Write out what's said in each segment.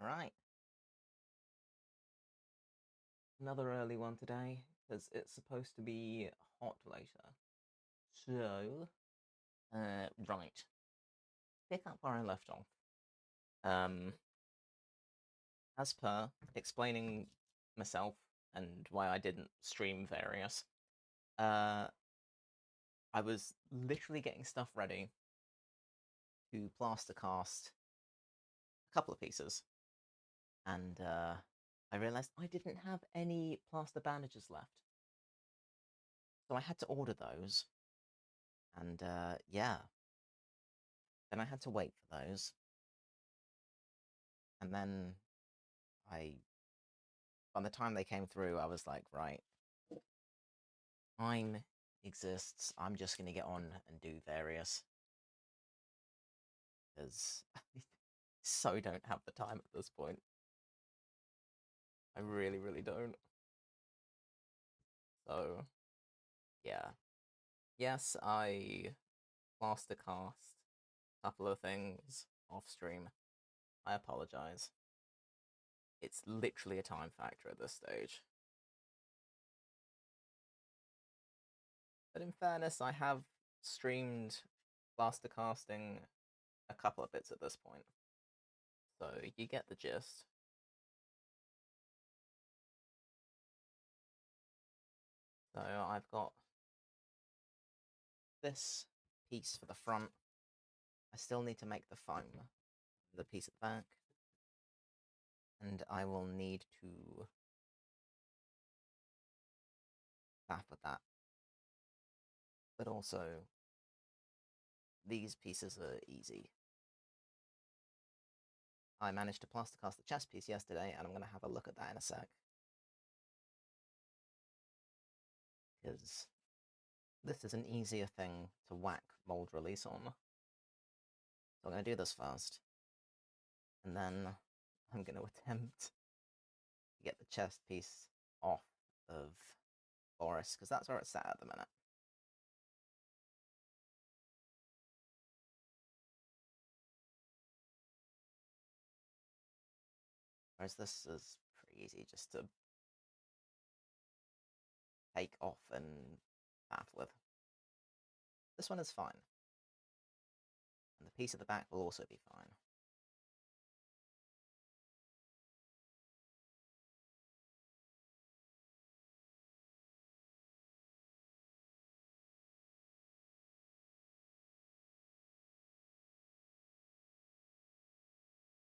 Alright, another early one today, because it's supposed to be hot later. So, right, pick up where I left off. Um, as per explaining myself and why I didn't stream various, I was literally getting stuff ready to plaster cast a couple of pieces, and I realized I didn't have any plaster bandages left. So I had to order those, and yeah, then I had to wait for those, and then I, by the time they came through, I was like, right, time exists. I'm just gonna get on and do various, because I so don't have the time at this point. I really, really don't. So yeah, yes, I plaster cast a couple of things off stream. I apologize. It's literally a time factor at this stage. But in fairness, I have streamed plaster casting a couple of bits at this point. So you get the gist. So I've got this piece for the front. I still need to make the foam, the piece at the back. And I will need to faff with that. But also, these pieces are easy. I managed to plaster cast the chest piece yesterday, and I'm going to have a look at that in a sec. Because this is an easier thing to whack mold release on. So I'm going to do this first. And then I'm going to attempt to get the chest piece off of Boris, because that's where it's at the minute. Whereas this is pretty easy just to take off and faff with. This one is fine. And the piece at the back will also be fine.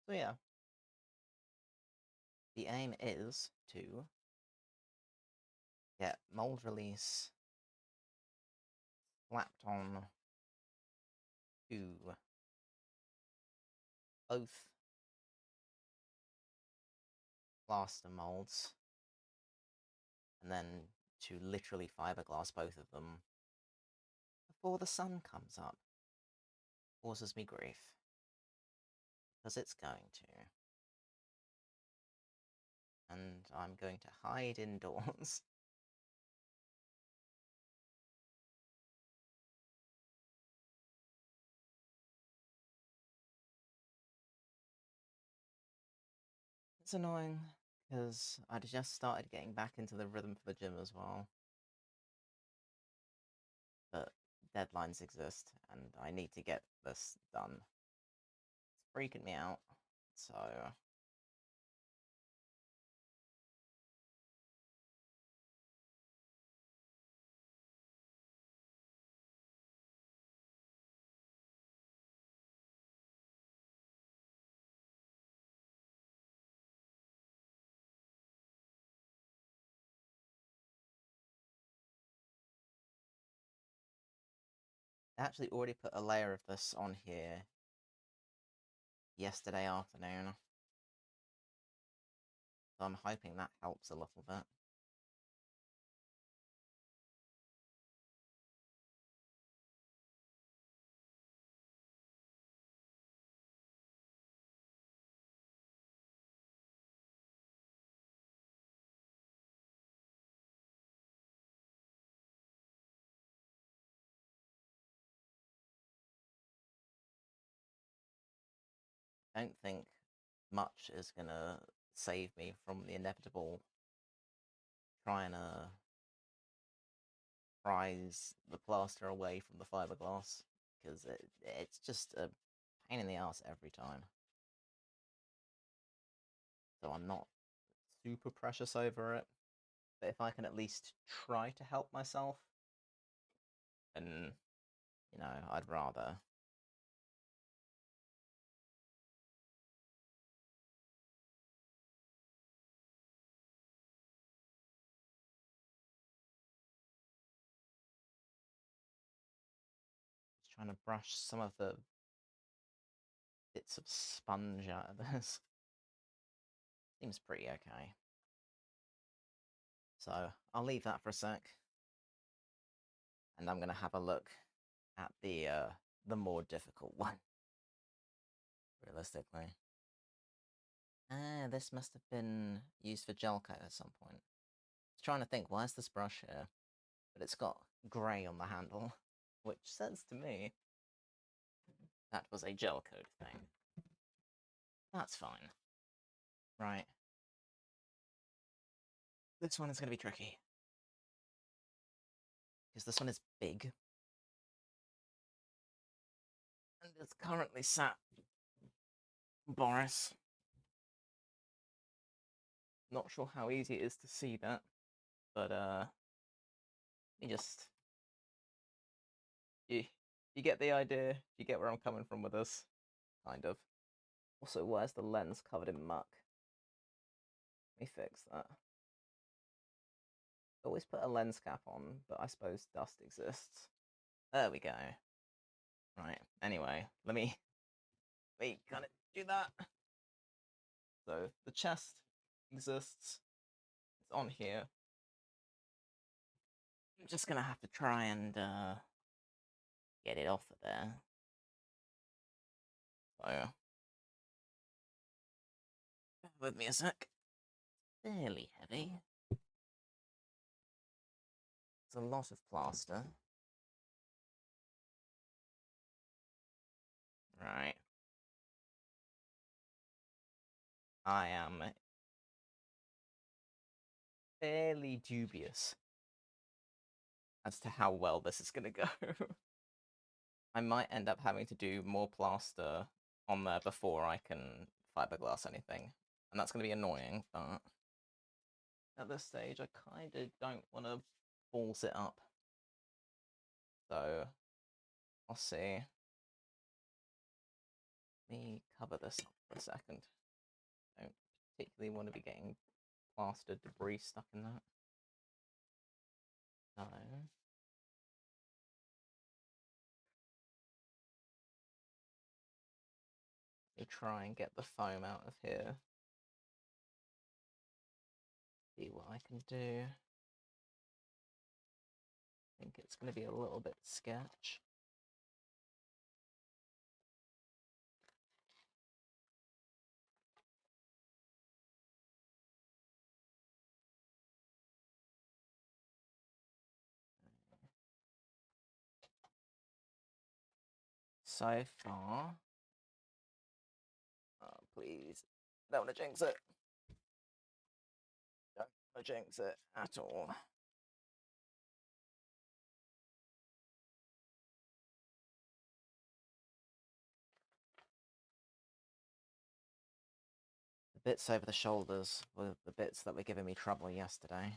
So yeah, the aim is to get mold release slapped on to both plaster molds, and then to literally fiberglass both of them before the sun comes up. Causes me grief. Because it's going to. And I'm going to hide indoors. It's annoying, because I'd just started getting back into the rhythm for the gym as well. But deadlines exist, and I need to get this done. It's freaking me out, so... I actually already put a layer of this on here yesterday afternoon. So I'm hoping that helps a little bit. I don't think much is gonna save me from the inevitable trying to prise the plaster away from the fiberglass, because it's just a pain in the ass every time. So I'm not super precious over it, but if I can at least try to help myself, then, I'd rather. Just trying to brush some of the bits of sponge out of this. Seems pretty okay. So I'll leave that for a sec, and I'm gonna have a look at the more difficult one. Realistically, this must have been used for gel coat at some point. I was trying to think, why is this brush here? But it's got grey on the handle, which says to me that was a gel coat thing. That's fine. Right. This one is going to be tricky, because this one is big, and it's currently sat Boris. Not sure how easy it is to see that, but you just you get the idea. You get where I'm coming from with this, kind of. Also, where's the lens covered in muck? Let me fix that. Always put a lens cap on, but I suppose dust exists. There we go. Right. Anyway, let me kind of do that. So the chest exists. It's on here. I'm just gonna have to try and get it off of there. So, bear with me a sec. Fairly heavy. It's a lot of plaster. Right. I am fairly dubious as to how well this is gonna go. I might end up having to do more plaster on there before I can fiberglass anything, and that's gonna be annoying, but at this stage I kinda don't wanna balls it up. So I'll see. Let me cover this up for a second. I don't particularly want to be getting plaster debris stuck in that. So let me try and get the foam out of here. See what I can do. I think it's going to be a little bit sketch. So far, oh, please, don't want to jinx it. Don't want to jinx it at all. The bits over the shoulders were the bits that were giving me trouble yesterday.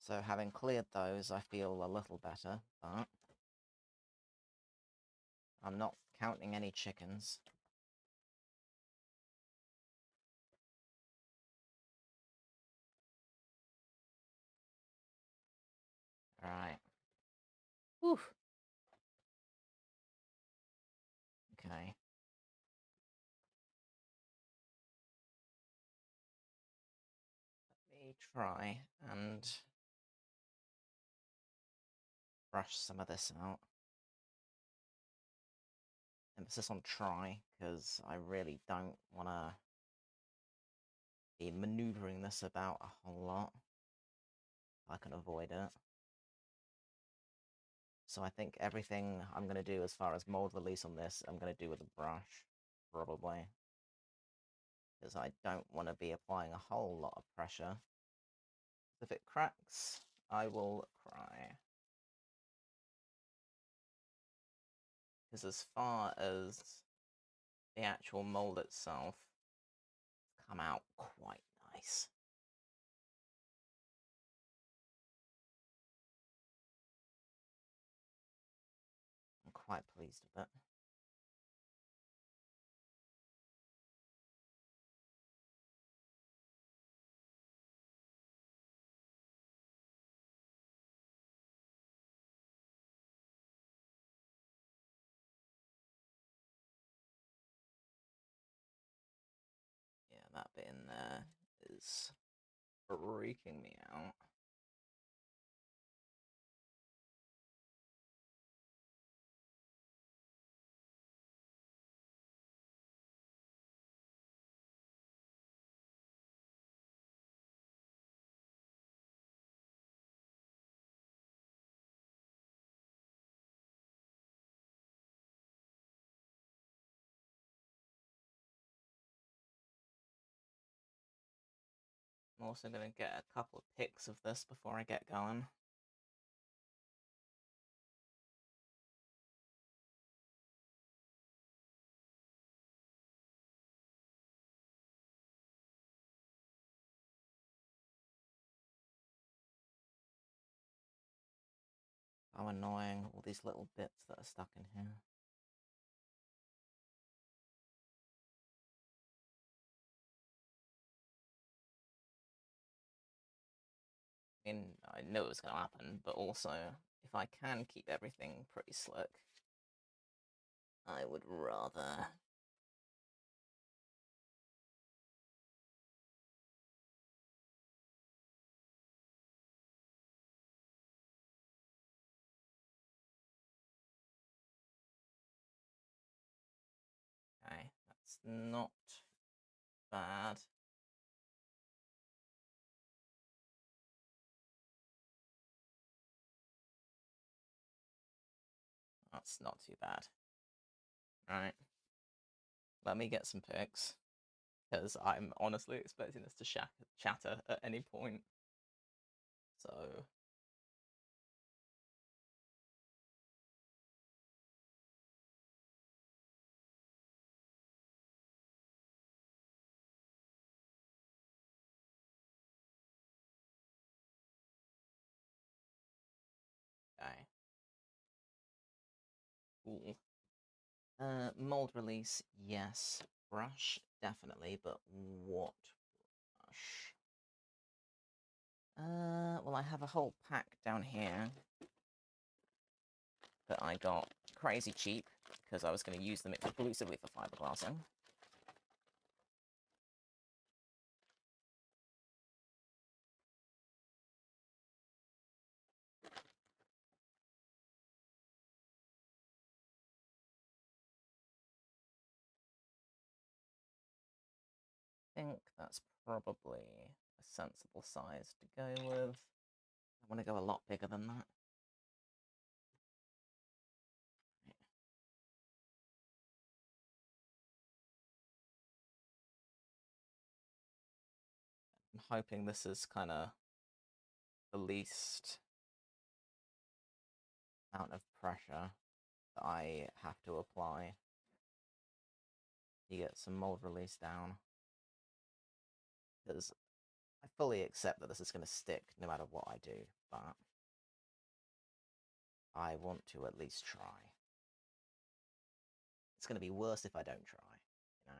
So having cleared those, I feel a little better, but I'm not counting any chickens. Alright. Whew. Okay. Let me try and brush some of this out. Emphasis on try, because I really don't want to be maneuvering this about a whole lot. I can avoid it. So I think everything I'm going to do as far as mold release on this, I'm going to do with a brush, probably. Because I don't want to be applying a whole lot of pressure. If it cracks, I will cry. Because as far as the actual mold itself, it's come out quite nice. I'm quite pleased with it. Yeah, that bit in there is freaking me out. I'm also going to get a couple of pics of this before I get going. How annoying, all these little bits that are stuck in here. I mean, I know it was going to happen, but also, if I can keep everything pretty slick, I would rather. Okay, that's not bad. That's not too bad. Right. Let me get some pics, because I'm honestly expecting this to shatter at any point. So. Okay. Cool. Mold release, yes. Brush, definitely, but what brush? Well, I have a whole pack down here that I got crazy cheap because I was going to use them exclusively for fiberglassing. I think that's probably a sensible size to go with. I want to go a lot bigger than that. I'm hoping this is kind of the least amount of pressure that I have to apply to get some mold release down. Because I fully accept that this is going to stick no matter what I do, but I want to at least try. It's going to be worse if I don't try, you know?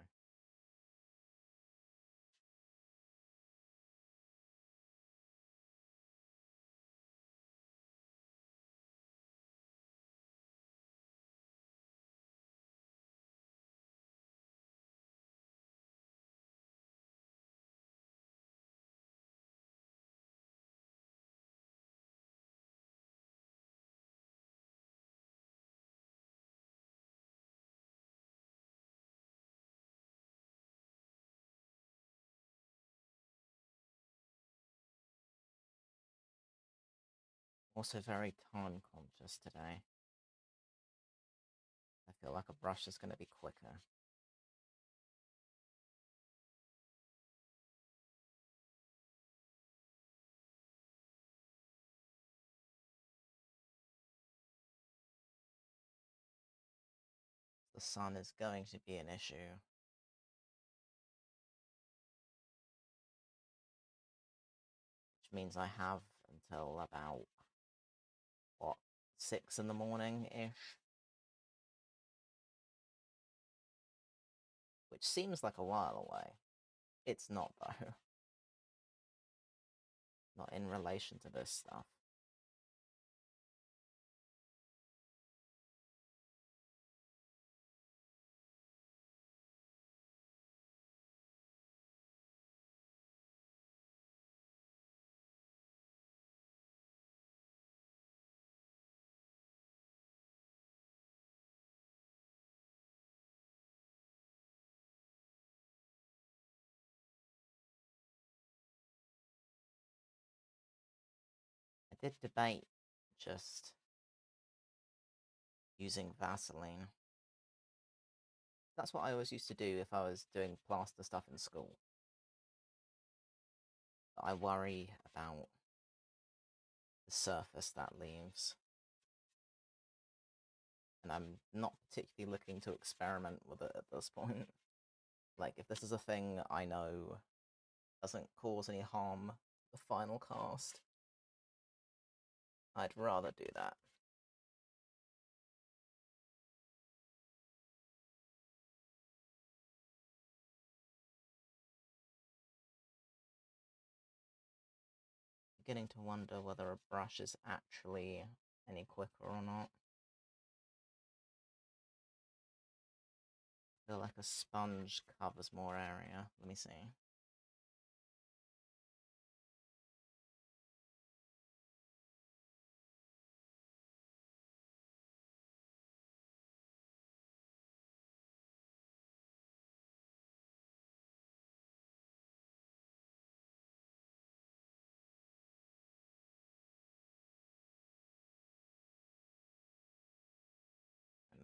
Also very time conscious today. I feel like a brush is going to be quicker. The sun is going to be an issue. Which means I have until about, what, 6 in the morning-ish? Which seems like a while away. It's not, though. Not in relation to this stuff. I did debate just using Vaseline. That's what I always used to do if I was doing plaster stuff in school. I worry about the surface that leaves. And I'm not particularly looking to experiment with it at this point. Like, if this is a thing I know doesn't cause any harm the final cast, I'd rather do that. Beginning to wonder whether a brush is actually any quicker or not. I feel like a sponge covers more area. Let me see.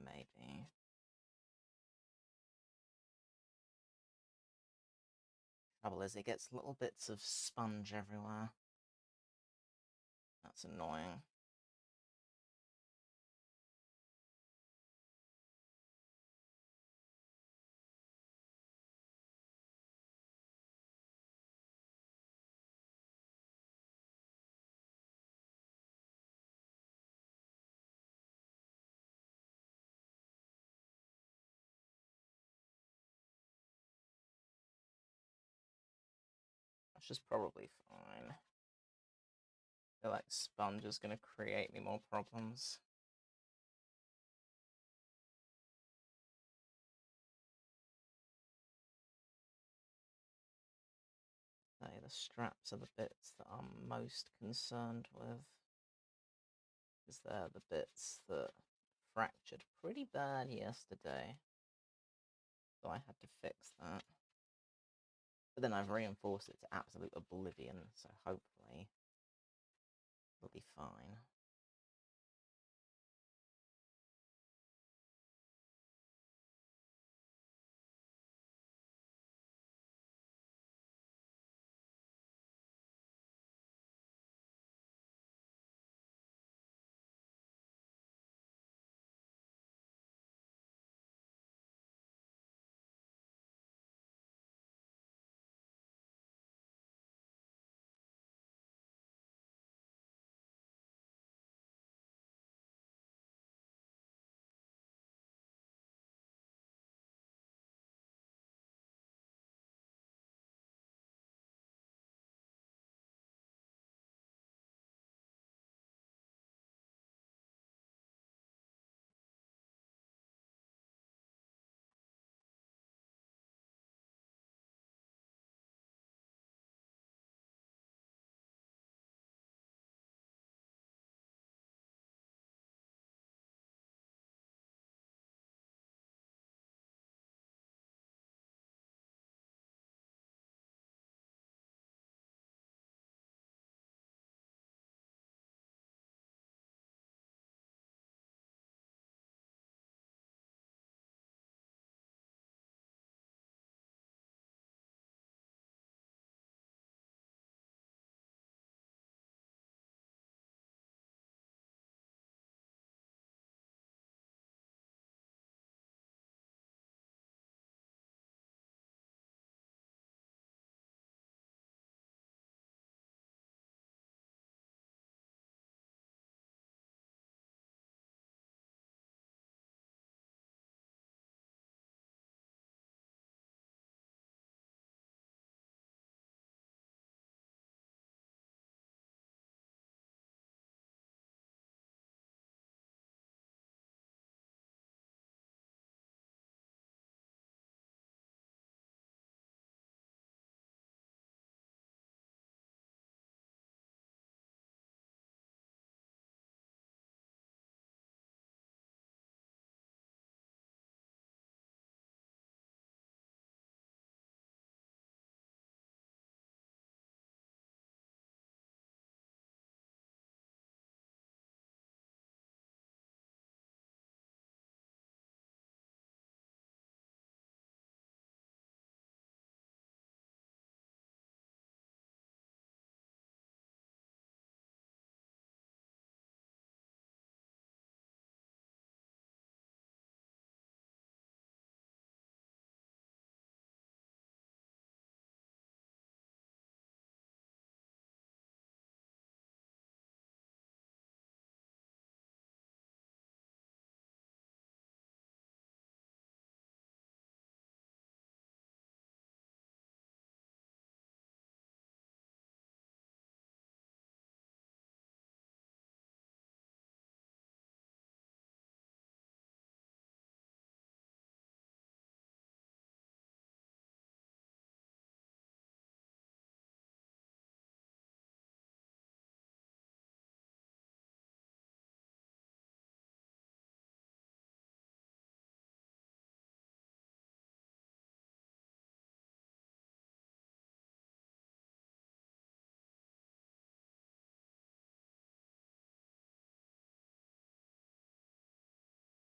Maybe. Trouble is, it gets little bits of sponge everywhere. That's annoying. That's just probably fine. I feel like sponge is going to create me more problems. Okay, the straps are the bits that I'm most concerned with. Because they're the bits that fractured pretty bad yesterday. So I had to fix that. But then I've reinforced it to absolute oblivion, so hopefully it'll be fine.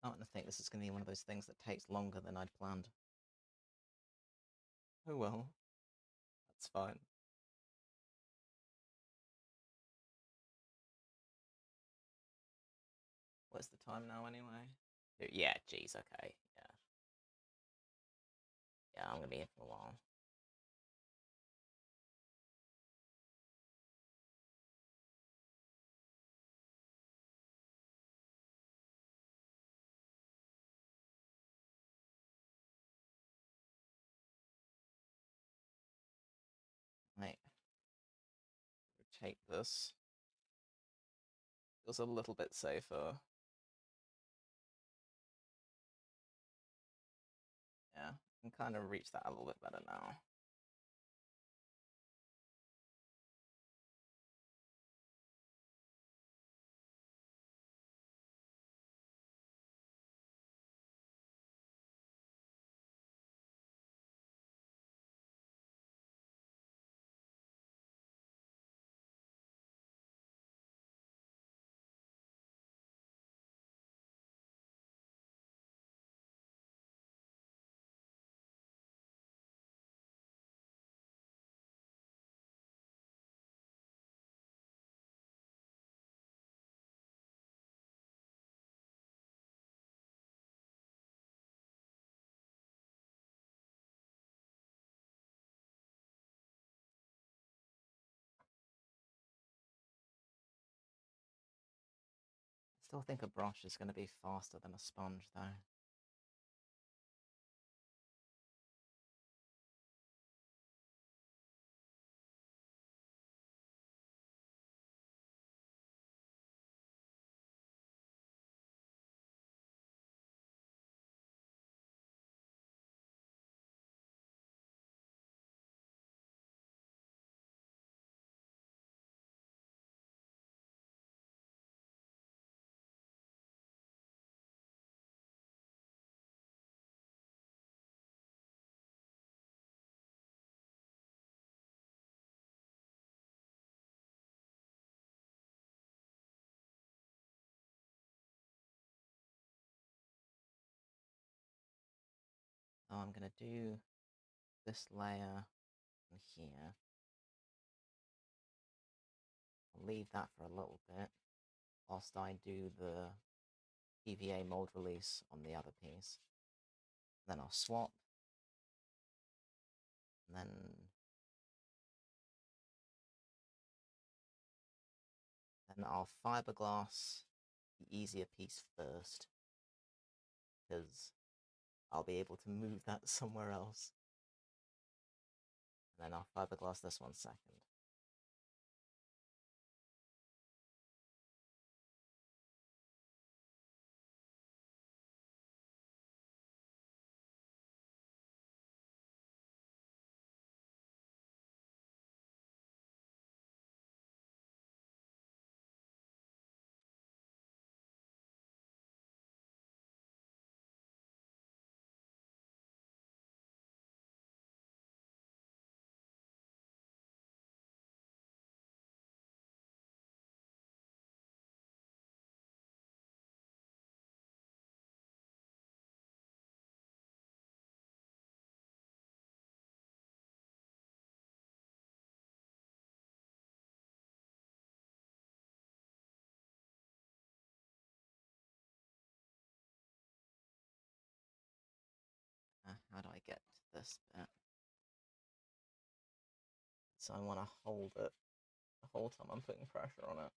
starting to think this is going to be one of those things that takes longer than I'd planned. Oh well, that's fine. What's the time now anyway? Yeah, geez, okay. Yeah. Yeah, I'm gonna be here for a while. Right. Rotate this. Feels a little bit safer. Yeah, I can kind of reach that a little bit better now. I still think a brush is going to be faster than a sponge, though. Now I'm going to do this layer here. I'll leave that for a little bit whilst I do the PVA mold release on the other piece. Then I'll swap, and then I'll fiberglass the easier piece first, because I'll be able to move that somewhere else. And then I'll fiberglass this one second. How do I get to this bit? So I want to hold it the whole time I'm putting pressure on it.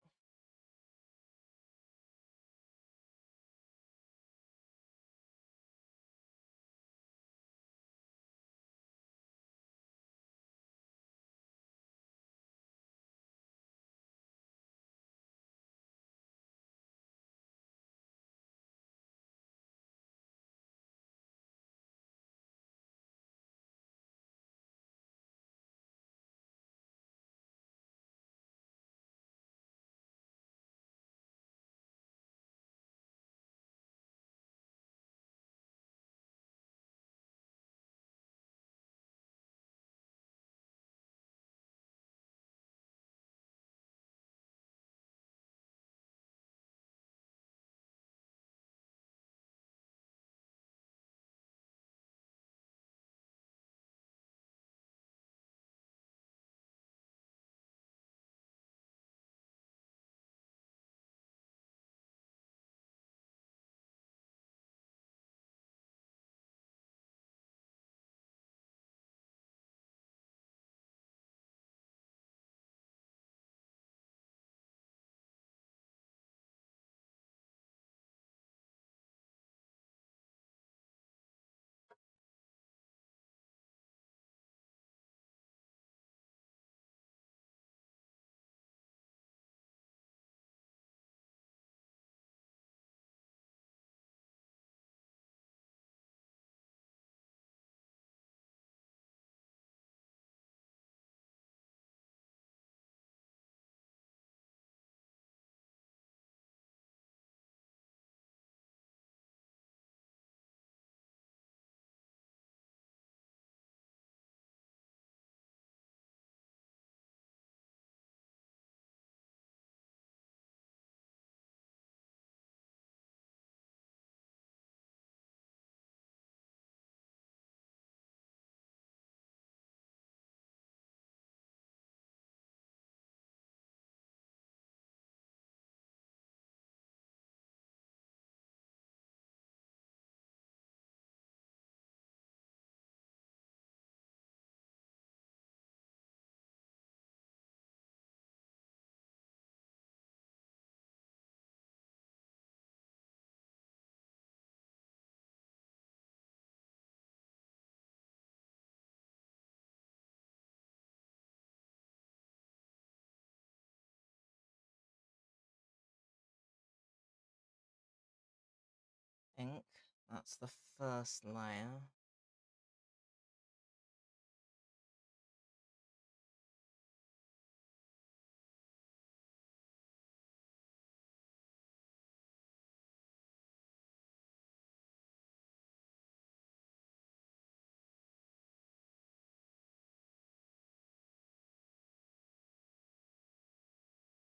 That's the first layer.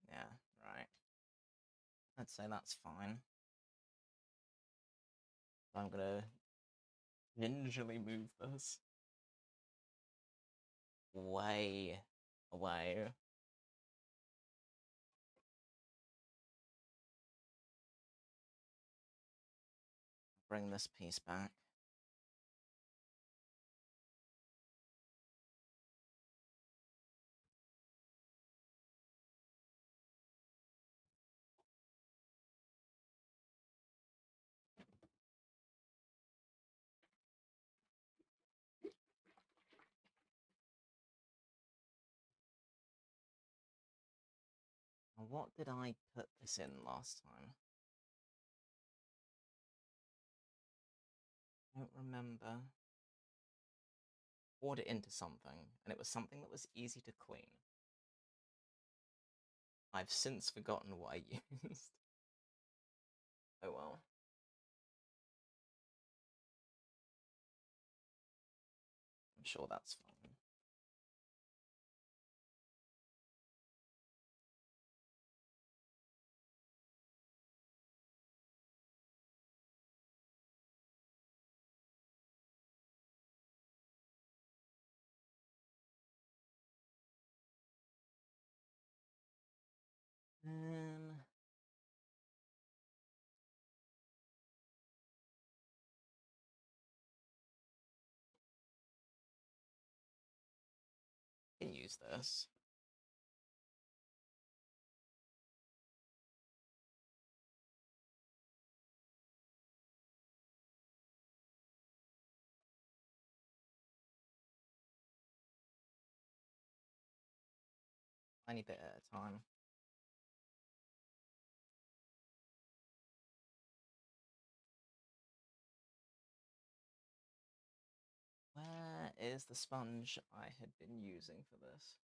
Yeah, right. I'd say that's fine. I'm gonna gingerly move this way away. Bring this piece back. What did I put this in last time? I don't remember. Poured it into something, and it was something that was easy to clean. I've since forgotten what I used. Oh well. I'm sure that's fine. Um, can use this. Tiny bit at a time. Where is the sponge I had been using for this?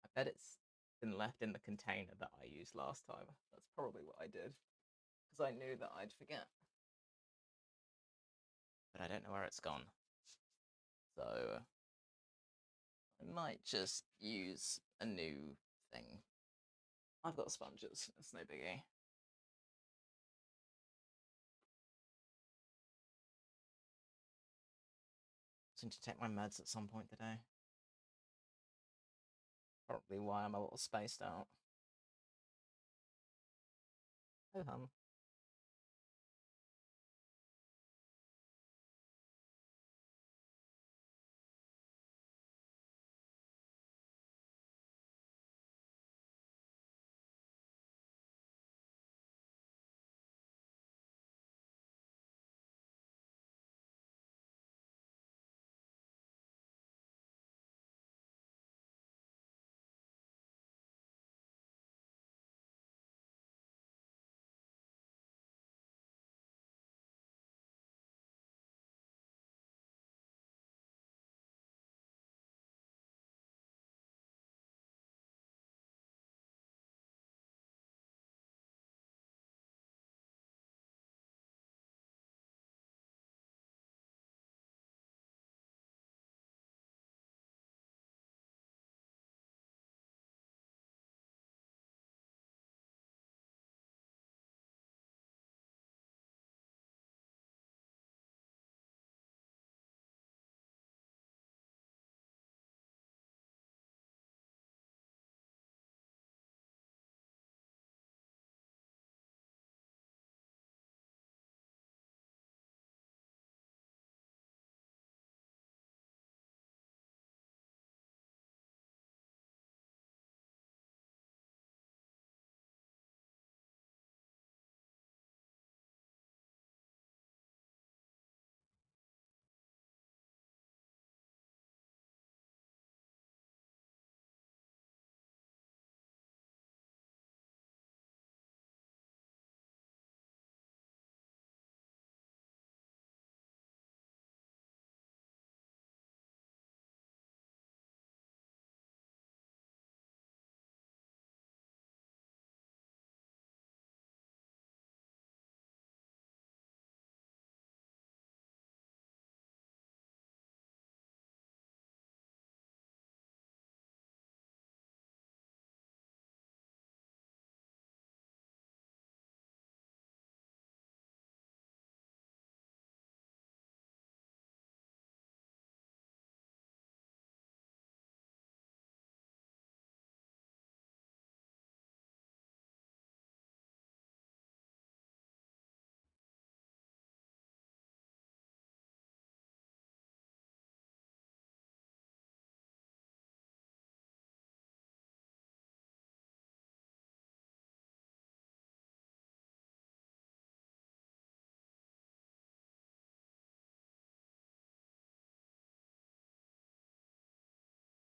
I bet it's been left in the container that I used last time. That's probably what I did. Because I knew that I'd forget. But I don't know where it's gone. So I might just use a new thing. I've got sponges, it's no biggie. I need to take my meds at some point today. Probably why I'm a little spaced out. Oh hum.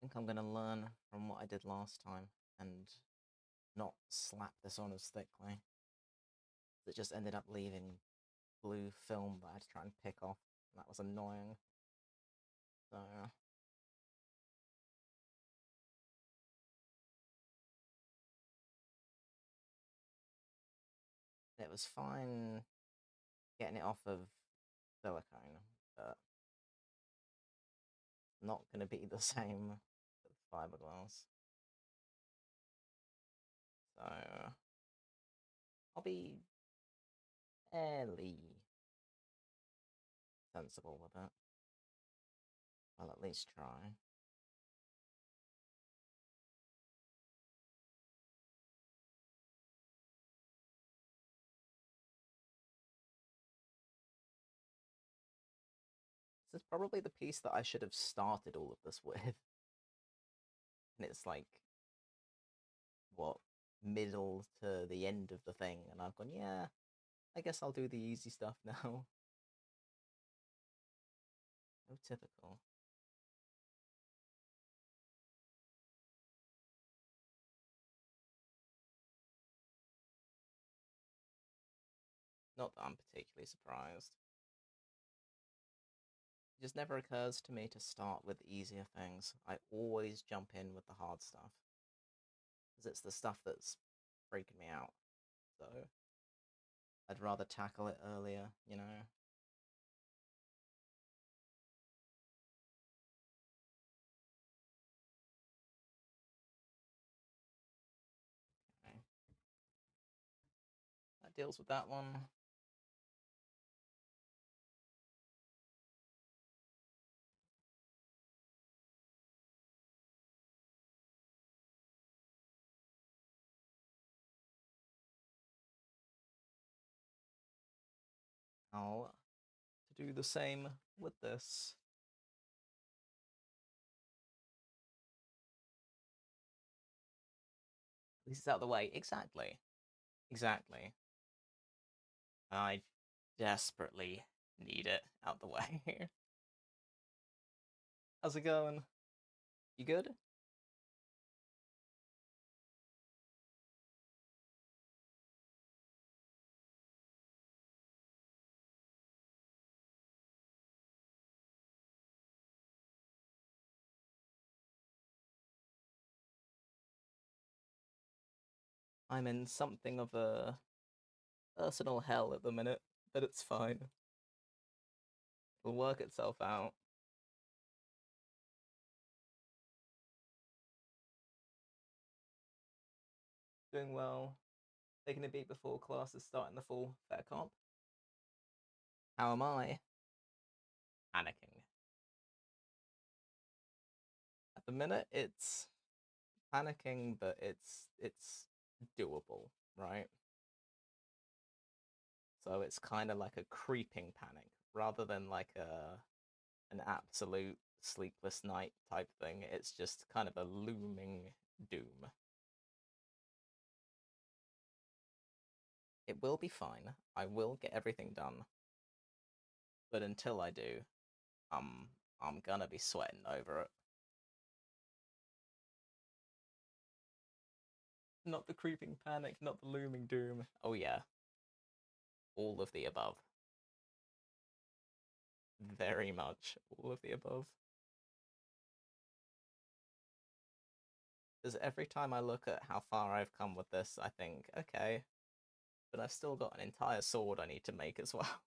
think I'm gonna learn from what I did last time and not slap this on as thickly. It just ended up leaving blue film that I had to try and pick off. And that was annoying. So it was fine getting it off of silicone, but not gonna be the same with fiberglass. So I'll be fairly sensible with it. I'll at least try. This is probably the piece that I should have started all of this with. And it's like, what, middle to the end of the thing, and I've gone, yeah, I guess I'll do the easy stuff now. Oh, typical. Not that I'm particularly surprised. It just never occurs to me to start with easier things. I always jump in with the hard stuff. Because it's the stuff that's freaking me out. So I'd rather tackle it earlier, you know? Okay. That deals with that one. I'll do the same with this. At least it's out of the way. Exactly. Exactly. I desperately need it out the way. How's it going? You good? I'm in something of a personal hell at the minute, but it's fine. It'll work itself out. Doing well. Taking a beat before classes start in the fall. Fair comp. How am I? Panicking. At the minute, it's panicking, but it's doable, right? So it's kind of like a creeping panic rather than like an absolute sleepless night type thing. It's just kind of a looming doom. It will be fine. I will get everything done. But until I do, I'm gonna be sweating over it. Not the creeping panic, not the looming doom. Oh yeah, all of the above. Very much all of the above. Because every time I look at how far I've come with this, I think, okay, but I've still got an entire sword I need to make as well.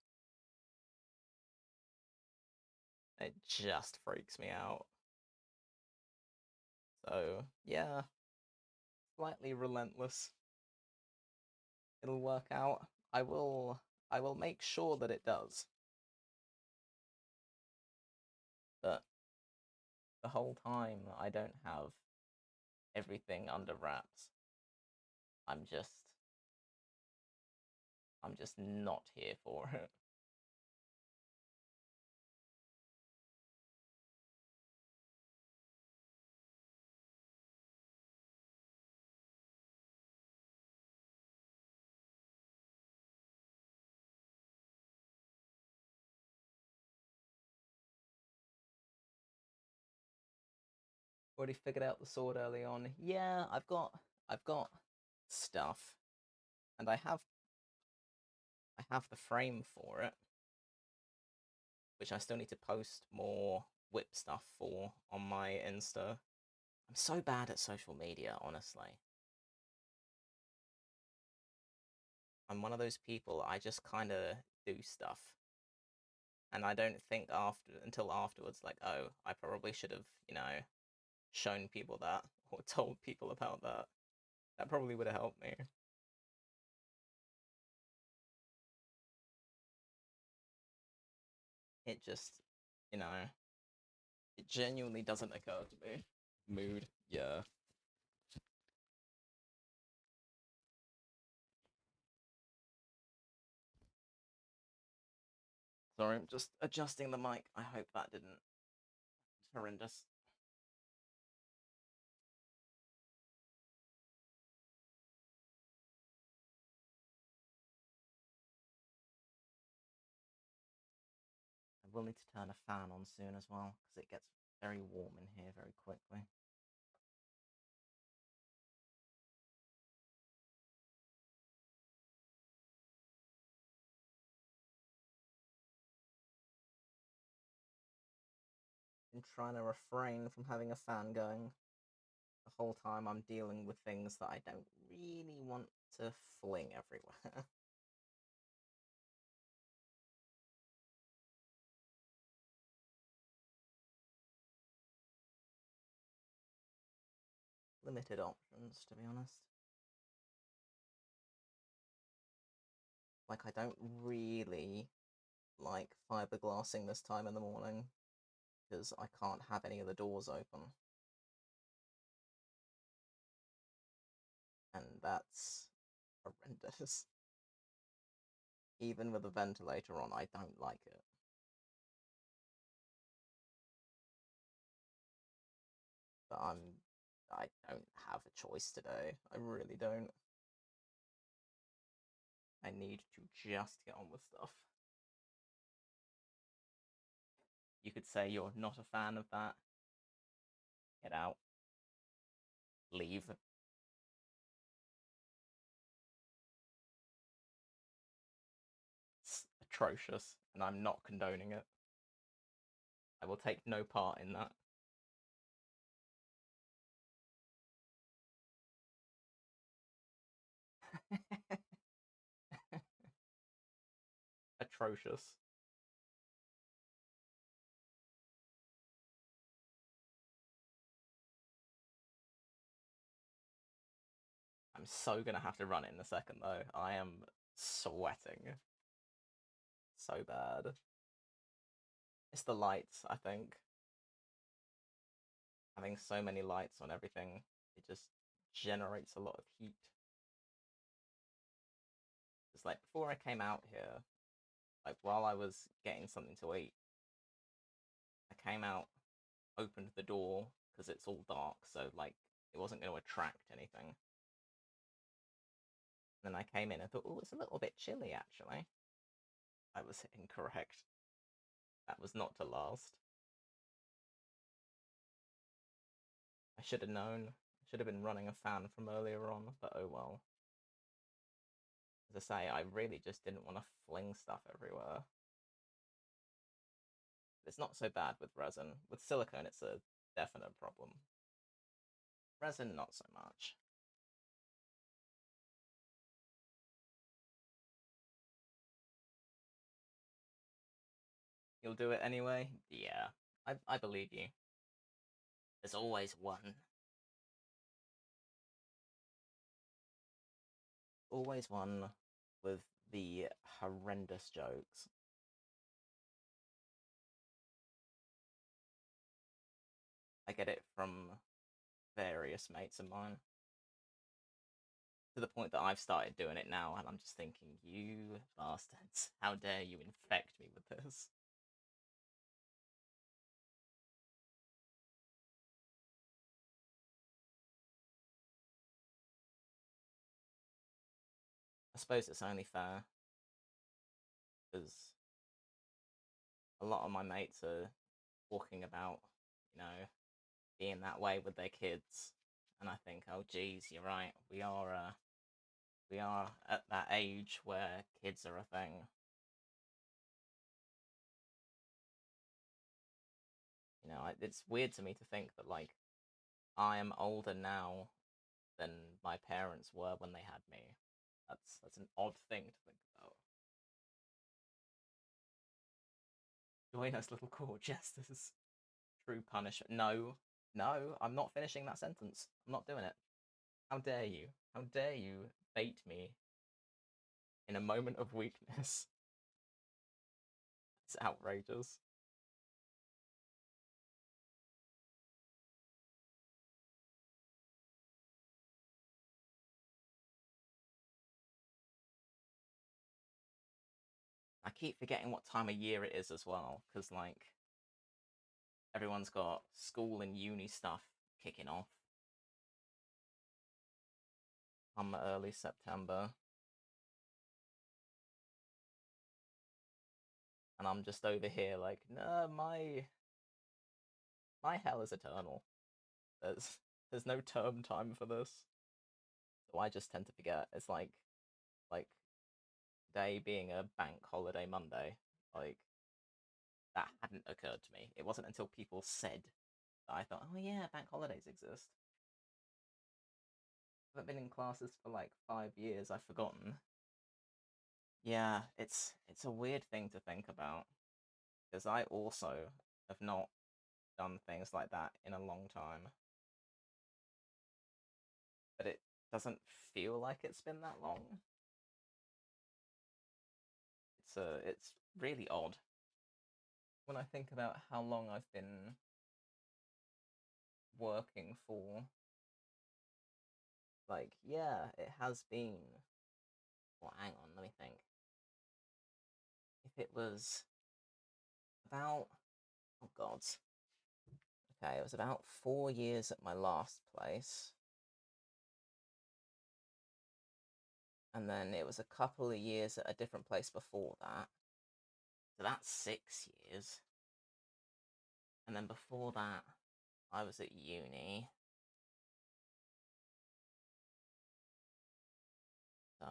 It just freaks me out. So, yeah, slightly relentless. It'll work out. I will make sure that it does. But the whole time I don't have everything under wraps. I'm just I'm just not here for it. Already figured out the sword early on. Yeah, I've got stuff, and I have the frame for it, which I still need to post more whip stuff for on my Insta. I'm so bad at social media, honestly. I'm one of those people, I just kind of do stuff. And I don't think until afterwards, like, oh, I probably should have, shown people that or told people about that. That probably would have helped me. It just, you know, it genuinely doesn't occur to me. Mood, yeah. Sorry, I'm just adjusting the mic. I hope that didn't. It's horrendous. I will need to turn a fan on soon as well, because it gets very warm in here very quickly. Been trying to refrain from having a fan going the whole time I'm dealing with things that I don't really want to fling everywhere. Limited options, to be honest. Like, I don't really like fiberglassing this time in the morning, because I can't have any of the doors open. And that's horrendous. Even with a ventilator on, I don't like it. But I don't have a choice today. I really don't. I need to just get on with stuff. You could say you're not a fan of that. Get out. Leave. It's atrocious, and I'm not condoning it. I will take no part in that. Atrocious. I'm so gonna have to run it in a second though. I am sweating so bad. It's the lights, I think. Having so many lights on everything, it just generates a lot of heat. It's like before I came out here, like while I was getting something to eat, I came out, opened the door because it's all dark, so like it wasn't going to attract anything. And then I came in and thought, oh, it's a little bit chilly actually. I was incorrect. That was not to last. I should have known. I should have been running a fan from earlier on, but oh well. As I say, I really just didn't want to fling stuff everywhere. It's not so bad with resin. With silicone, it's a definite problem. Resin, not so much. You'll do it anyway? Yeah, I believe you. There's always one. Always one with the horrendous jokes. I get it from various mates of mine. To the point that I've started doing it now, and I'm just thinking, you bastards, how dare you infect me with this? I suppose it's only fair, because a lot of my mates are walking about, you know, being that way with their kids, and I think, oh geez, you're right. We are at that age where kids are a thing. You know, it's weird to me to think that like I am older now than my parents were when they had me. That's an odd thing to think about. Join us, little court jesters. True punishment. No, no, I'm not finishing that sentence. I'm not doing it. How dare you? How dare you bait me in a moment of weakness? It's outrageous. I keep forgetting what time of year it is as well, because like everyone's got school and uni stuff kicking off come early September, and I'm just over here like, no, my hell is eternal. There's no term time for this, so I just tend to forget. It's like day being a bank holiday Monday, like that hadn't occurred to me. It wasn't until people said that I thought, oh yeah, bank holidays exist. I haven't been in classes for like 5 years. I've forgotten. Yeah, it's a weird thing to think about because I also have not done things like that in a long time, but it doesn't feel like it's been that long. It's really odd when I think about how long I've been working for. Like, yeah, it has been. Well, hang on, let me think. If it was about, oh god, okay, it was about 4 years at my last place, and then it was a couple of years at a different place before that. So that's 6 years. And then before that, I was at uni. So,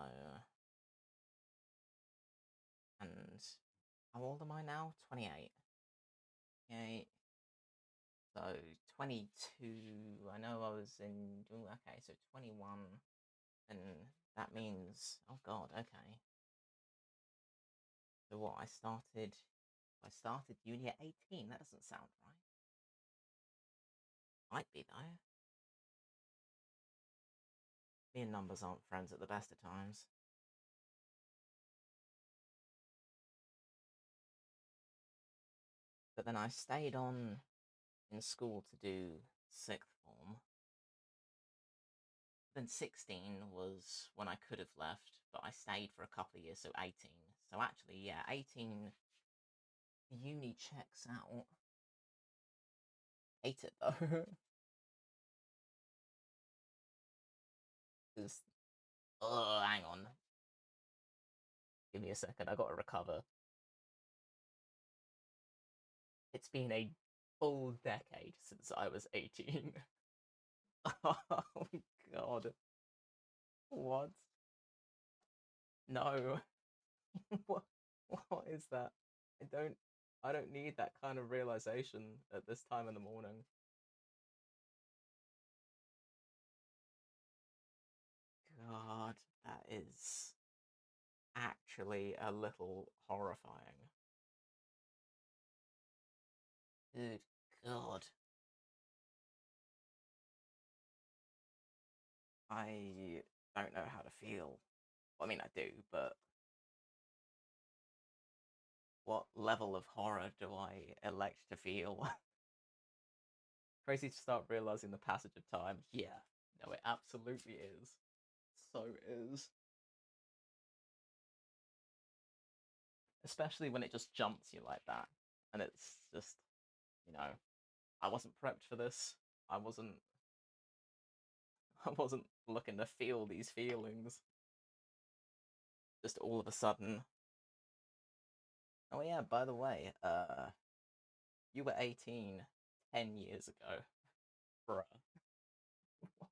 and how old am I now? 28. 28. So 22. I know I was in. Okay, so 21. And that means. Oh god, okay. So what? I started uni at 18. That doesn't sound right. Might be though. Me and numbers aren't friends at the best of times. But then I stayed on in school to do sixth form. Then 16 was when I could have left, but I stayed for a couple of years, so 18. So actually, yeah, 18 uni checks out. Hate it though. Because, hang on. Give me a second, I gotta recover. It's been a full decade since I was 18. Oh god. What? No. what what is that? I don't I don't need that kind of realization at this time in the morning. God, that is actually a little horrifying. Good God. I don't know how to feel. Well, I mean, I do, but what level of horror do I elect to feel? Crazy to start realizing the passage of time. Yeah, no, it absolutely is. So is. Especially when it just jumps you like that. And it's just, you know, I wasn't prepped for this. I wasn't I wasn't looking to feel these feelings. Just all of a sudden. Oh yeah, by the way, you were 18 10 years ago. Bruh. What?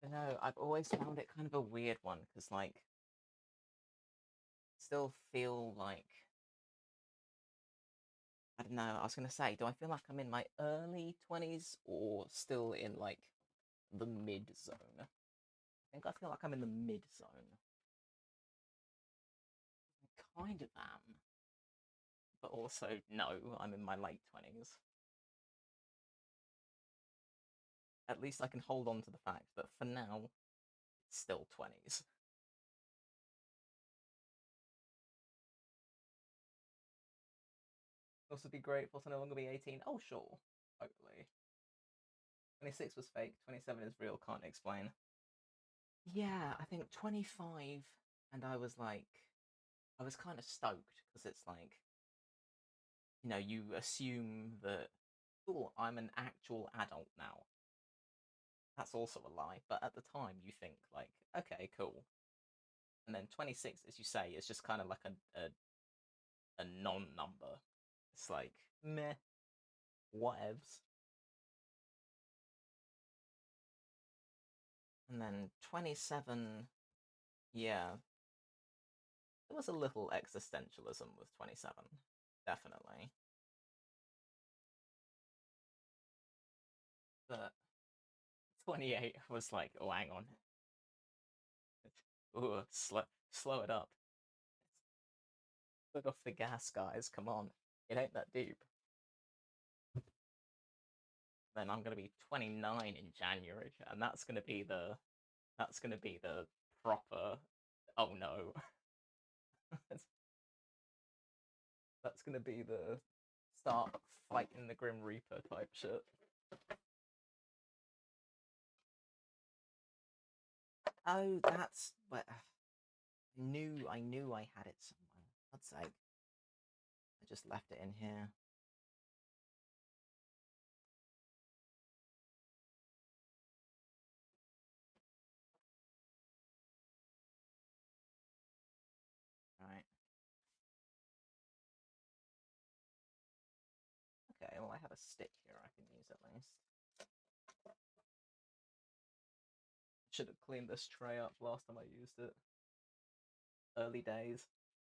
I know, I've always found it kind of a weird one, because, like, still feel like, I don't know, I was gonna say, do I feel like I'm in my early 20s or still in, like, the mid zone? I think I feel like I'm in the mid zone. I kind of am. But also, no, I'm in my late 20s. At least I can hold on to the fact that for now, it's still 20s. Also be grateful to no longer be 18. Oh, sure. Hopefully. 26 was fake, 27 is real, can't explain. Yeah, I think 25, and I was like, I was kind of stoked, because it's like, you assume that, oh, I'm an actual adult now. That's also a lie, but at the time you think, like, okay, cool. And then 26, as you say, is just kind of like a non-number. It's like, meh, whatevs. And then 27, yeah, there was a little existentialism with 27, definitely. But 28 was like, oh, hang on. Ooh, slow it up. Put off the gas, guys, come on. It ain't that deep. Then I'm gonna be 29 in January, and that's gonna be the proper, oh no. That's gonna be the start fighting the Grim Reaper type shit. Oh, that's what I knew I had it somewhere. God's sake. I just left it in here. Right. Okay, well I have a stick here I can use at least. Should have cleaned this tray up last time I used it. Early days.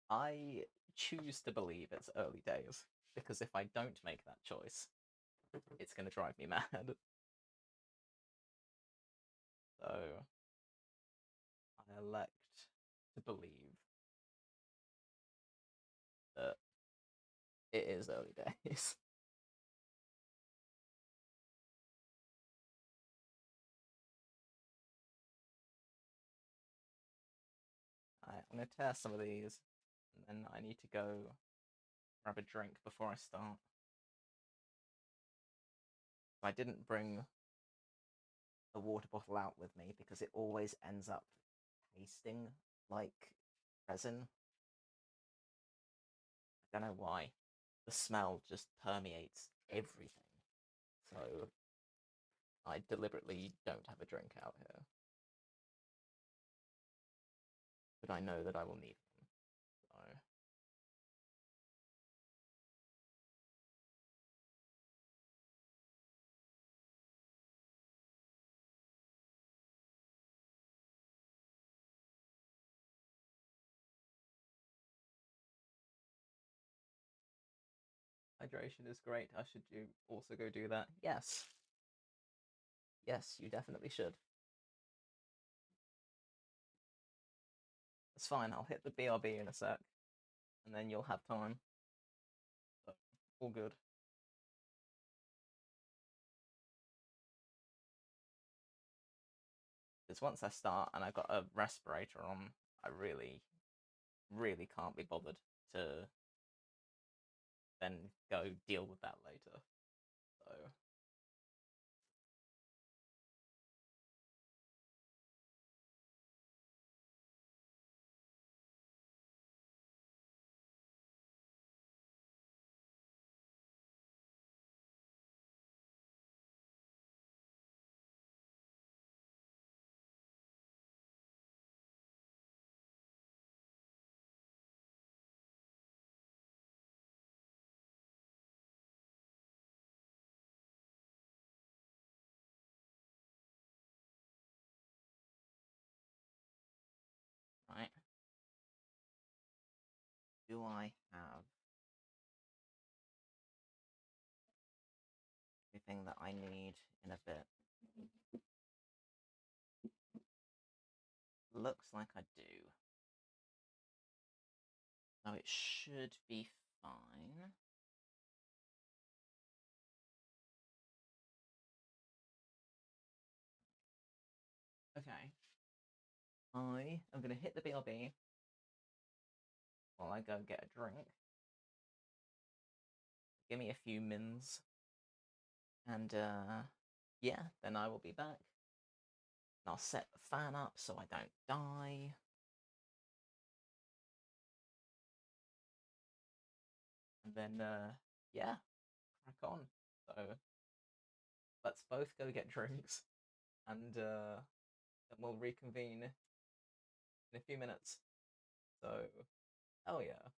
I choose to believe it's early days, because if I don't make that choice, it's gonna drive me mad. So I elect to believe that it is early days. Alright, I'm gonna test some of these, and then I need to go grab a drink before I start. I didn't bring a water bottle out with me because it always ends up tasting like resin. I don't know why. The smell just permeates everything. So I deliberately don't have a drink out here. But I know that I will need them. So hydration is great. I should also go do that. Yes. Yes, you definitely should. It's fine, I'll hit the BRB in a sec, and then you'll have time. So, all good. Because once I start and I've got a respirator on, I really, really can't be bothered to then go deal with that later. So do I have everything that I need in a bit? Looks like I do. So it should be fine. Okay. I am going to hit the BRB while I go get a drink. Give me a few mins. And, yeah, then I will be back. I'll set the fan up so I don't die. And then, yeah, crack on. So, let's both go get drinks. And, then we'll reconvene in a few minutes. So, oh yeah.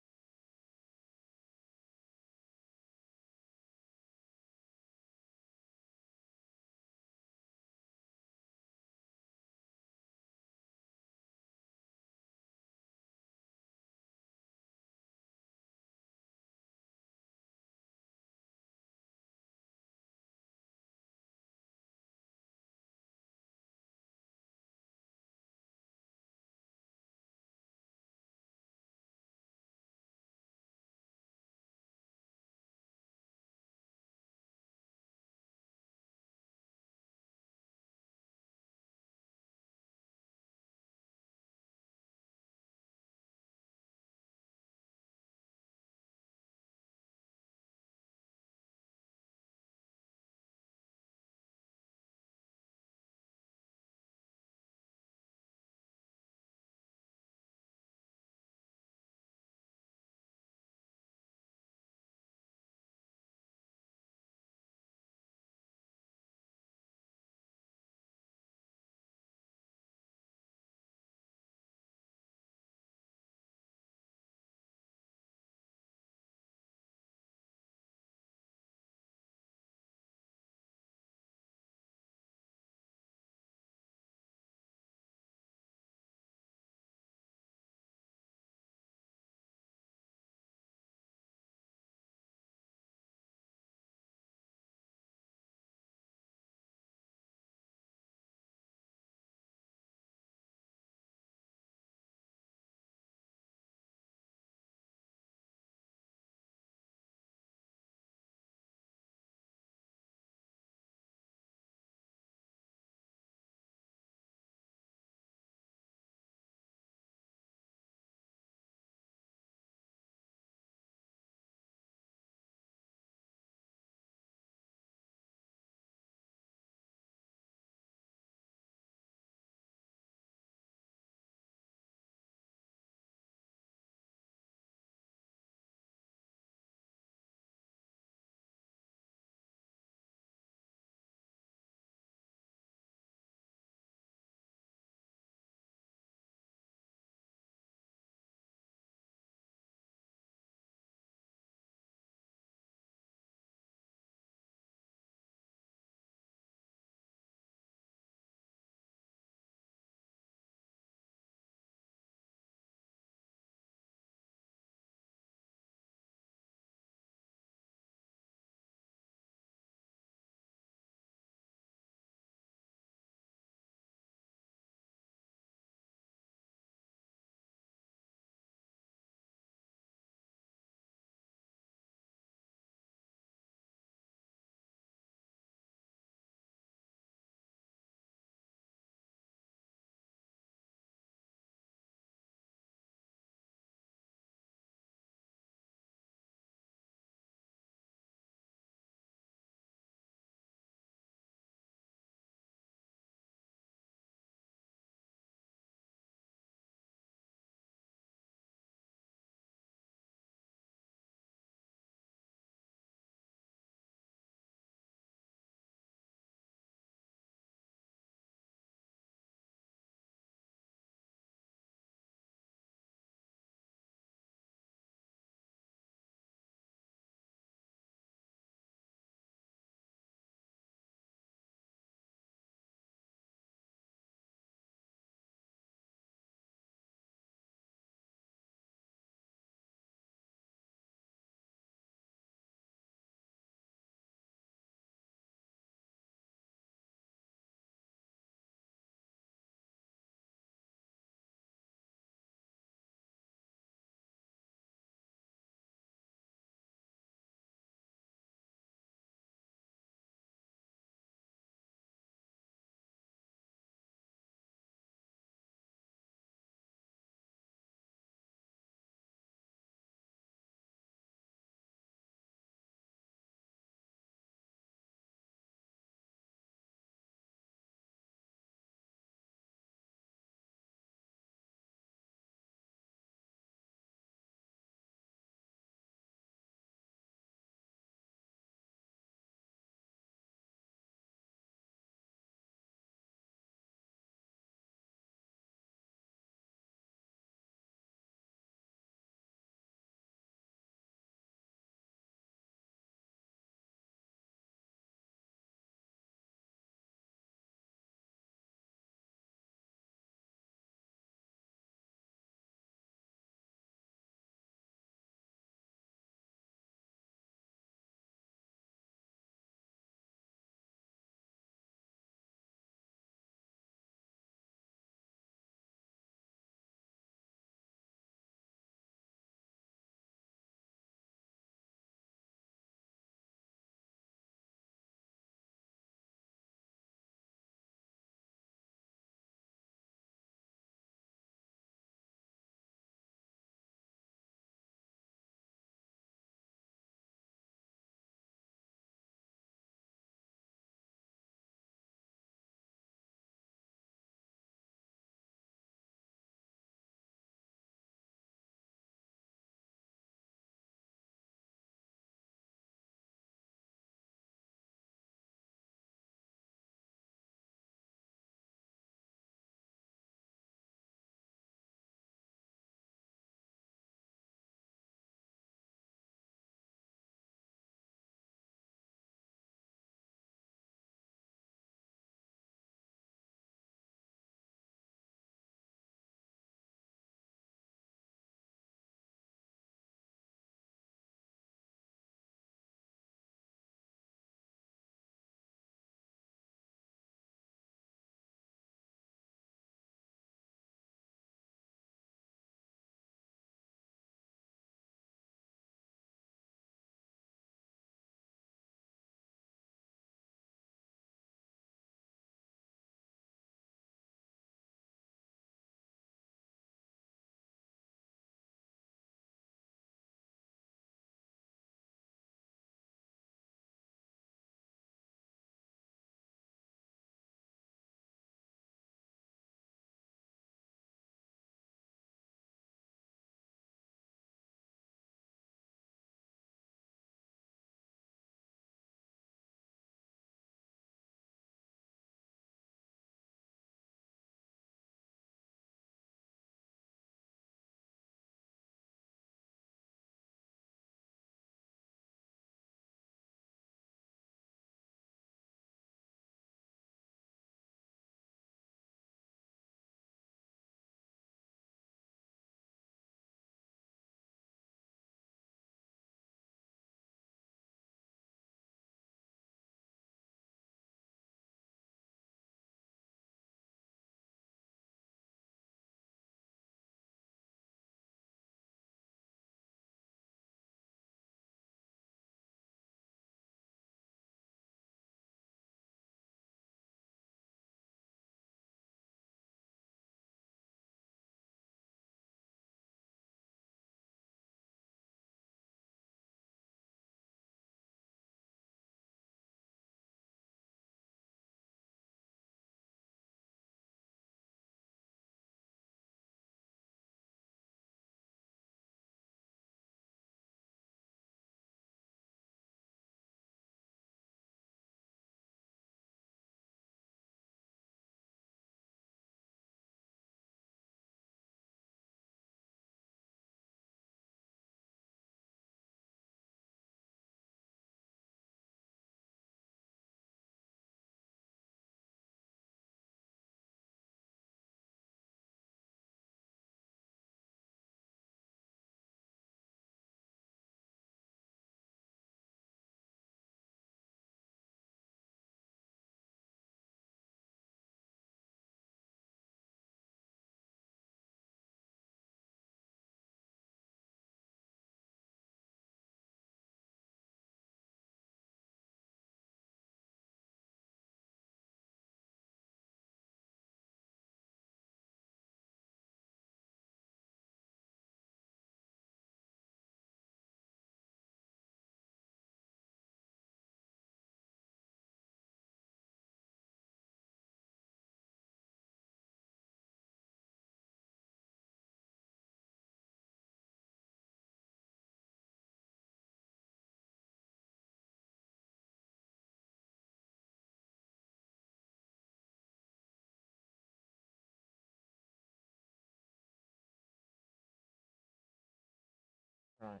Right.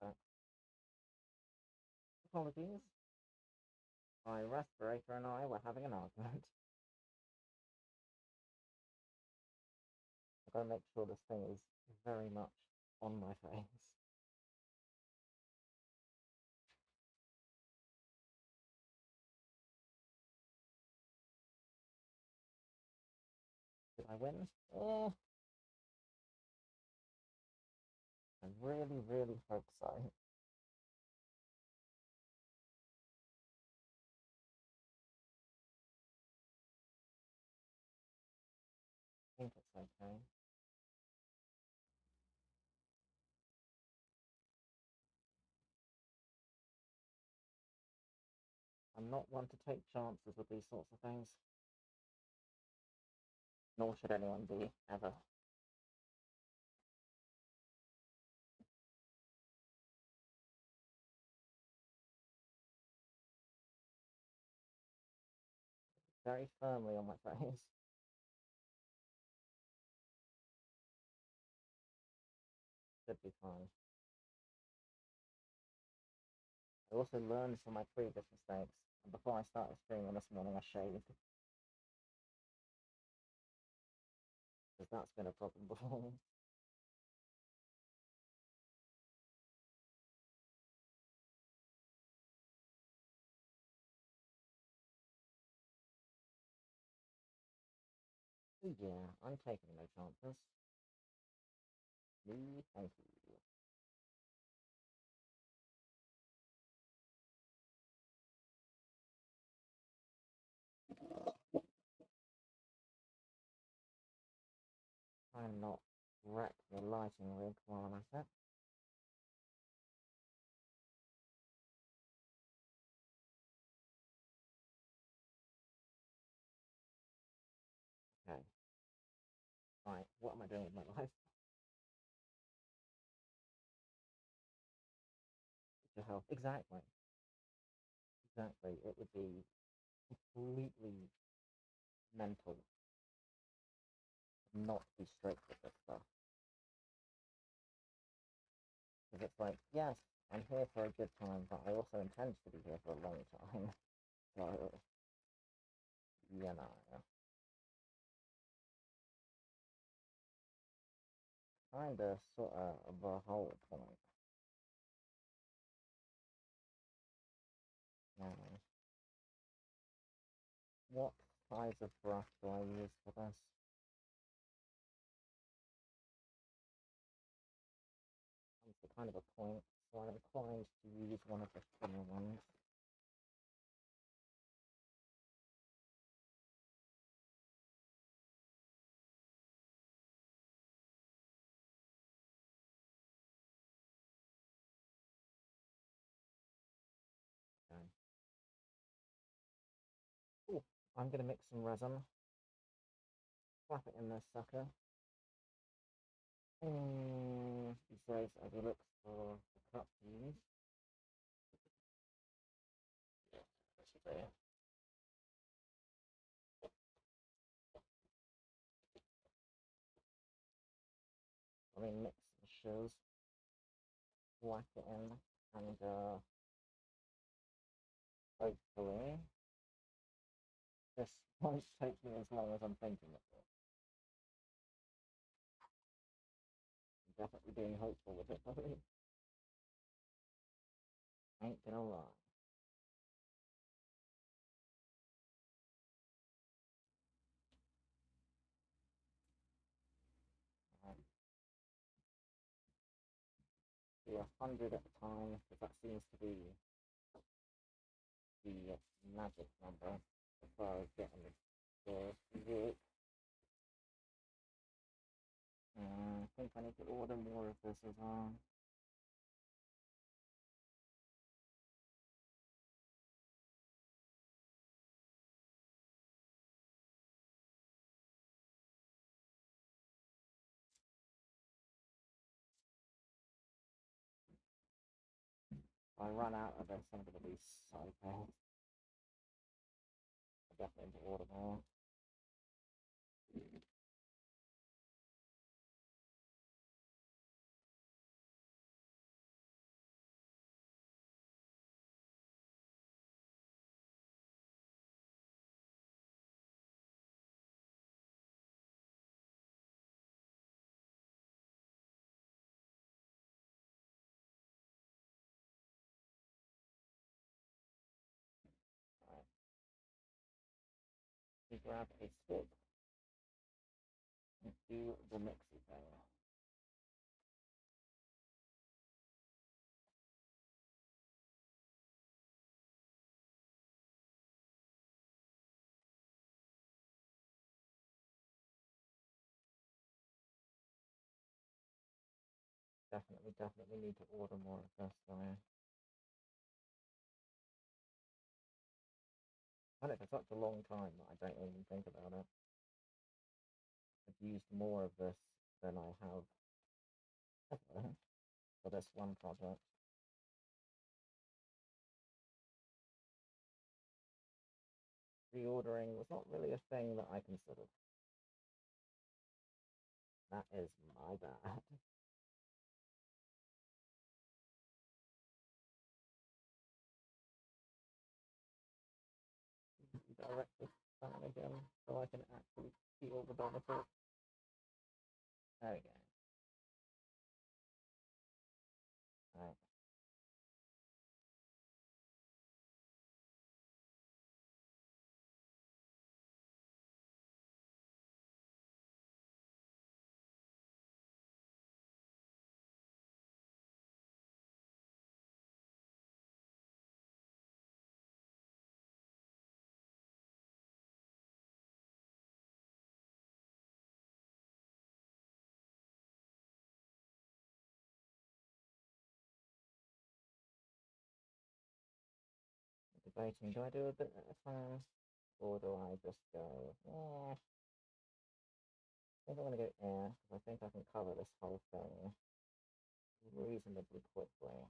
Okay. Apologies. My respirator and I were having an argument. I've got to make sure this thing is very much on my face. Did I win? I really, really hope so. I think it's okay. I'm not one to take chances with these sorts of things. Nor should anyone be, ever. Very firmly on my face. Should be fine. I also learned from my previous mistakes, and before I started streaming this morning, I shaved. Because that's been a problem before. Yeah, I'm taking no chances. Me, thank you. Try and not wreck the lighting rig while I'm at it. Okay. Right, what am I doing with my life? To help. Exactly. Exactly. It would be completely mental not to be strict with this stuff. Because it's like, yes, I'm here for a good time, but I also intend to be here for a long time. So, you know, kinda, sorta, the whole point. What size of brush do I use for this? It's kind of a point, so I'm inclined to use one of the thinner ones. Okay. Ooh, I'm gonna mix some resin. Slap it in this sucker. He says as he looks for the cup to use. Yeah, this is it. I mean, mix the shoes, whack it in, and hopefully this won't take me as long as I'm thinking it will. I'm definitely being hopeful with it, though. Ain't gonna lie. Do 100 at a time, because that seems to be the magic number as far as getting the work. I think I need to order more of this as well. If I run out of this, I'm going to be so pissed. I definitely need to order more. grab a stick and do the mixy thing. Definitely need to order more of this though. And it for such a long time that I don't even think about it. I've used more of this than I have ever for this one project. Reordering was not really a thing that I considered. That is my bad. Direct this fan again so I can actually feel the benefit. There we go. Right. Debating, do I do a bit at a time? Or do I just go, I think I'm going to go because I think I can cover this whole thing reasonably quickly.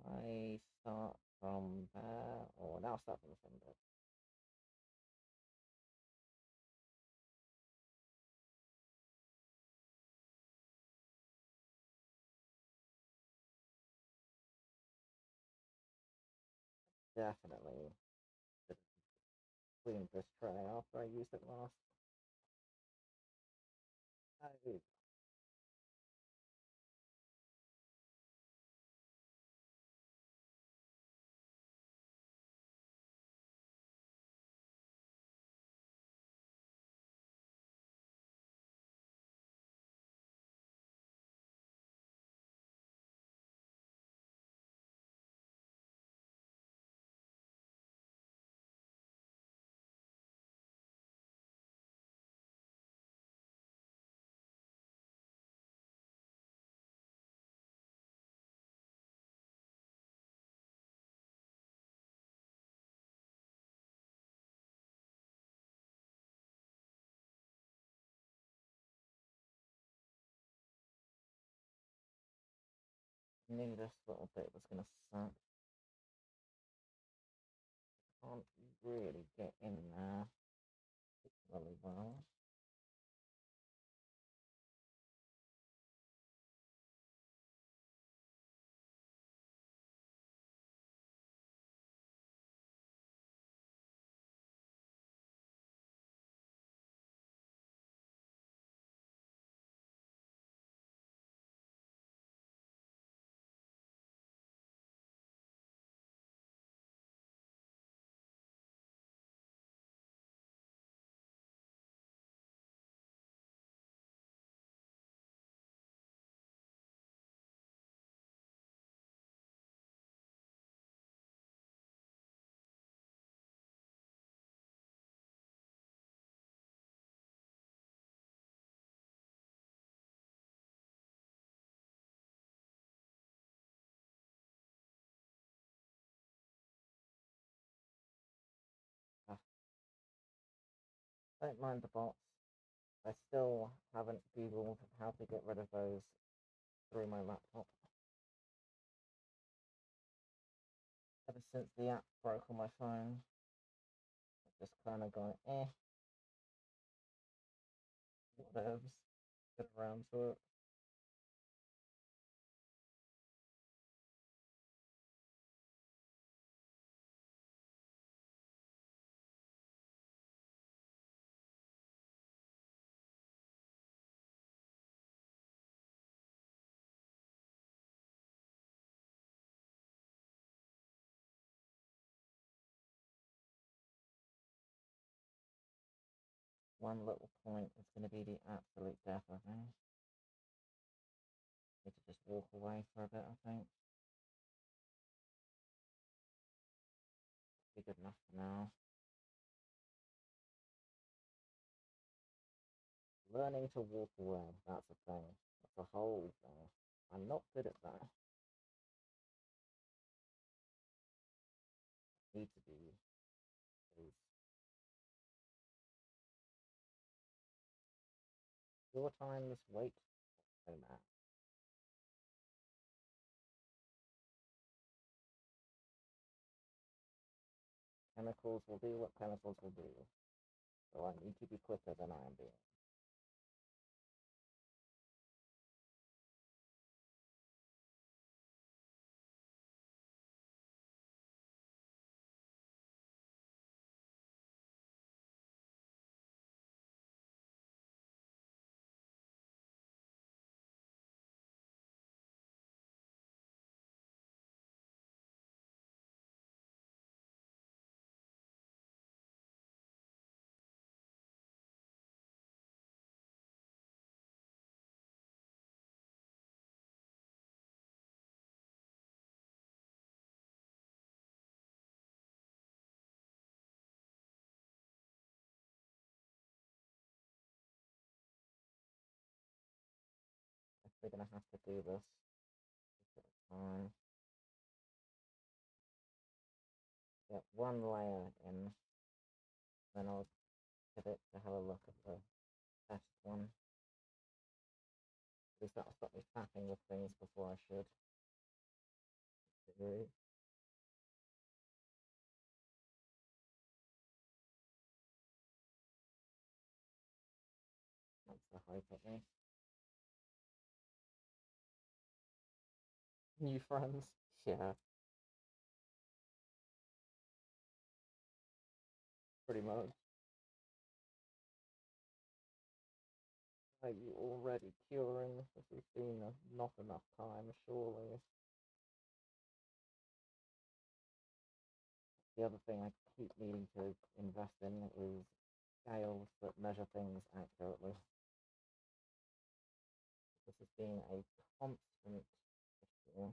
I start from there, or now start from the same bit. Definitely cleaned this tray after I used it last. Oh, knew this little bit was going to suck. Can't really get in there really well. Ah, don't mind the bots. I still haven't googled how to get rid of those through my laptop. Ever since the app broke on my phone, I've just kind of gone, whatevs. get around to it. One little point is going to be the absolute death of me. Need to just walk away for a bit, I think. Be good enough for now. Learning to walk away, that's a thing. That's a whole thing. I'm not good at that. Need to be. Is your times wait so man. Chemicals will do what chemicals will do. So I need to be quicker than I am being. We're gonna have to do this at a time. Get one layer in, then I'll pivot to have a look at the test one. At least that'll stop me tapping with things before I should. That's the hype at me. New friends? Yeah. Pretty much. Are you already curing? This has been not enough time, surely. The other thing I keep needing to invest in is scales that measure things accurately. This has been a constant issue.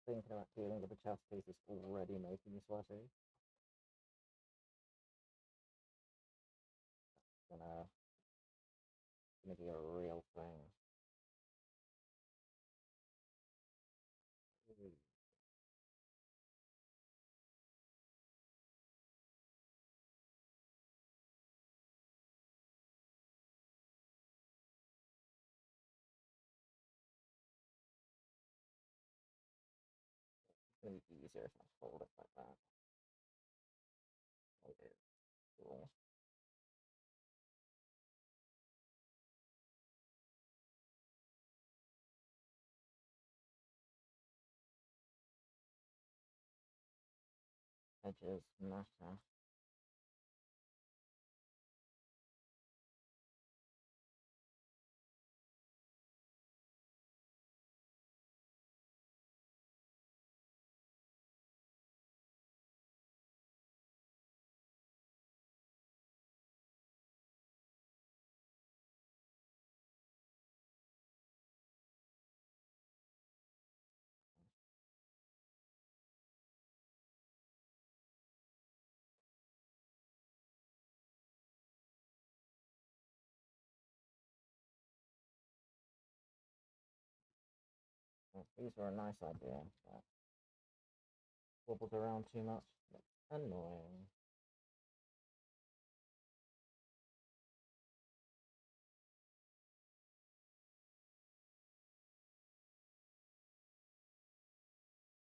Thinking about dealing with the chess piece is already making me sweaty. Gonna be a real thing. It's gonna be easier if I fold it like that. Okay, cool. edges matter. Well, these were a nice idea, but wobbled around too much. Annoying.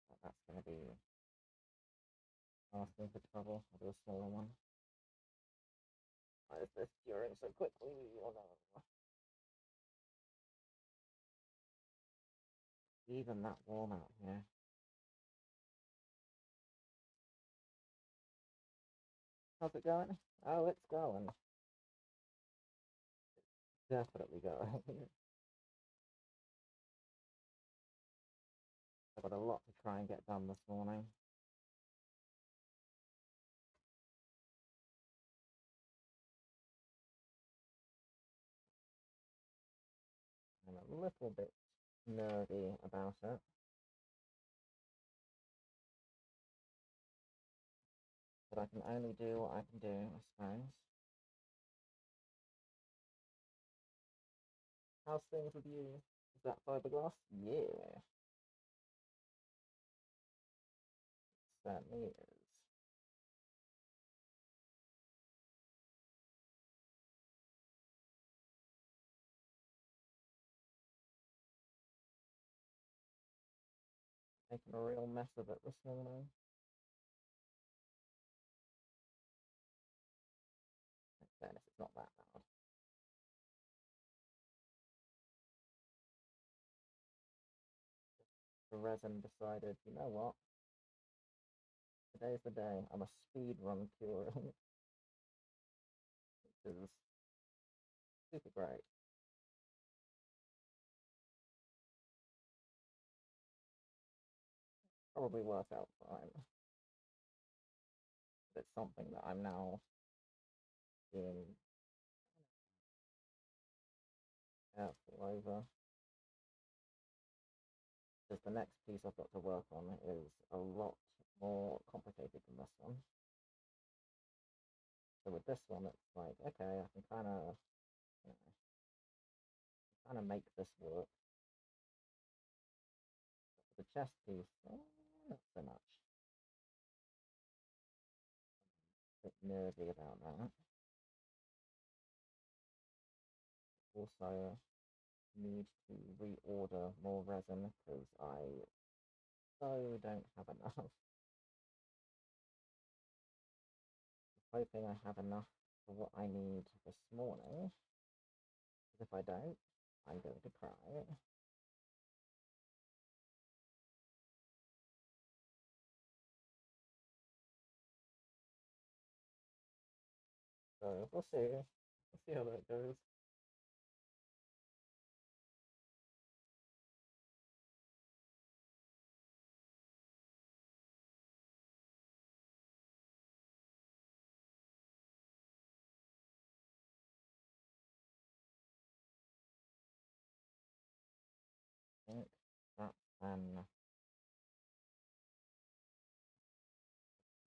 But that's going to be asking for trouble. I'll do a smaller one. Why is this curing so quickly? Oh no. Even that warm out here. How's it going? Oh, it's going. Definitely going. I've got a lot to try and get done this morning. I'm a little bit nervy about it. But I can only do what I can do, I suppose. How's things with you? Is that fiberglass? Yeah, certainly is. Making a real mess of it this morning. In fairness, it's not that bad. The resin decided, you know what? Today's the day. I'm a speed run curing, which is super great. Probably work out fine. But it's something that I'm now being careful over. Because the next piece I've got to work on is a lot more complicated than this one. So with this one, it's like, okay, I can kind of, you know, kind of make this work. But for the chest piece, not so much. A bit nervy about that. Also, need to reorder more resin because I so don't have enough. I'm hoping I have enough for what I need this morning. Because if I don't, I'm going to cry. So we'll see. We'll see how that goes. I think that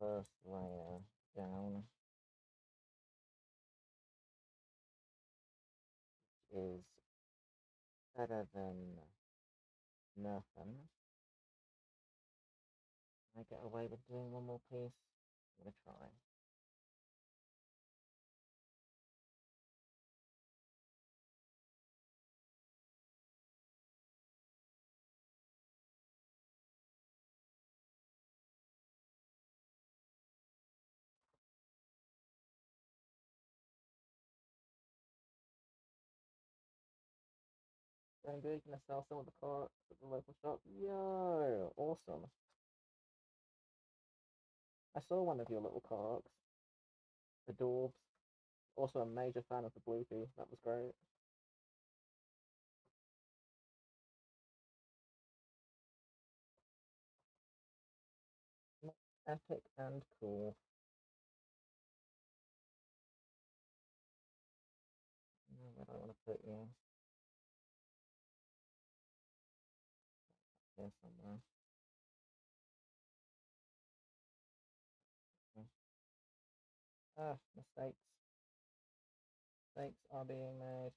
first layer down is better than nothing. Can I get away with doing one more piece? I'm gonna try. Going good, gonna sell some of the carts at the local shop. Yo, awesome. I saw one of your little cards, the Daubs. Also a major fan of the Bluetooth. That was great. Epic and cool. Where do I want to put you? Here somewhere. Ah, mistakes. Mistakes are being made.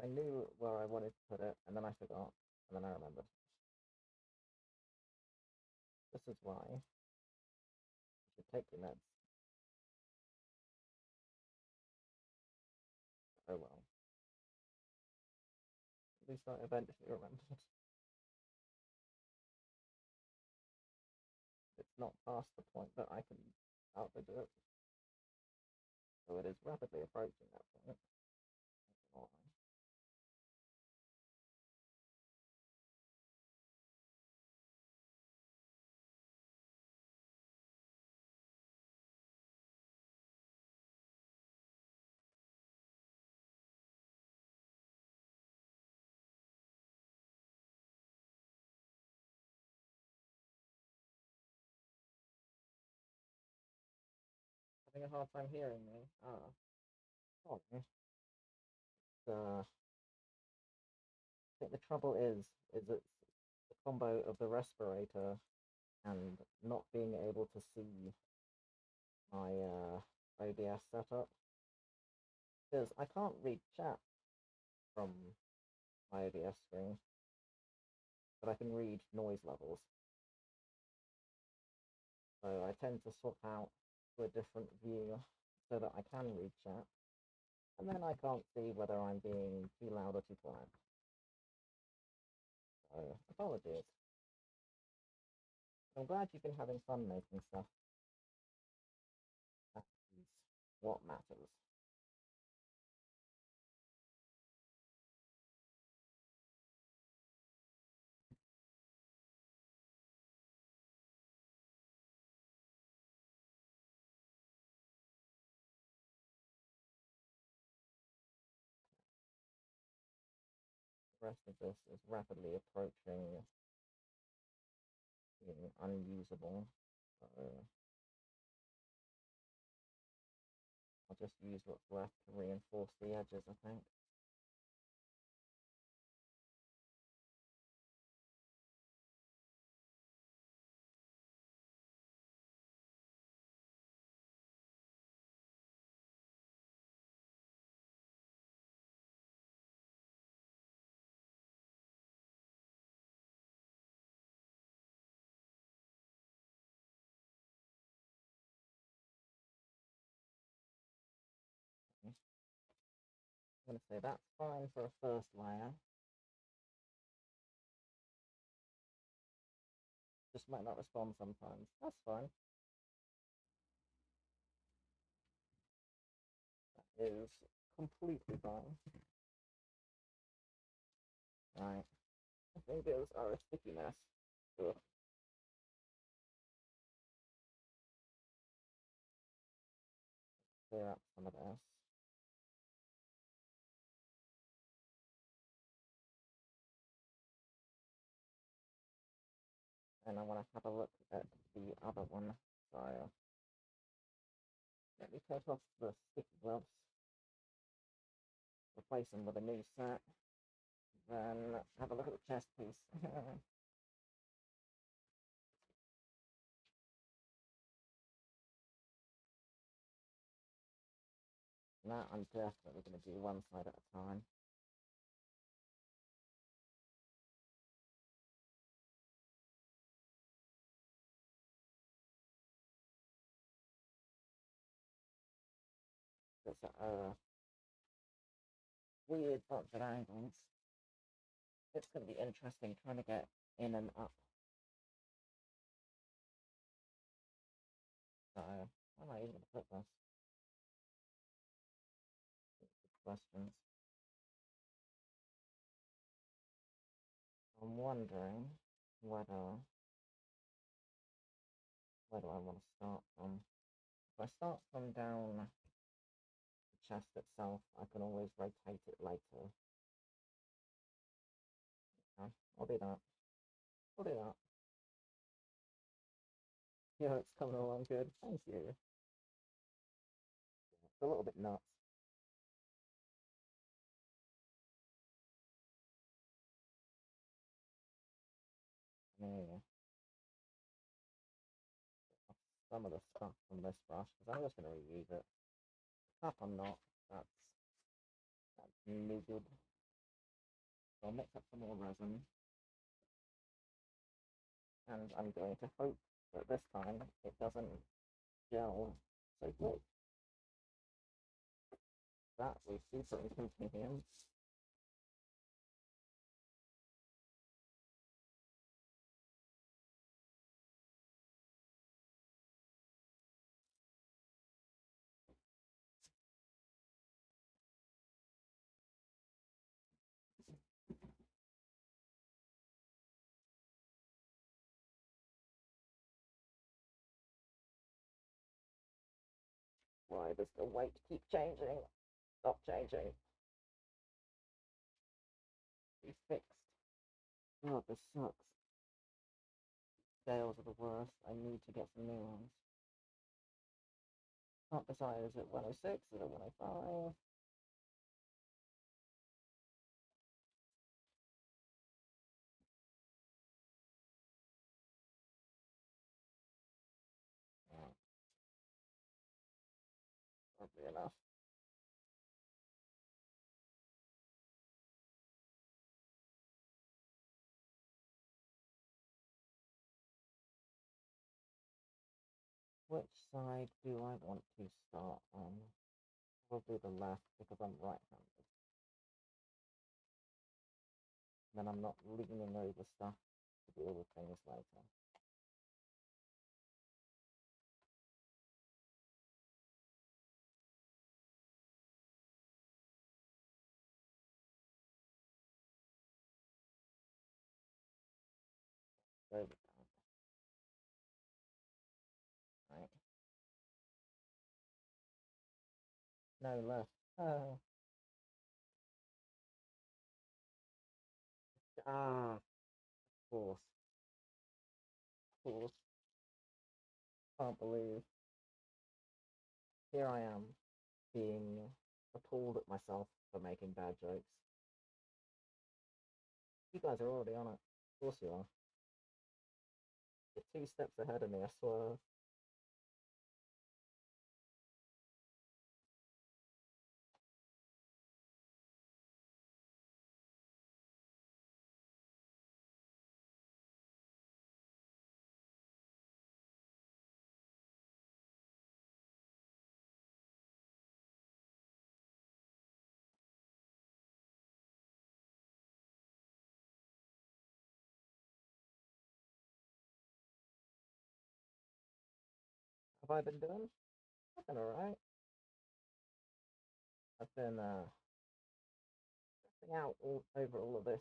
I knew where I wanted to put it, and then I forgot, and then I remembered. This is why you should take your meds. Oh well. At least I eventually remembered. It's not past the point that I can salvage it. So it is rapidly approaching that point. Having a hard time hearing me. Ah. Oh. I think the trouble is it's the combo of the respirator and not being able to see my OBS setup. Because I can't read chat from my OBS screen, but I can read noise levels. So I tend to swap out to a different view so that I can read chat, and then I can't see whether I'm being too loud or too quiet. So apologies. I'm glad you've been having fun making stuff. That is what matters. The rest of this is rapidly approaching being unusable. So I'll just use what's left to reinforce the edges, I think. I'm going to say that's fine for a first layer. Just might not respond sometimes. That's fine. That is completely fine. Right. I think those are a sticky mess. Ugh. Clear up some of this. And I want to have a look at the other one. So let me take off the sticky gloves, replace them with a new set, then have a look at the chest piece. Now I'm definitely going to do one side at a time. It's a weird bunch of angles. It's going to be interesting trying to get in and up. So, how am I even going to put this? Good questions. I'm wondering whether where do I want to start from? If I start from down the chest itself, I can always rotate it later. Okay, I'll do that. I'll do that. Yeah, it's coming along good. Thank you. It's a little bit nuts. Yeah. Some of the stuff from this brush because I'm just going to reuse it. Top I'm not. That's no good. So I'll mix up some more resin, and I'm going to hope that this time it doesn't gel so quick. That was super inconvenient. Why does the weight keep changing? Stop changing. Be fixed. Oh, this sucks. Scales are the worst. I need to get some new ones. Can't decide, is it 106? Is it 105? Yeah, probably enough. Which side do I want to start on? Probably the left because I'm right-handed. Then I'm not leaning over stuff to deal with things later. Over that. Right. No left. Oh. Of course. Of course. Can't believe. Here I am, being appalled at myself for making bad jokes. You guys are already on it. Of course you are. You're 2 steps ahead of me, I swear. Have I been doing? I've been alright. I've been stressing out over all of this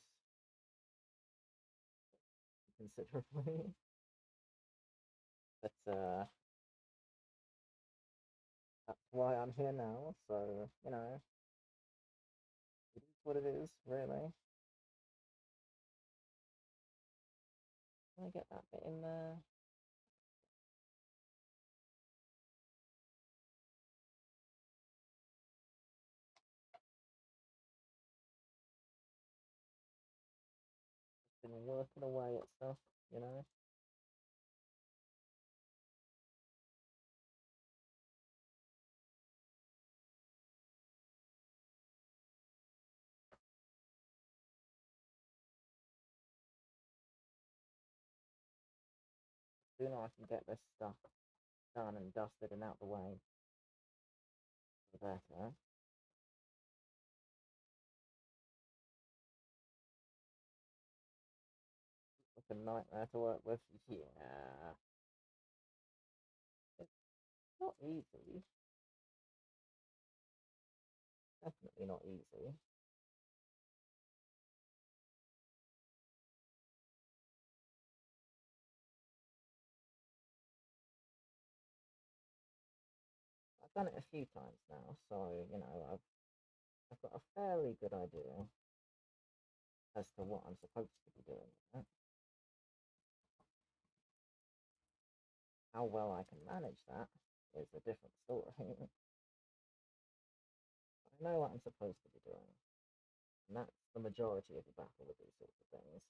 considerably. But that's why I'm here now, so, you know, it is what it is, really. Can I get that bit in there? Been working away at stuff, you know? Sooner I can get this stuff done and dusted and out the way, the better. It's a nightmare to work with. Yeah. It's not easy. Definitely not easy. done it a few times now, so you know I've got a fairly good idea as to what I'm supposed to be doing with it. How well I can manage that is a different story. I know what I'm supposed to be doing, and that's the majority of the battle with these sorts of things.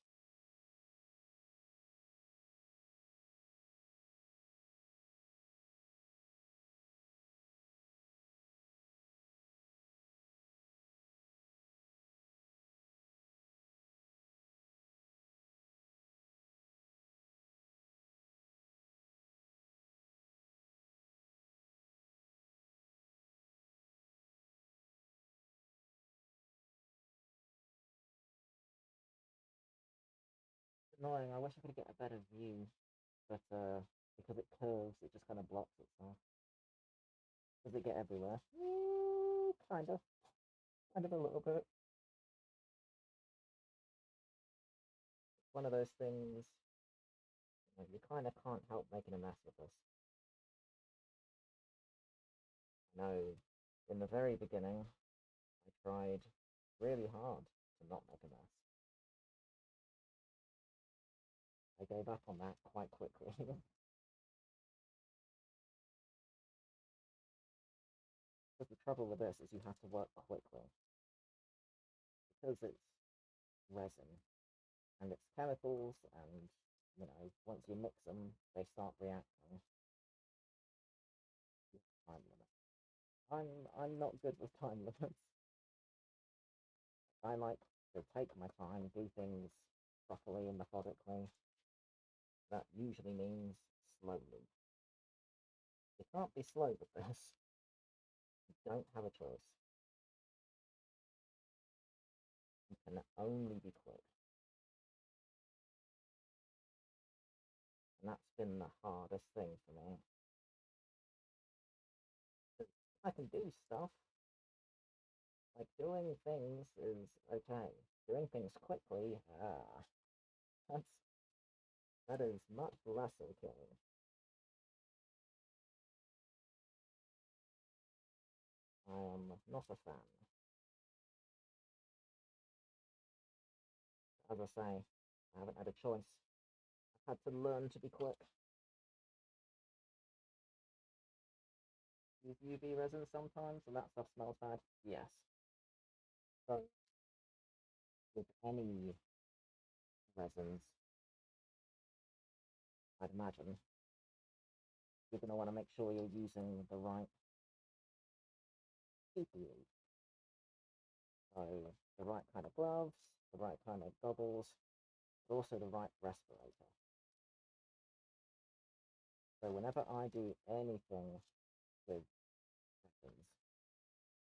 Annoying. I wish I could get a better view, but because it curves, it just kind of blocks itself. Does it get everywhere? Kind of. Kind of a little bit. It's one of those things, you kind of can't help making a mess with this. I know in the very beginning, I tried really hard to not make a mess. I gave up on that quite quickly. Because the trouble with this is you have to work quickly. Because it's resin and it's chemicals, and you know, once you mix them, they start reacting. Time limit. I'm not good with time limits. I like to take my time, do things properly and methodically. That usually means slowly. You can't be slow with this. You don't have a choice. You can only be quick. And that's been the hardest thing for me. I can do stuff. Like, doing things is okay. Doing things quickly, that is much less okay. I am not a fan. As I say, I haven't had a choice. I've had to learn to be quick. Use UV resin sometimes, and that stuff smells bad. Yes. So, with any resins, I'd imagine you're going to want to make sure you're using the right PPE. So, the right kind of gloves, the right kind of goggles, but also the right respirator. So, whenever I do anything with resins,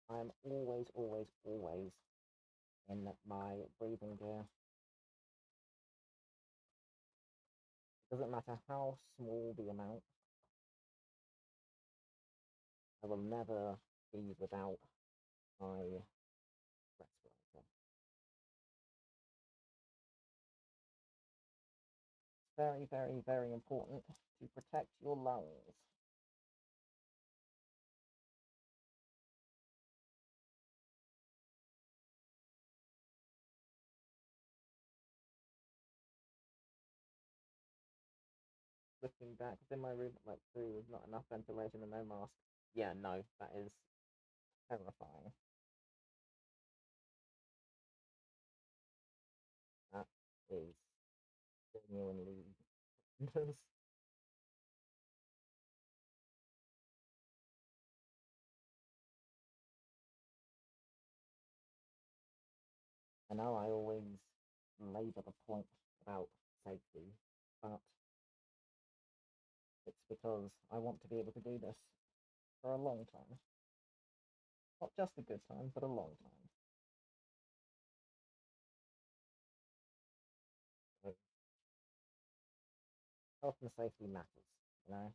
I'm always, always, always in my breathing gear. It doesn't matter how small the amount, I will never be without my respirator. It's very, very, very important to protect your lungs. Looking back, in my room at like 3 with not enough ventilation and no mask. Yeah, no, that is terrifying. That is genuinely I know I always labour the point about safety, but it's because I want to be able to do this for a long time. Not just a good time, but a long time. So health and safety matters, you know?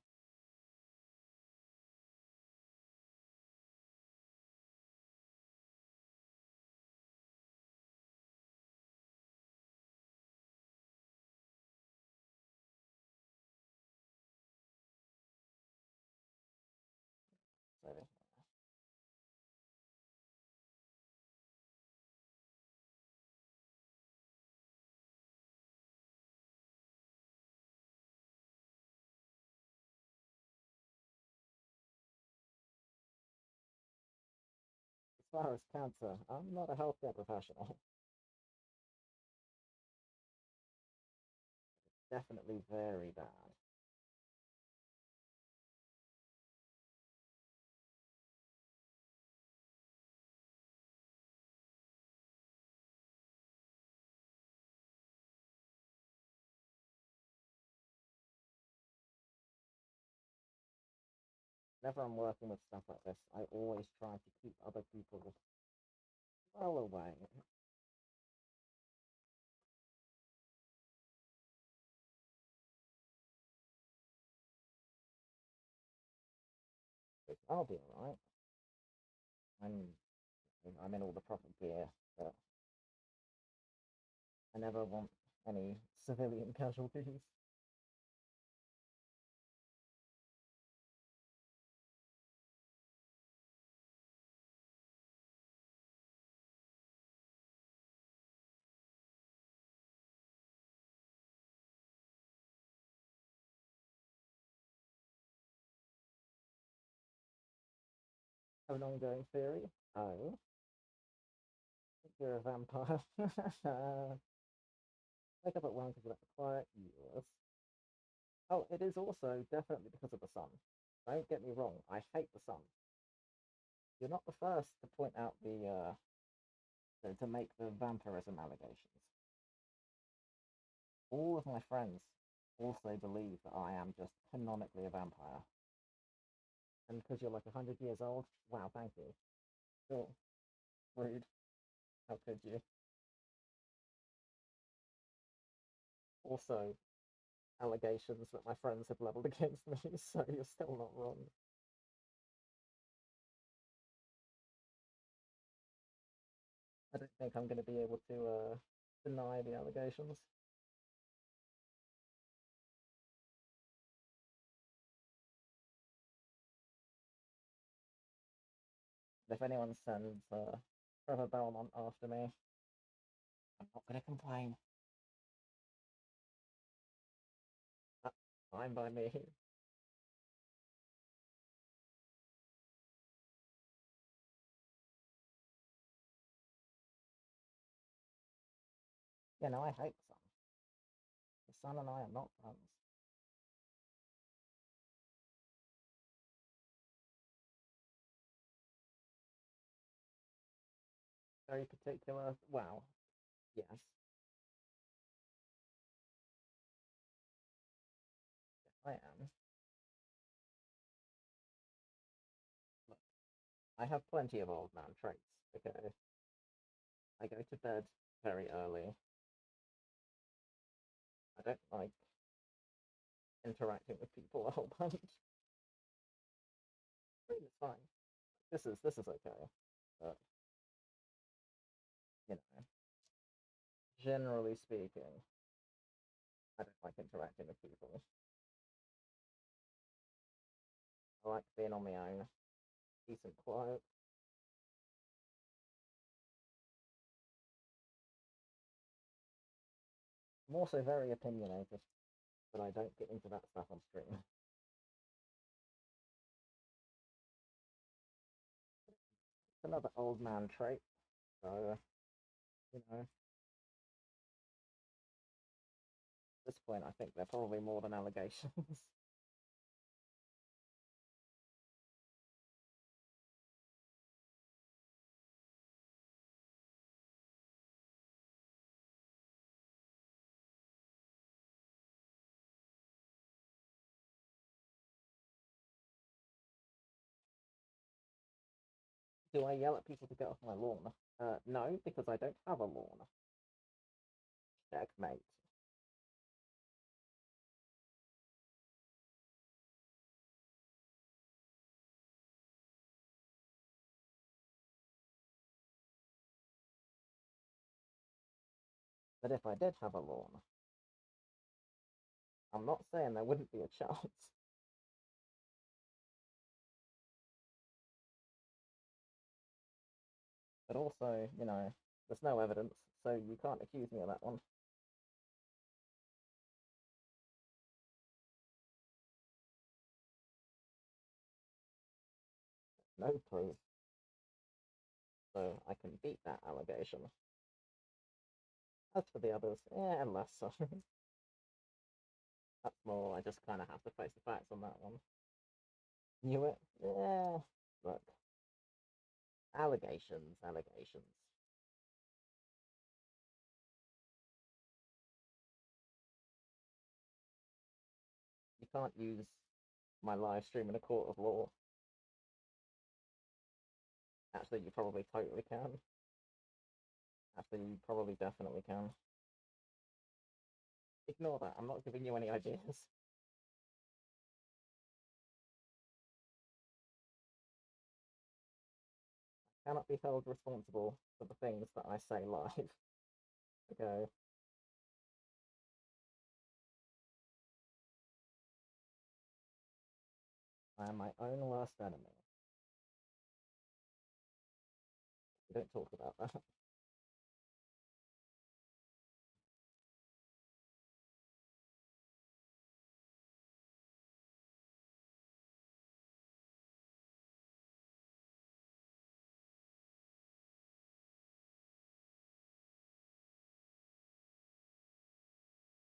So far as cancer, I'm not a healthcare professional. Definitely very bad. Whenever I'm working with stuff like this, I always try to keep other people well away. I'll be alright. I'm I'm in all the proper gear, but I never want any civilian casualties. Have an ongoing theory. Oh, I think you're a vampire. Wake up at 1 because you like the quiet. Yes. Oh, it is also definitely because of the sun. Don't get me wrong, I hate the sun. You're not the first to point out to make the vampirism allegations. All of my friends also believe that I am just canonically a vampire. And because you're like 100 years old, wow, thank you. Cool. Rude. How could you? Also, allegations that my friends have leveled against me, so you're still not wrong. I don't think I'm going to be able to deny the allegations. If anyone sends Trevor Belmont after me, I'm not going to complain. That's fine by me. Yeah, no, I hate the sun. The sun and I are not friends. Very particular. Wow. Yes, I am. Look, I have plenty of old man traits. Okay, I go to bed very early. I don't like interacting with people a whole bunch. I mean, it's fine. This is okay, but you know, generally speaking, I don't like interacting with people. I like being on my own, peace and quiet. I'm also very opinionated, but I don't get into that stuff on stream. It's another old man trait, so you know, at this point, I think they're probably more than allegations. Do I yell at people to get off my lawn? No, because I don't have a lawn. Checkmate. But if I did have a lawn, I'm not saying there wouldn't be a chance. But also, there's no evidence, so you can't accuse me of that one. No proof. so I can beat that allegation. As for the others, yeah, less so. That's more, I just kind of have to face the facts on that one. Knew it? Yeah, look. Allegations, allegations. You can't use my live stream in a court of law. Actually, you probably totally can. Actually, you probably definitely can. Ignore that, I'm not giving you any ideas. Cannot be held responsible for the things that I say live. Okay. I am my own worst enemy. We don't talk about that.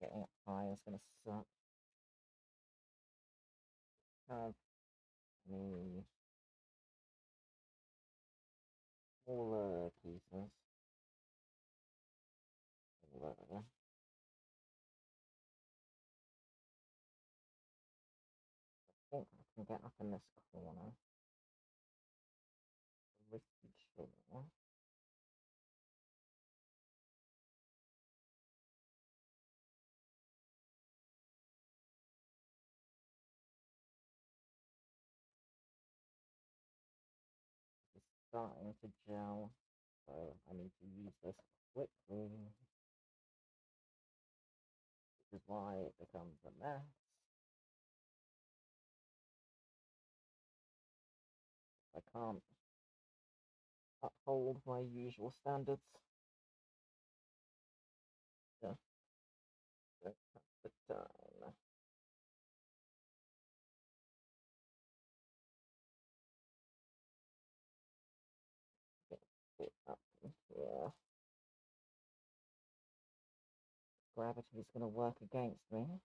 Getting up high is gonna suck. Have any smaller pieces. Smaller. I think I can get up in this corner. Pretty sure. It's starting to gel, so I need to use this quickly, which is why it becomes a mess. I can't uphold my usual standards. Yeah, don't have the time. Get it up in here. Gravity is going to work against me.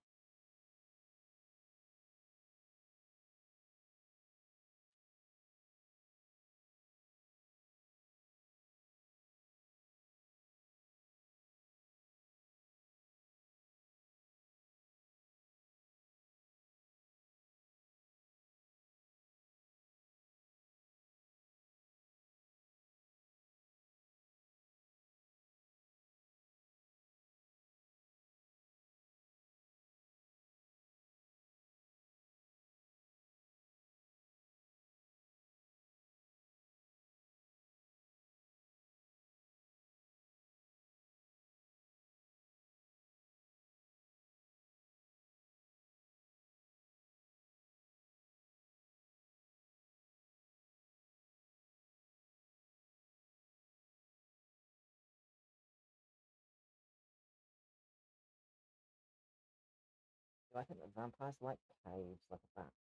Do I think that vampires like caves like a bat?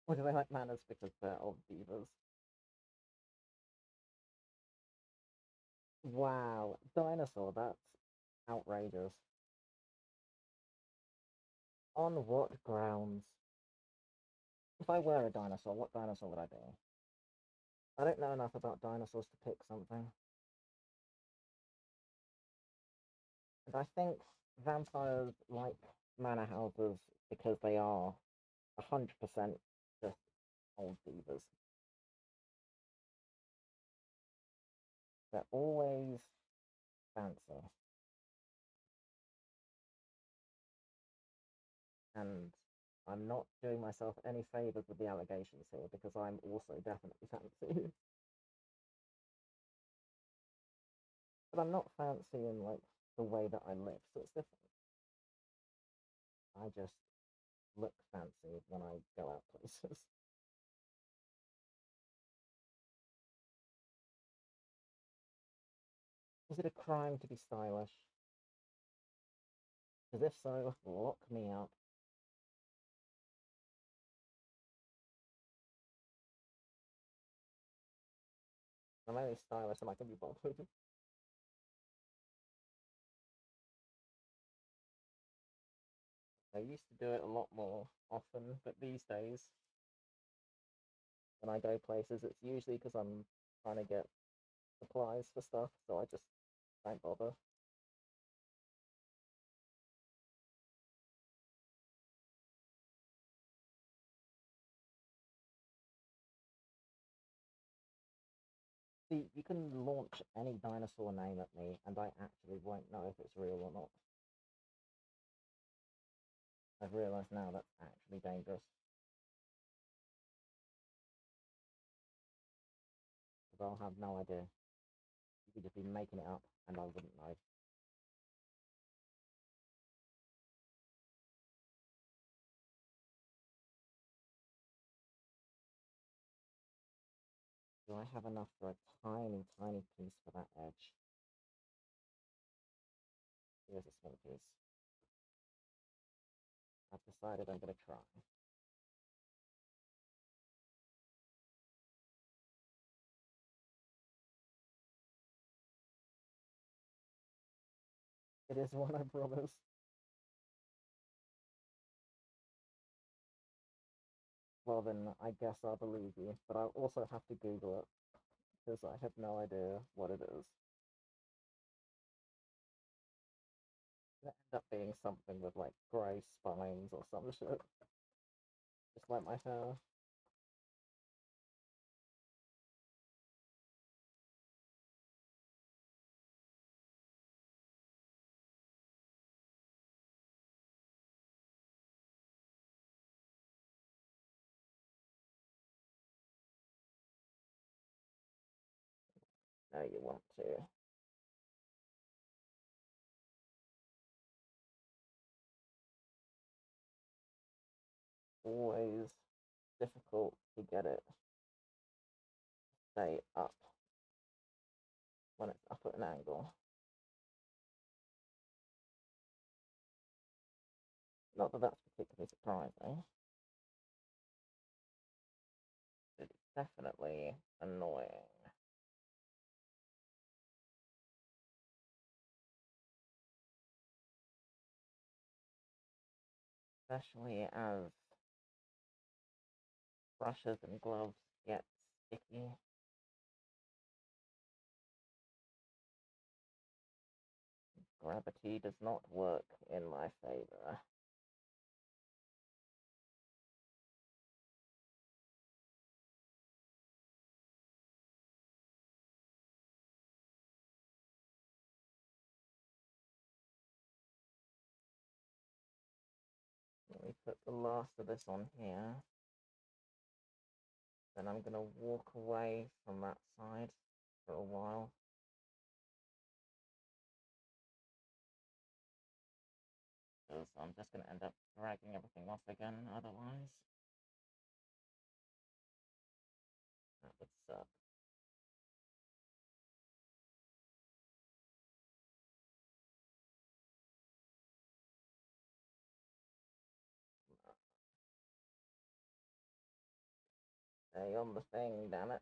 Or do they like manors because they're old beavers? Wow, dinosaur, that's outrageous. On what grounds? If I were a dinosaur, what dinosaur would I be? I don't know enough about dinosaurs to pick something. And I think vampires like manor houses because they are 100% just old beavers. They're always fancy. And I'm not doing myself any favours with the allegations here because I'm also definitely fancy. But I'm not fancy in like the way that I live, so it's different. I just look fancy when I go out places. Is it a crime to be stylish? Because if so, lock me up. I'm only stylish and I can be bothered. I used to do it a lot more often, but these days, when I go places, it's usually because I'm trying to get supplies for stuff, so I just don't bother. See, you can launch any dinosaur name at me, and I actually won't know if it's real or not. I've realised now that's actually dangerous. Because I'll have no idea. You could just be making it up, and I wouldn't know. Do I have enough for a tiny, tiny piece for that edge? Here's a small piece. I've decided I'm going to try. It is one, I promise. Well then, I guess I'll believe you, but I'll also have to Google it, because I have no idea what it is. It end up being something with like grey spines or some shit. Just like my hair. No, you want to. Always difficult to get it stay up when it's up at an angle. Not that that's particularly surprising. It's definitely annoying. Especially as brushes and gloves get sticky. Gravity does not work in my favor. Let me put the last of this on here. Then I'm going to walk away from that side for a while. Because I'm just going to end up dragging everything off again otherwise. That would suck. Stay on the thing, damn it.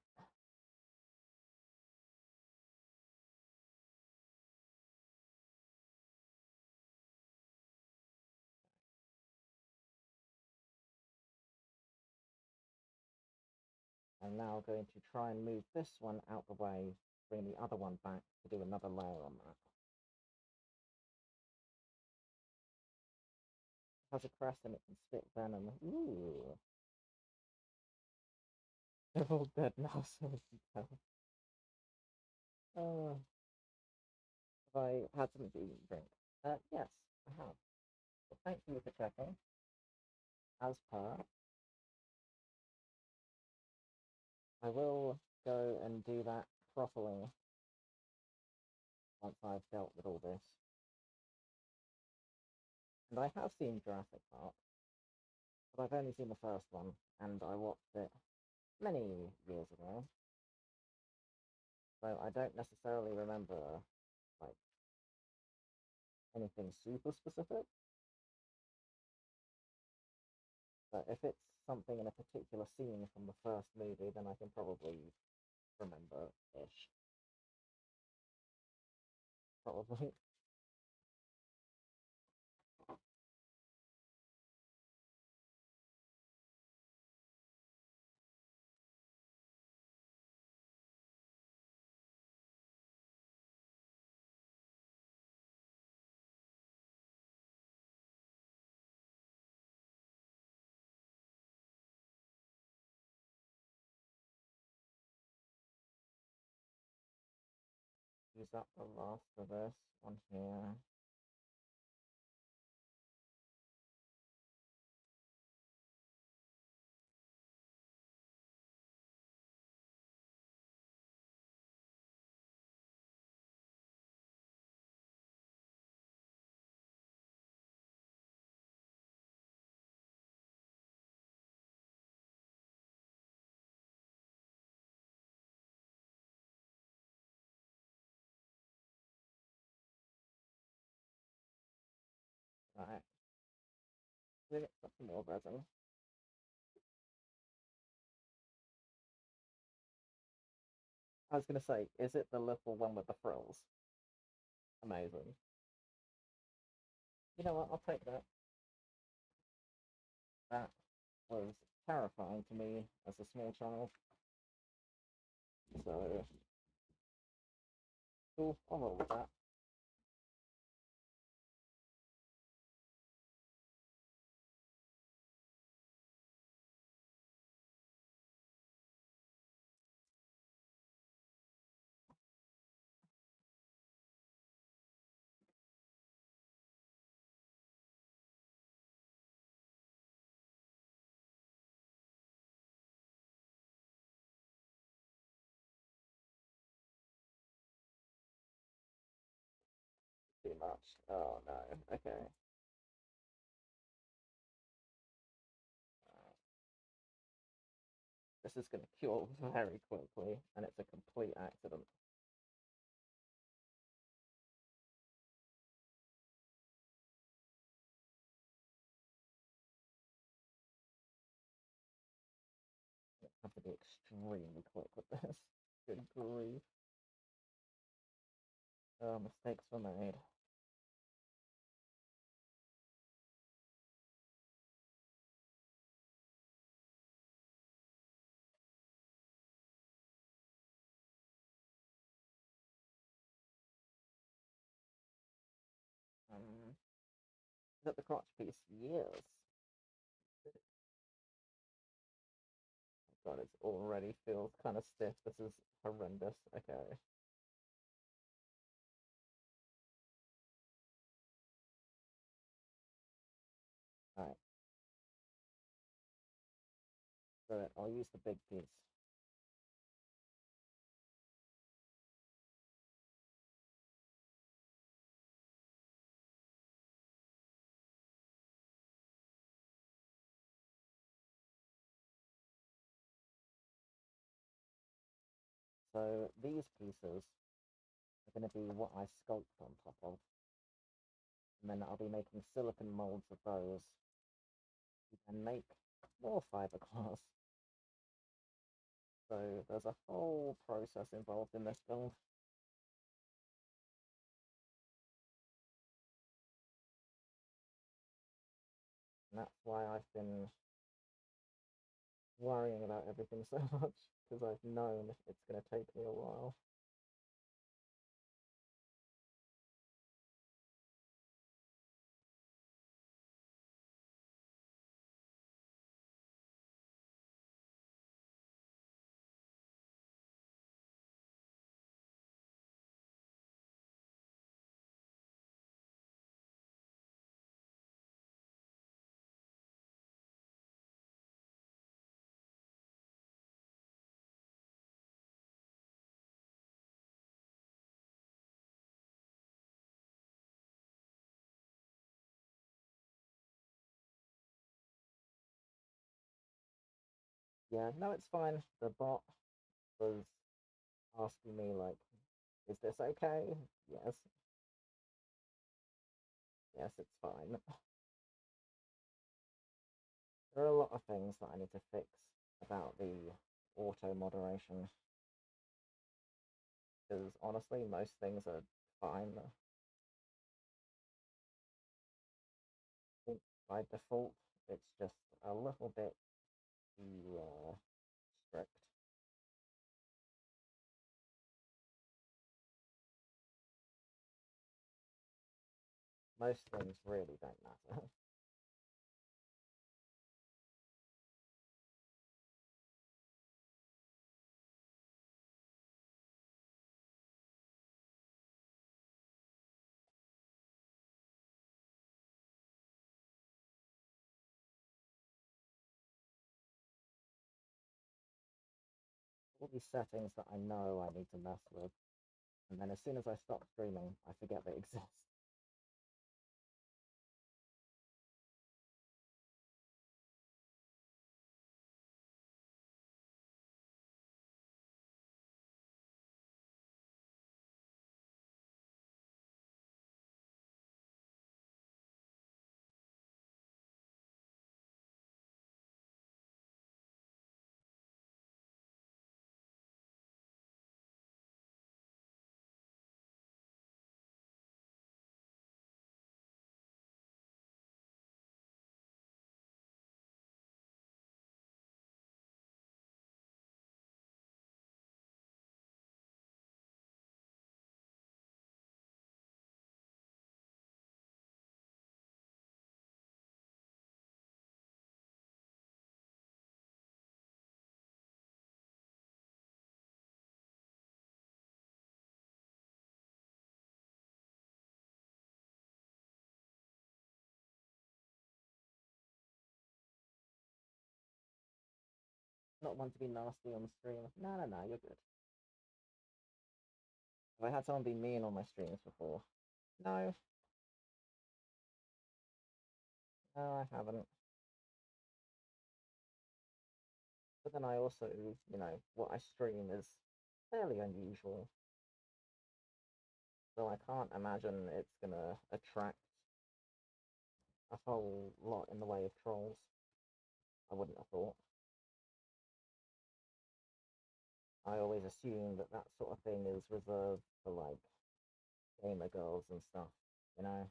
I'm now going to try and move this one out the way, bring the other one back to do another layer on that. It has a crest and it can spit venom. Ooh. They're all dead now, so I can tell. Have I had something to eat and drink? Yes, I have. Well, thank you for checking. As per, I will go and do that properly once I've dealt with all this. And I have seen Jurassic Park, but I've only seen the first one, and I watched it many years ago. So I don't necessarily remember like anything super specific. But if it's something in a particular scene from the first movie, then I can probably remember-ish. Probably. Use up the last of this one here. Right. We get some more resin. I was gonna say, is it the little one with the frills? Amazing. You know what? I'll take that. That was terrifying to me as a small child. So, cool. I'll roll with that. Too much. Oh no. Okay. This is going to cure very quickly, and it's a complete accident. I have to be extremely quick with this. Good grief. Oh, mistakes were made. Is that the crotch piece? Yes. God, it already feels kind of stiff. This is horrendous. Okay. Alright. So I'll use the big piece. So these pieces are going to be what I sculpt on top of. And then I'll be making silicon molds of those. You can make more fiberglass. So there's a whole process involved in this build. And that's why I've been worrying about everything so much, because I've known it's going to take me a while. Yeah, no, it's fine. The bot was asking me, like, is this okay? Yes. Yes, it's fine. There are a lot of things that I need to fix about the auto moderation. because honestly, most things are fine. I think by default, it's just a little bit too strict. Most things really don't matter. All these settings that I know I need to mess with, and then as soon as I stop streaming, I forget they exist. Not one to be nasty on stream. No, no, no, you're good. Have I had someone be mean on my streams before? No, no, I haven't. But then I also, what I stream is fairly unusual. So I can't imagine it's gonna attract a whole lot in the way of trolls. I wouldn't have thought. I always assume that that sort of thing is reserved for like gamer girls and stuff, you know,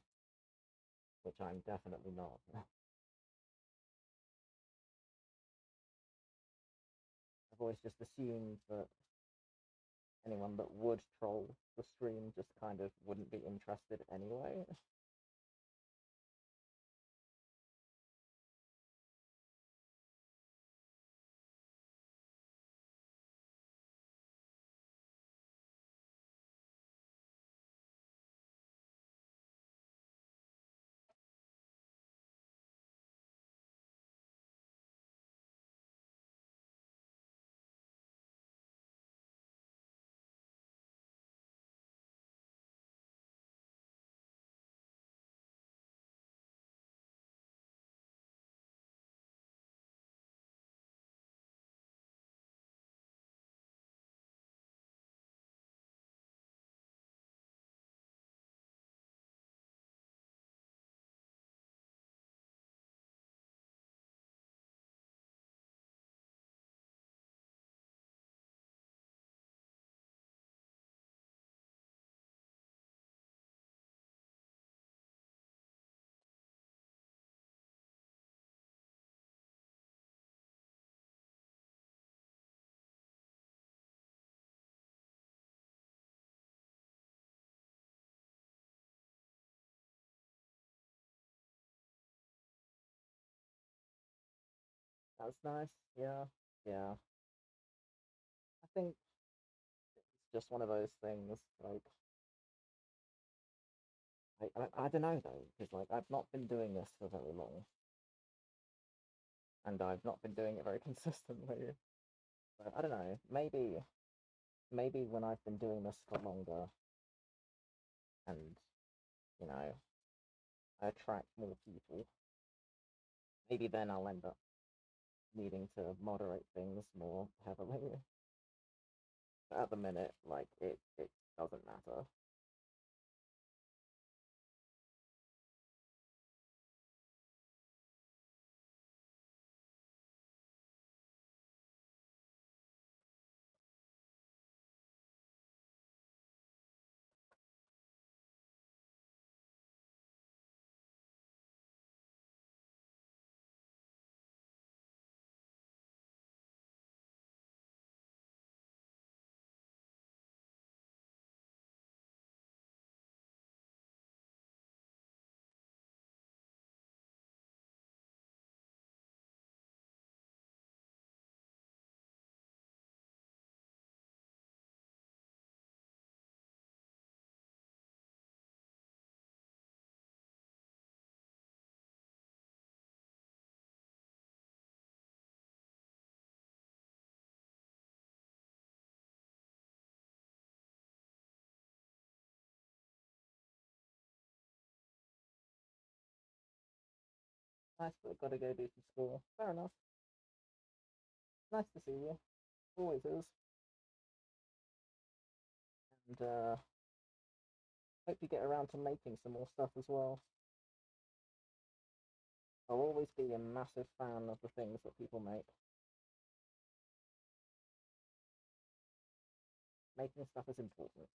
which I'm definitely not. I've always just assumed that anyone that would troll the stream just kind of wouldn't be interested anyway. That's nice. Yeah, yeah. I think it's just one of those things. Like, I don't know though, because like I've not been doing this for very long, and I've not been doing it very consistently. So I don't know. Maybe when I've been doing this for longer, and you know, I attract more people, maybe then I'll end up needing to moderate things more heavily. But at the minute, like it doesn't matter. Nice, but gotta go do some school. Fair enough. Nice to see you. Always is. And hope you get around to making some more stuff as well. I'll always be a massive fan of the things that people make. Making stuff is important.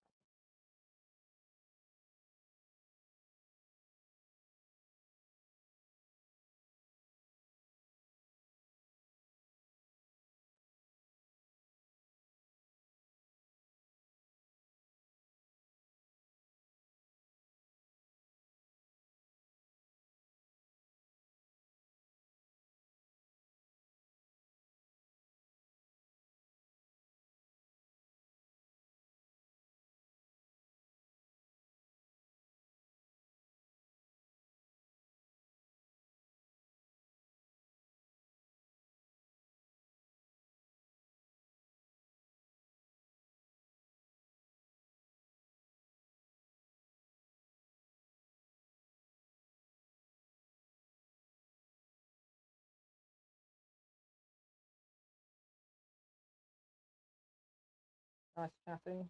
Nice chatting.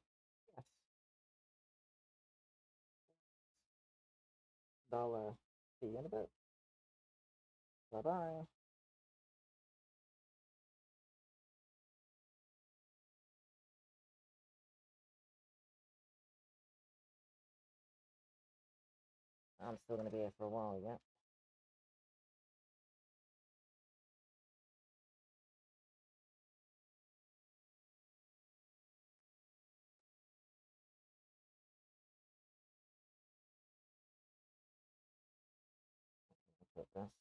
Yes. I'll see you in a bit. Bye bye. I'm still gonna be here for a while yet. Put this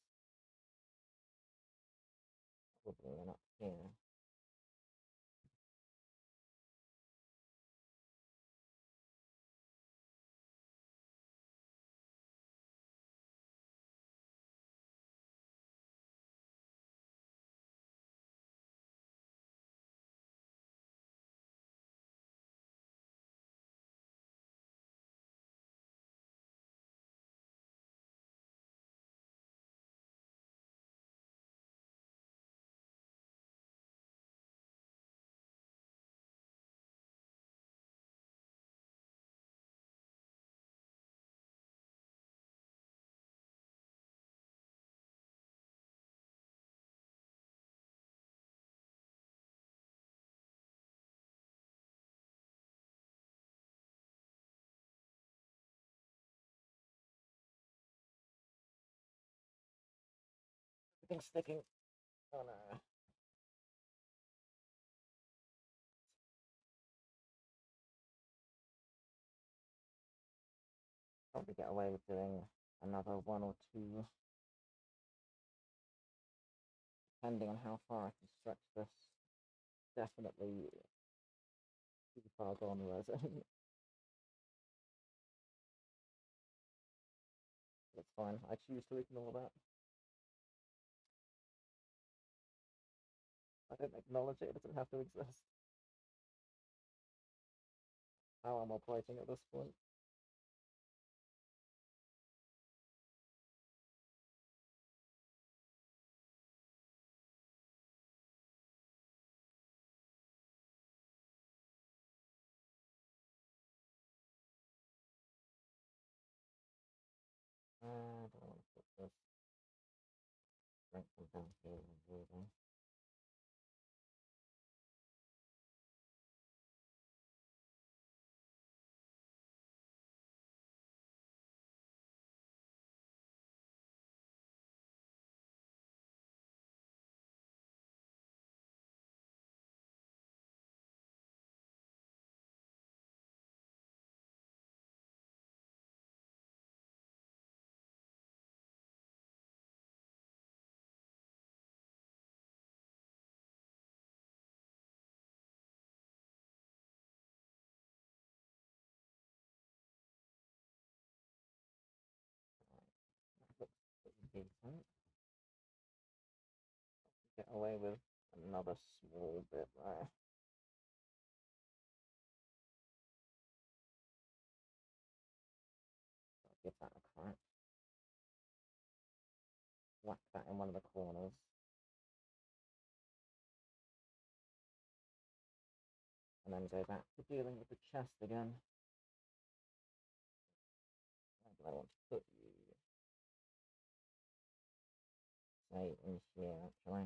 probably in up here. Everything's sticking. Oh no. Probably get away with doing another one or two, depending on how far I can stretch this. Definitely too far gone resin. That's fine. I choose to ignore that. I don't acknowledge it. It doesn't have to exist. How am I operating at this point? I don't want to put this. Bring them down here and here then. That looks pretty decent. Get away with another small bit there. I'll give that a crack. whack that in one of the corners. And then go back to dealing with the chest again. Where do I want to put you? Say in here, actually.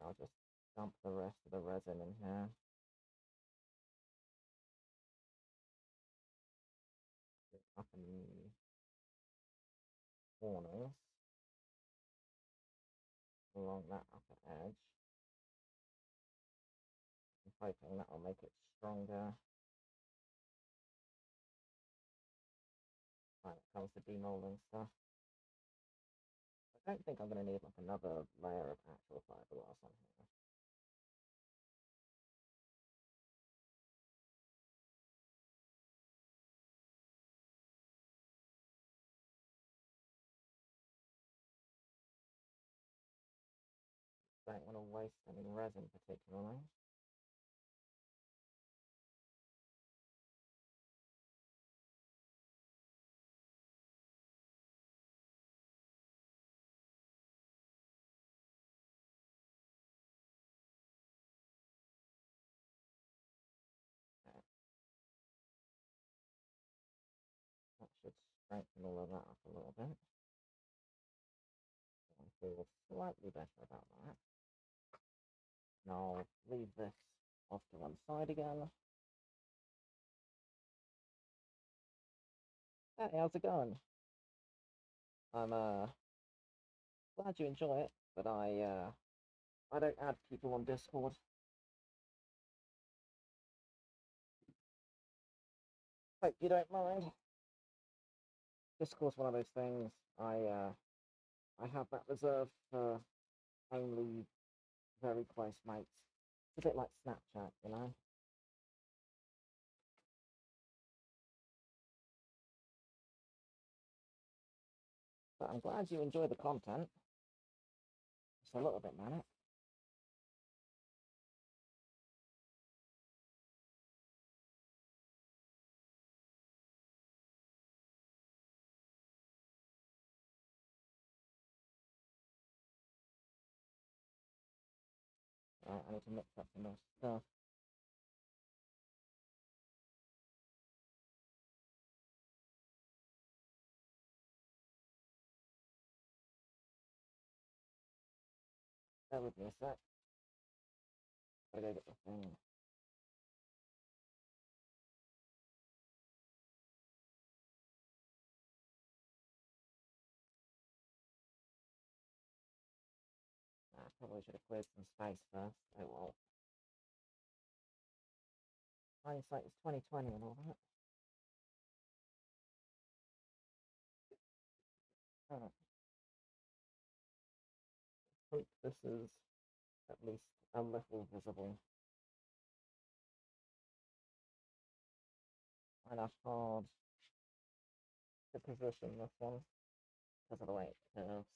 And I'll just dump the rest of the resin in here. Up in the corners. Along that upper edge. I'm hoping that will make it stronger. When it comes to demolding stuff. I don't think I'm going to need like another layer of actual fiberglass on here. Don't want to waste any resin particularly. That should strengthen all of that up a little bit. I feel slightly better about that. Now I'll leave this off to one side again. Hey, how's it going? I'm glad you enjoy it, but I don't add people on Discord. Hope you don't mind. Discord's one of those things. I have that reserved for only very close mates. It's a bit like Snapchat, you know? But I'm glad you enjoy the content. It's a little bit manic. Right, I need to mix up some more stuff. Bear with me a sec. Gotta go get the thing. I probably should have cleared some space first. Oh well. Hindsight is 2020 and all that. Alright. Hope this is at least a little visible. Kind of hard to position this one because of the way it curves.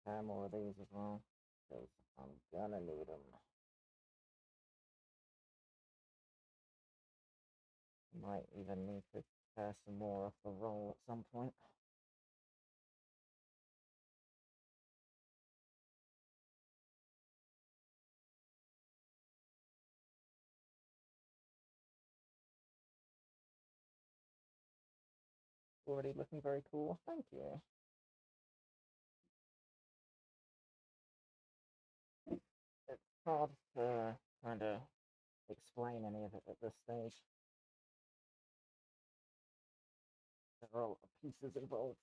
Tear more of these as well because I'm gonna need them. Might even need to tear some more off the roll at some point. Already looking very cool. Thank you. It's hard to kind of explain any of it at this stage. There are a lot of pieces involved.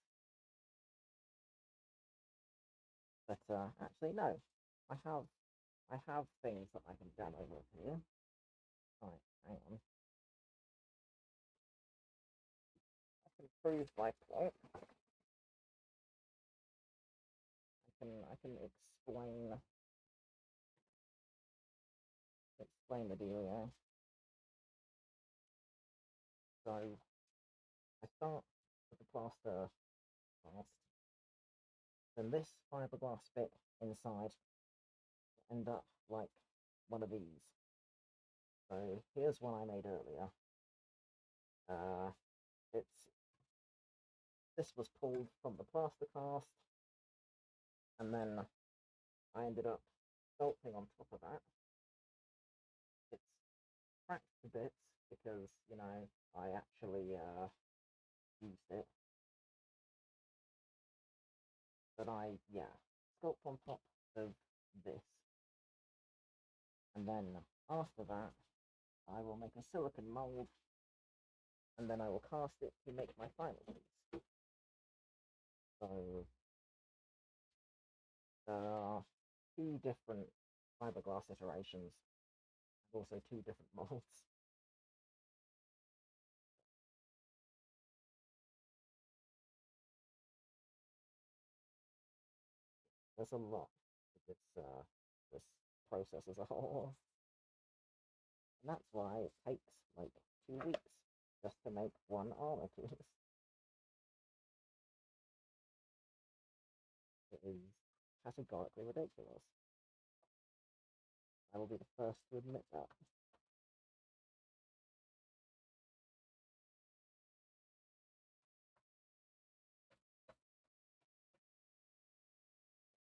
But actually, no. I have things that I can demo with here. Right, hang on. I can prove my point. I can explain explain the dealio. So I start with the plaster cast, then this fiberglass bit inside end up like one of these. So here's one I made earlier. This was pulled from the plaster cast, and then I ended up sculpting on top of that. It's cracked to bits because, you know, I actually used it. But yeah, sculpt on top of this. And then after that, I will make a silicon mold, and then I will cast it to make my final piece. So there are two different fiberglass iterations, and also two different molds. There's a lot to this process as a whole, and that's why it takes like 2 weeks just to make one armor piece. It is categorically ridiculous. I will be the first to admit that.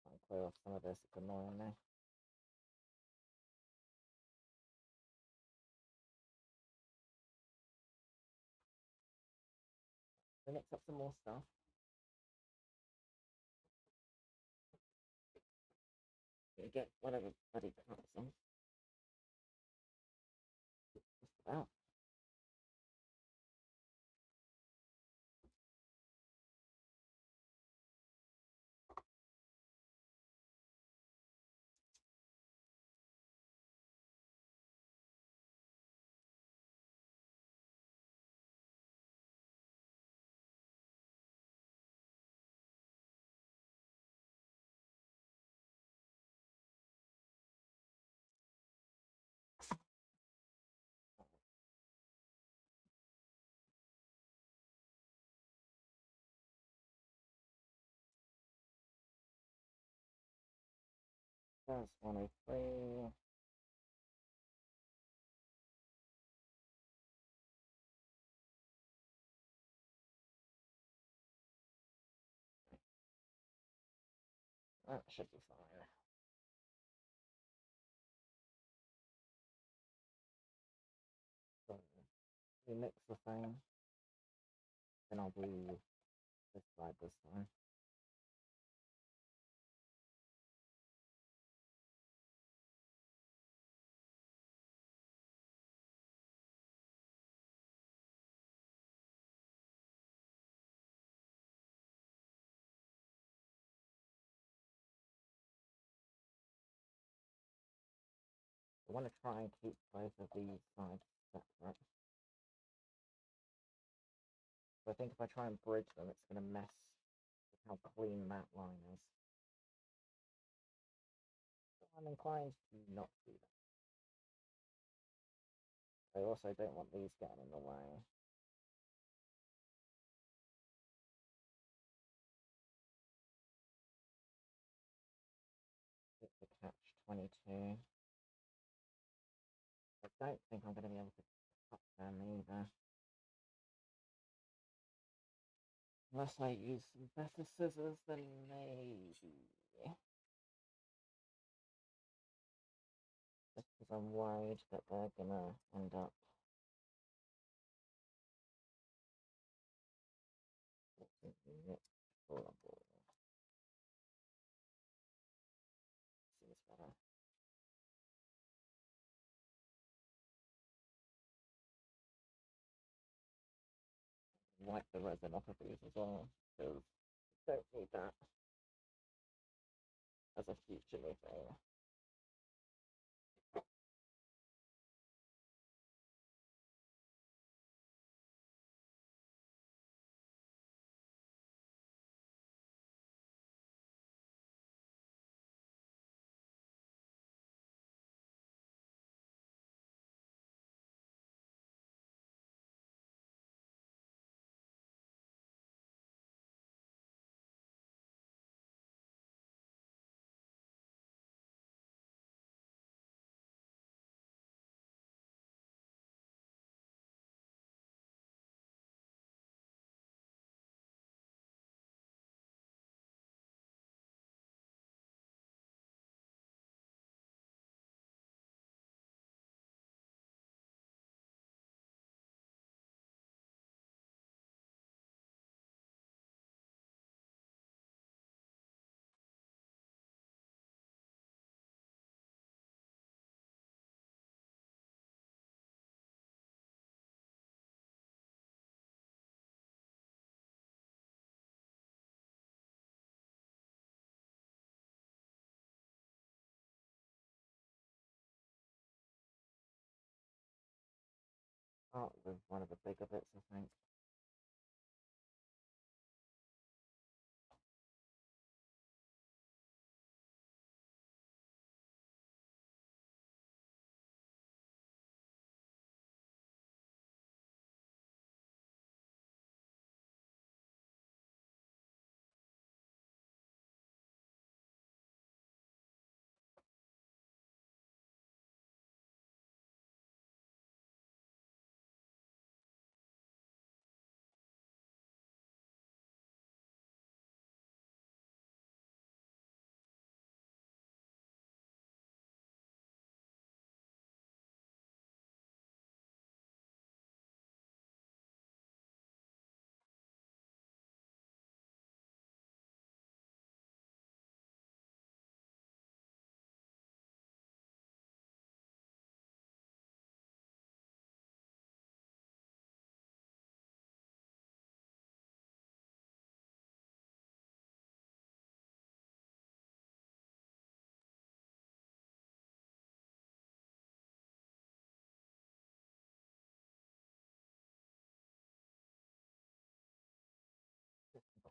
I'll clear off some of this, it's annoying me. We mix up some more stuff. Get whatever bloody cuts on. Just about. That's 103. That should be fine. So we mix the thing. Then I'll do this side this time. I want to try and keep both of these sides separate. So I think if I try and bridge them, it's going to mess with how clean that line is. So I'm inclined to not do that. I also don't want these getting in the way. It's the catch-22. I don't think I'm going to be able to cut them either. Unless I use some better scissors, then maybe. Just because I'm worried that they're gonna end up horrible. Seems better. Wipe the resin off of these as well, because I don't need that as a future thing. Start with one of the bigger bits, I think.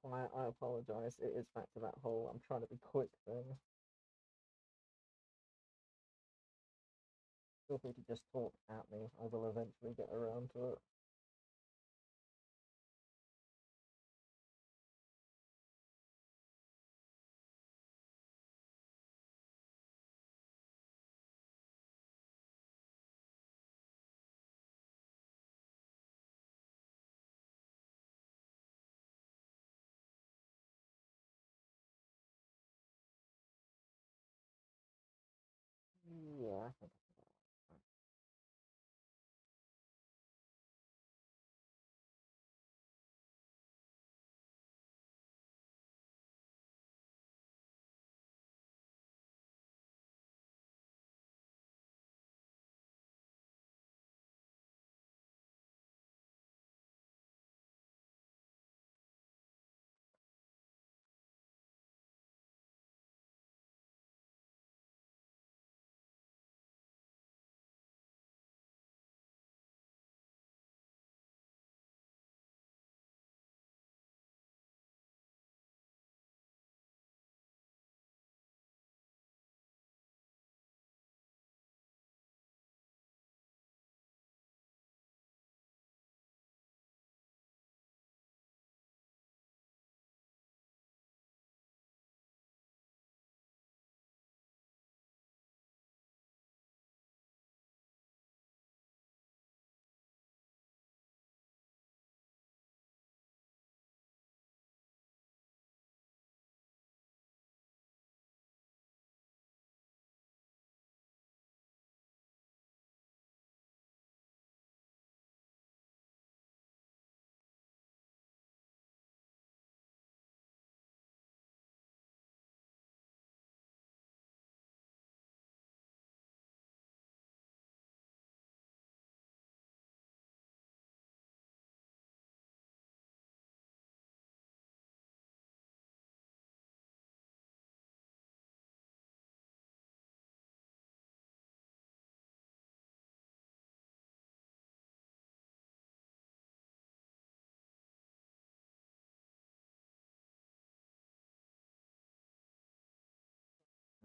Quiet, I apologise. It is back to that whole I'm trying to be quick thing. Feel free to just talk at me. I will eventually get around to it. Yeah, I think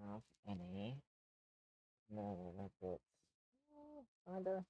have any. No, but kinda.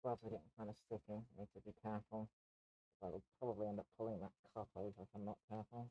gloves are getting kind of sticky. I need to be careful. I will probably end up pulling that cup over if I'm not careful.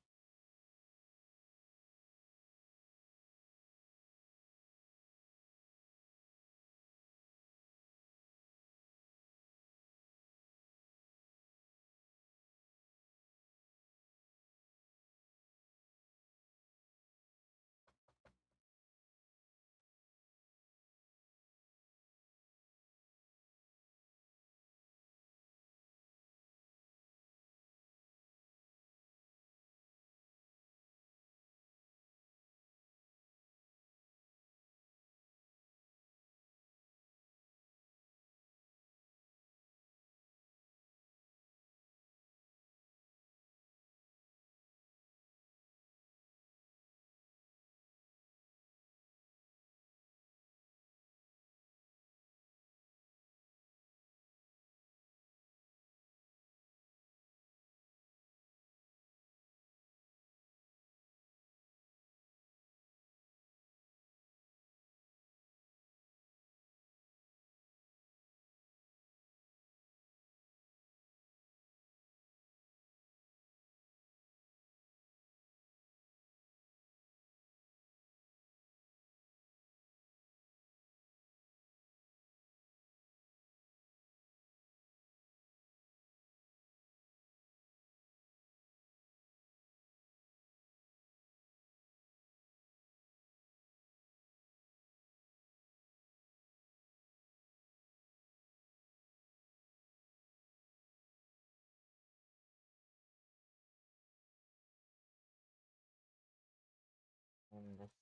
And this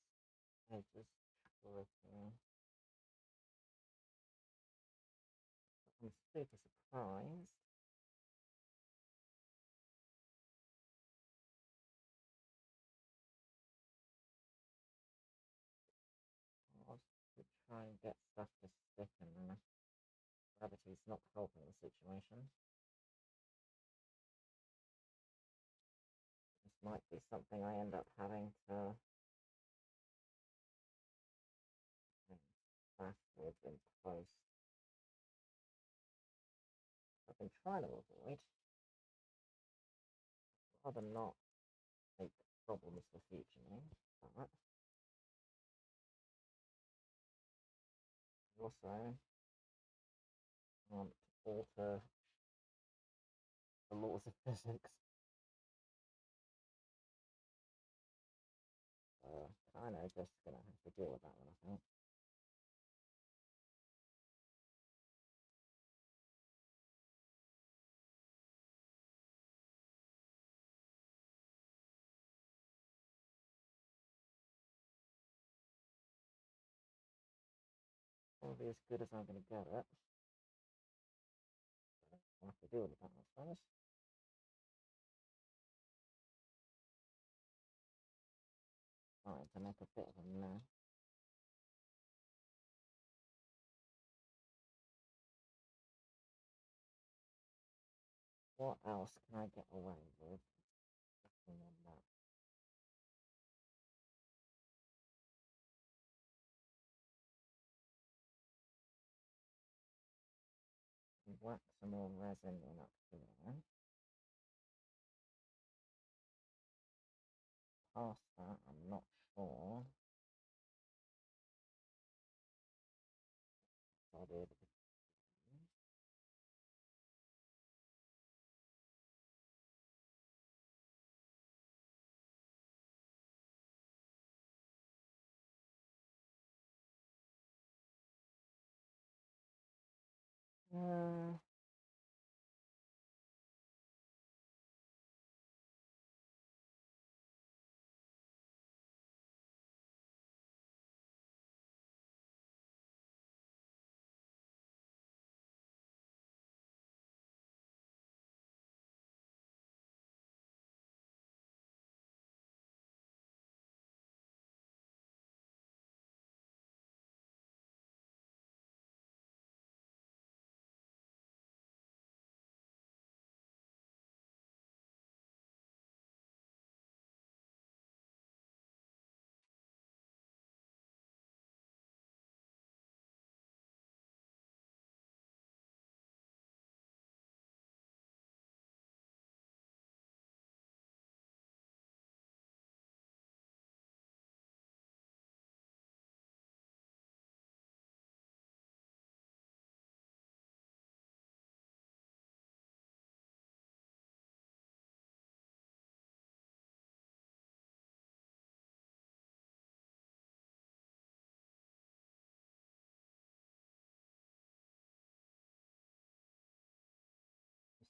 edge is tricky. I'm super surprised. I was to try and get stuff to stick and gravity's not helping the situation. This might be something I end up having to backwards in post. I've been trying to avoid. Rather not make problems for future me, but also can't alter the laws of physics. Kind of just gonna have to deal with that one, I think. Probably as good as I'm gonna get it. I'll have to deal with that, I suppose. Fine, to make a bit of a mess. What else can I get away with? On that. Whack some more resin in up here. Past that, I'm not sure. I'll be able to.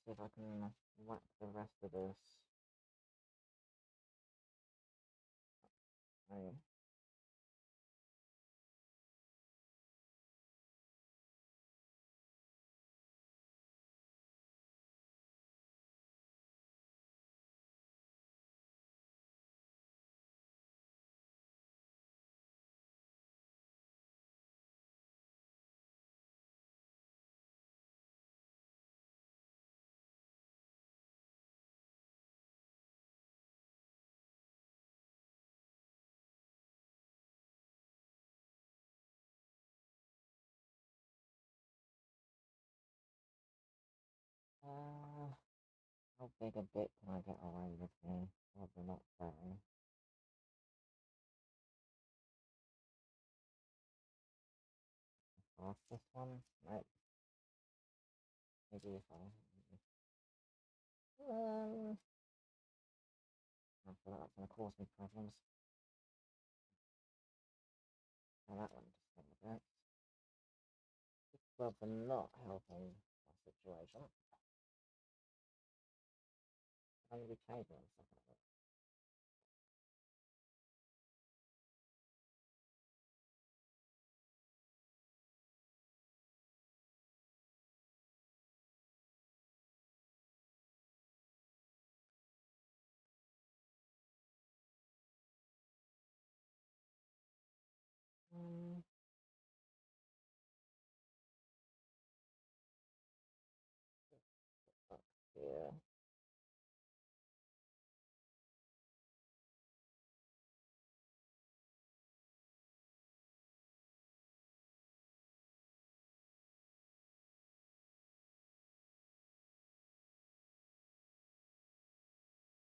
see if I can whack the rest of this. Right. How big a bit can I get away with here? Probably not very. Half this one? Nope. Maybe if I... I feel like that's going to cause me problems. Now that one just a bit. Gloves are not helping my situation. I'm going to be changing in a second. Up here.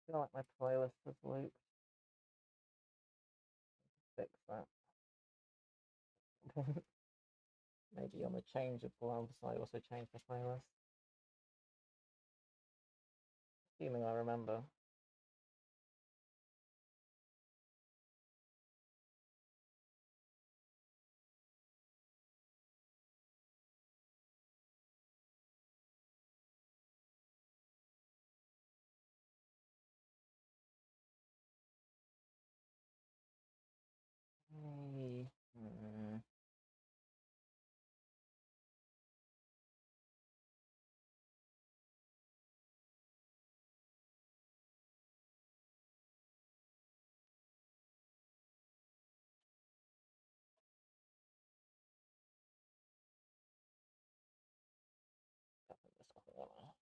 I feel like my playlist has looped. Fix that. Maybe on the change of gloves, I also change the playlist. Assuming I remember. Hey. Up in this corner.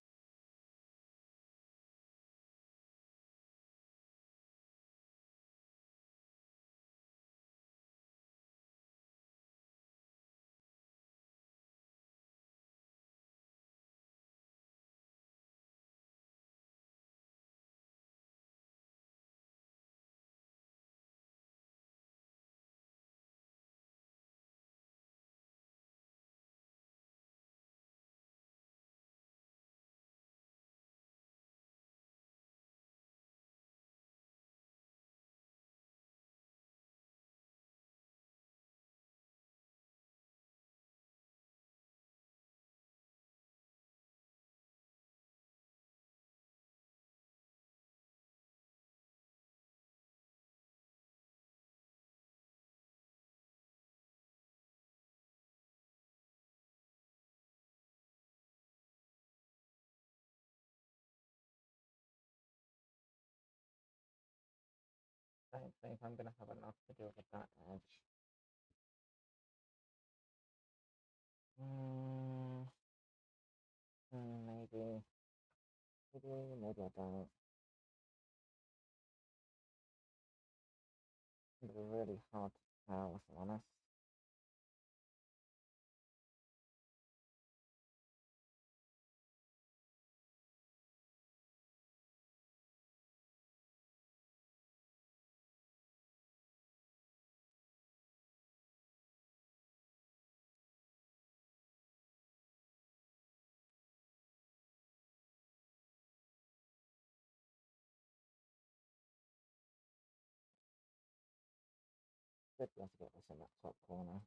I don't think I'm going to have enough to do with that edge. Maybe. Maybe I don't. It's really hard to tell, if I'm honest. Should be able to get this in that top corner.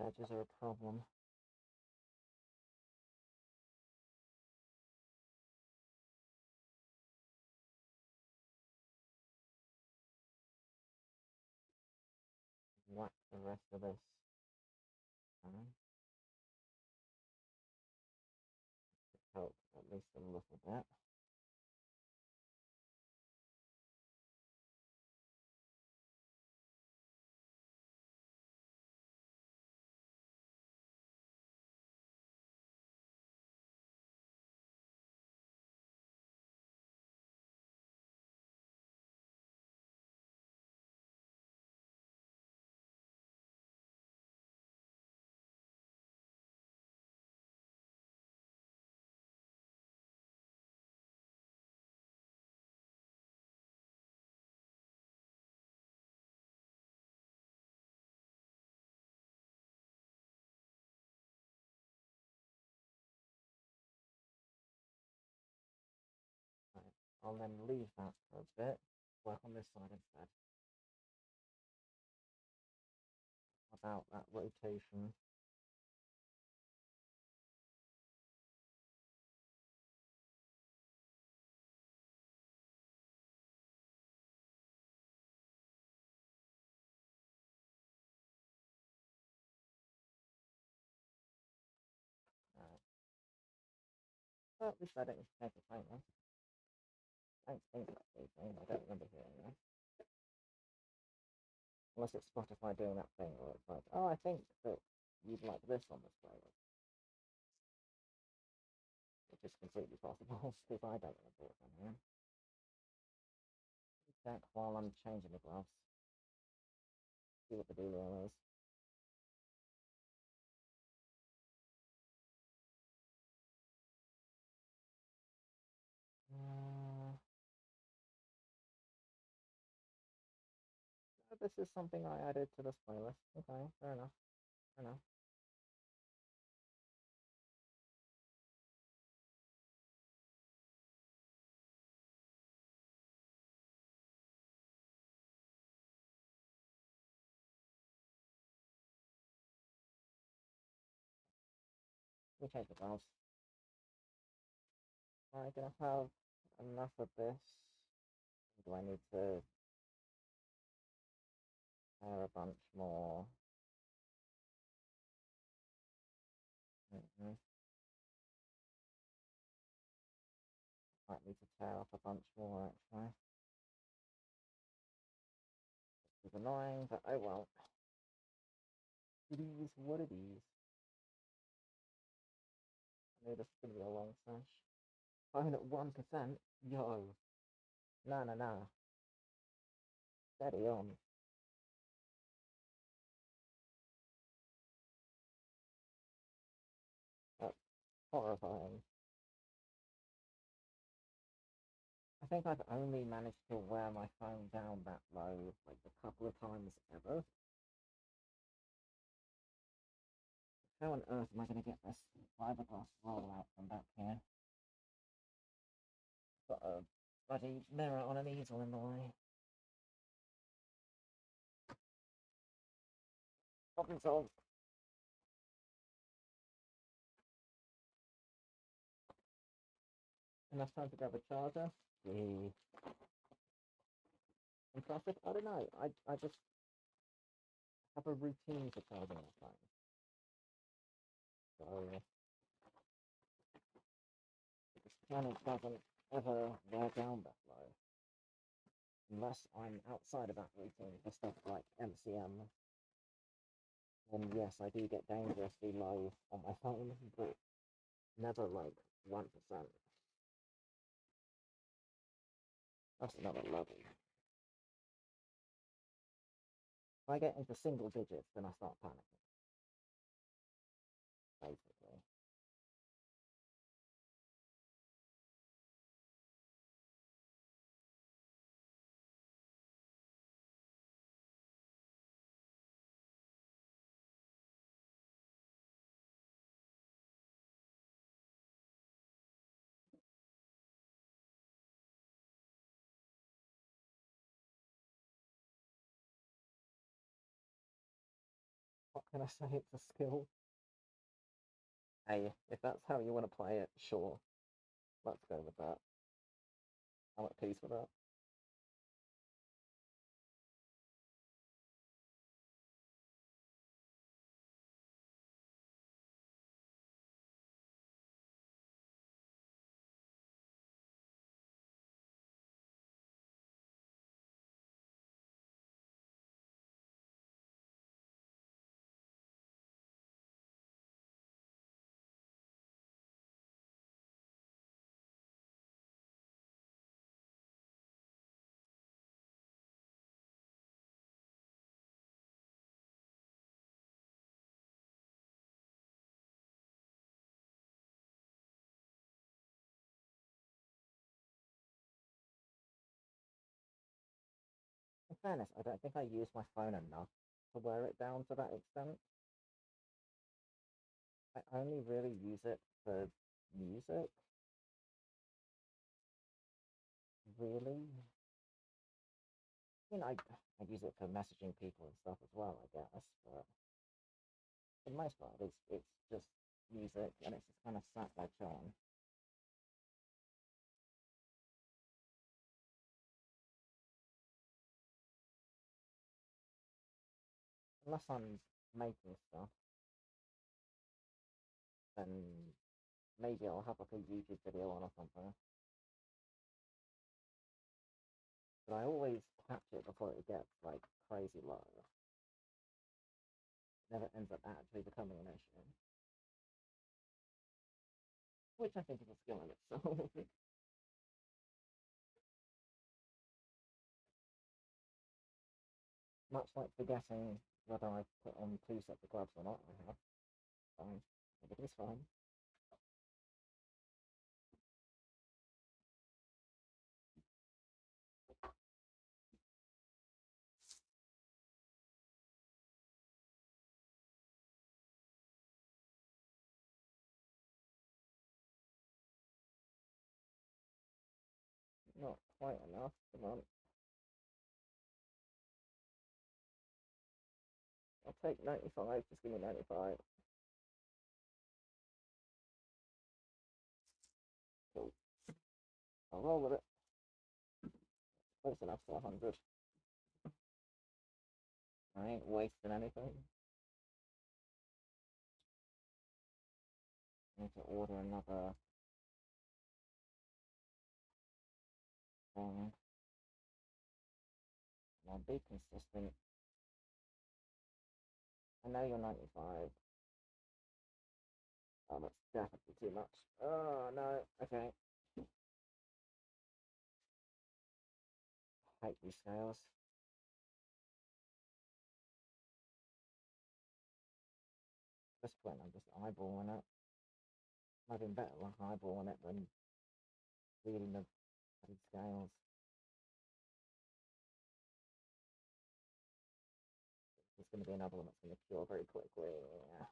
edges are a problem. Whack the rest of this. Help at least a little bit. Right. I'll then leave that for a bit. Work on this side instead. About that rotation. Well, at least I don't have to find this. I don't think it's anything. I don't remember hearing that. Unless it's Spotify doing that thing where it's like, oh, I think that you'd like this on this playlist. Which is completely possible, because I don't remember it on here. Check while I'm changing the gloves. See what the dealio is. This is something I added to this playlist. Okay, fair enough. Fair enough. Let me change the gloves. Am I gonna have enough of this? Do I need to add a bunch more? Might need to tear up a bunch more actually. It's annoying, but oh well. It is what it is. I know this is gonna be a long sesh. Phone at 1%? Yo. Nah. Steady on. That's horrifying. I think I've only managed to wear my phone down that low like a couple of times ever. How on earth am I going to get this fiberglass roll out from back here? Got a bloody mirror on an easel in the way. Problem solved. Enough time to grab a charger? Yeah. Impressive? I don't know. I just have a routine for charging my phone. So this channel doesn't ever wear down that low. Unless I'm outside of that routine for stuff like MCM. Then yes, I do get dangerously low on my phone, but never like 1%. That's another level. If I get into single digits, then I start panicking. Basically. Can I say it's a skill? Hey, if that's how you want to play it, sure. Let's go with that. I'm at peace with that. In fairness, I don't think I use my phone enough to wear it down to that extent. I only really use it for music, really. I use it for messaging people and stuff as well, I guess, but for the most part, it's just music and it's just kind of sat there chilling. Unless I'm making stuff, then maybe I'll have like a YouTube video on or something. But I always catch it before it gets like crazy low. It never ends up actually becoming an issue. Which I think is a skill in itself. Much like forgetting whether I put on 2 separate gloves or not, I have. Fine. Everything's fine. Not quite enough. Come on. I'll take 95. Just give me 95. Cool. I'll roll with it. Close enough to 100. I ain't wasting anything. I need to order another thing. I'll be consistent. I know you're 95. Oh, that's definitely too much. Oh, no. Okay. Hate these scales. At this point, I'm just eyeballing it. Might have been better like eyeballing it than reading the scales. There's going to be another one that's going to cure very quickly. Yeah.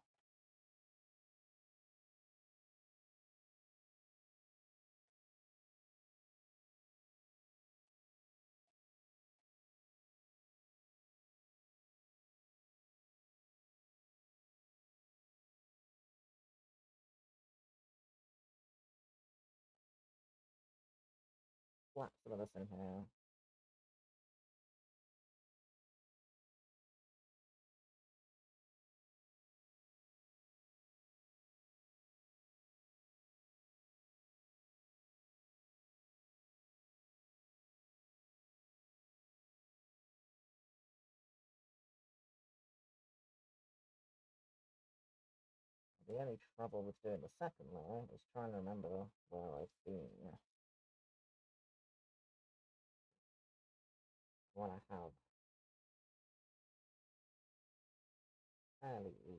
Slap some of this in here. The only trouble with doing the second layer is trying to remember where I've been. When I have fairly even.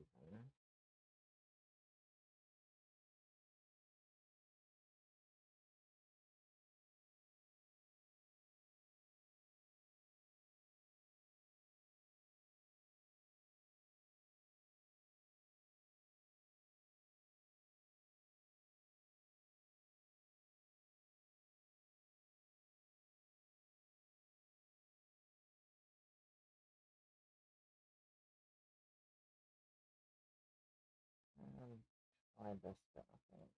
try this bit, I think.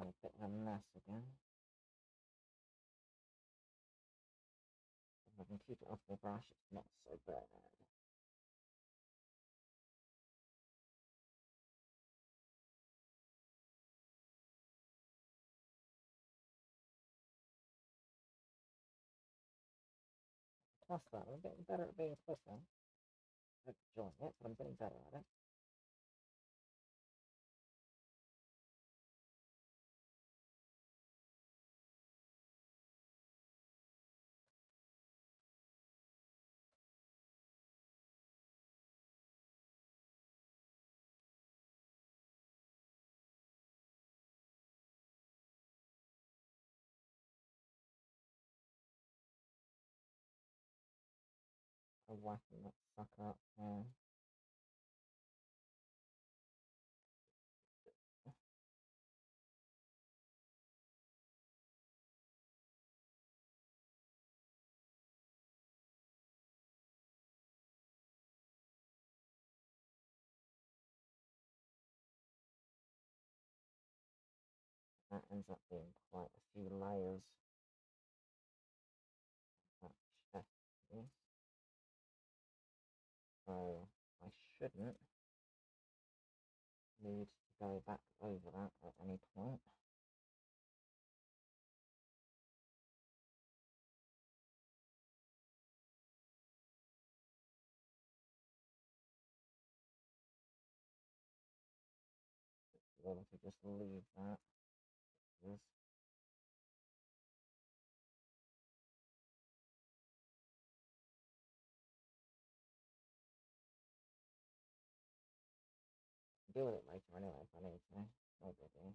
A bit of a mess again. If I can keep it off the brush, it's not so bad. Plus that, I'm getting better at being quicker. I'm enjoying it, but I'm getting better at it. I'm whacking that sucker up here. That ends up being quite a few layers. That chest piece. So I shouldn't need to go back over that at any point. Be able to just leave that. Yes. Deal with it later anyway if I need to. No biggie.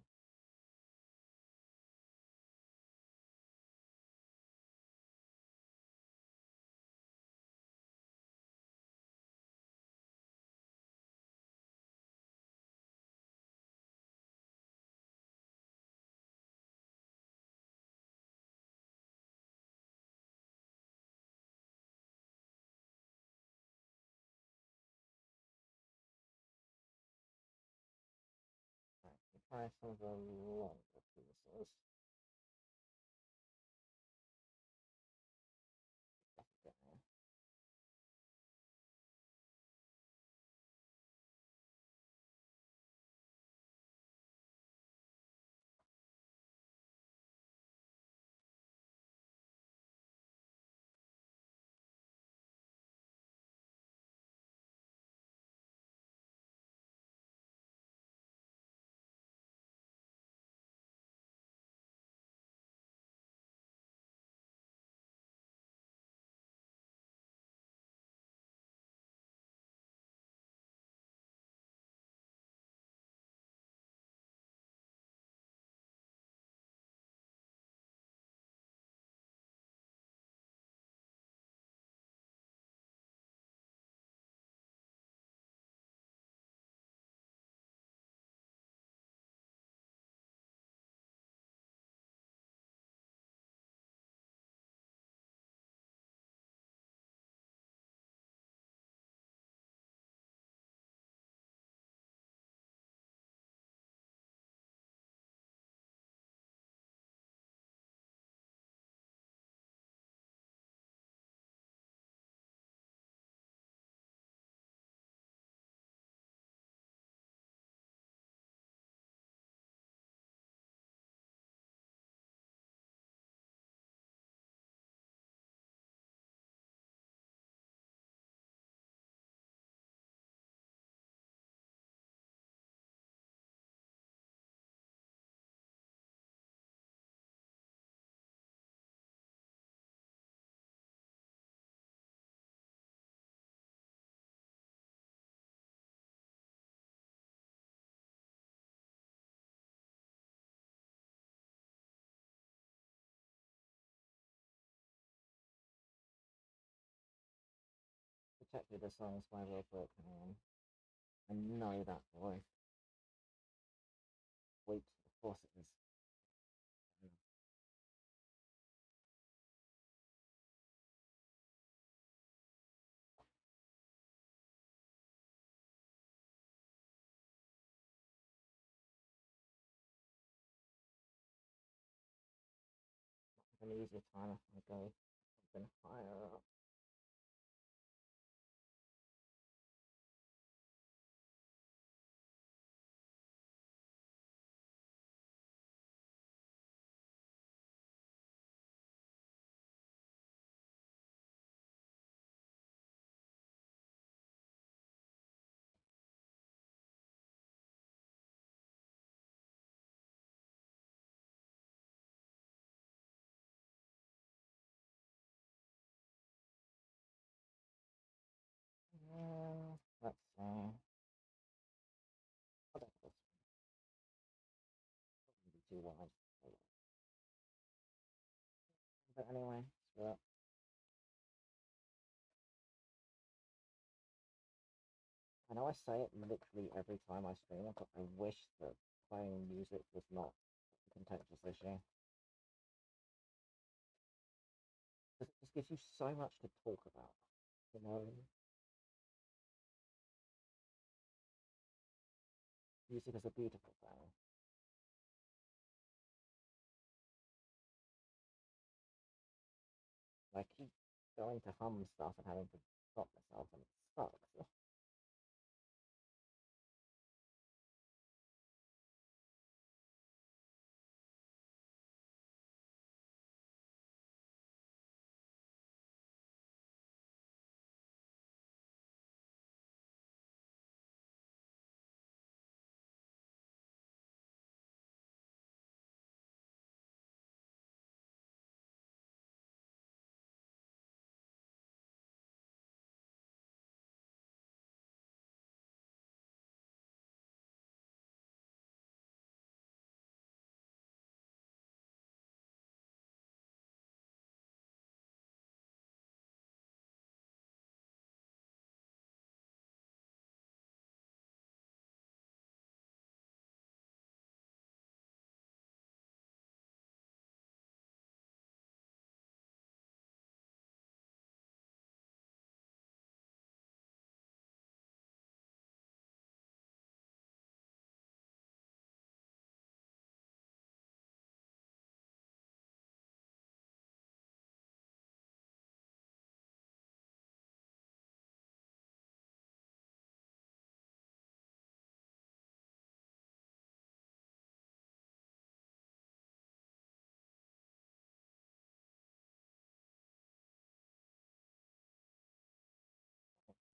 Right, try some of the longer pieces. Protected the songs by real quick. I know that voice. Wait, of course it is. An easier time if I go something higher up. Let's see. I'll go for this one. Probably be too wide. But anyway, screw it. I know I say it literally every time I stream, but I wish that playing music was not a contentious issue. Because it just gives you so much to talk about. You know, music is a beautiful thing. I keep going to hum stuff and having to stop myself, and it sucks.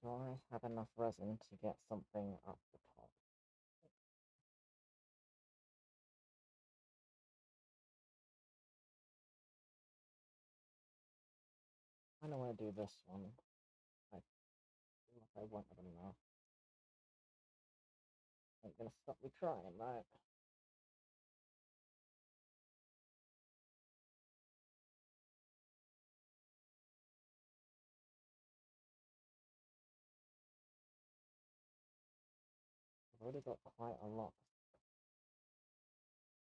Do I have enough resin to get something up the top? I know I do this one. I feel like I won't have enough. Ain't gonna stop me trying, right? I've already got quite a lot.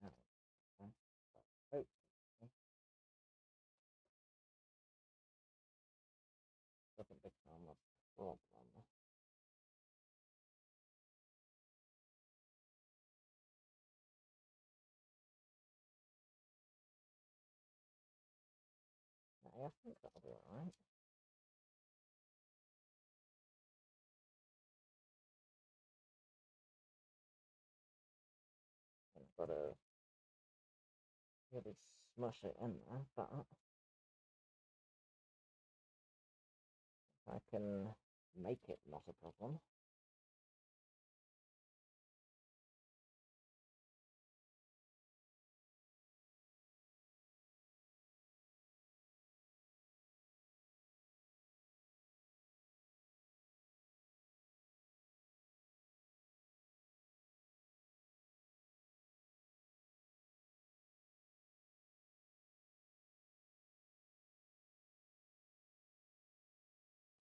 Now, okay. Oh, doesn't become a problem. I think that'll be alright. I've got to really smush it in there, but I can make it not a problem.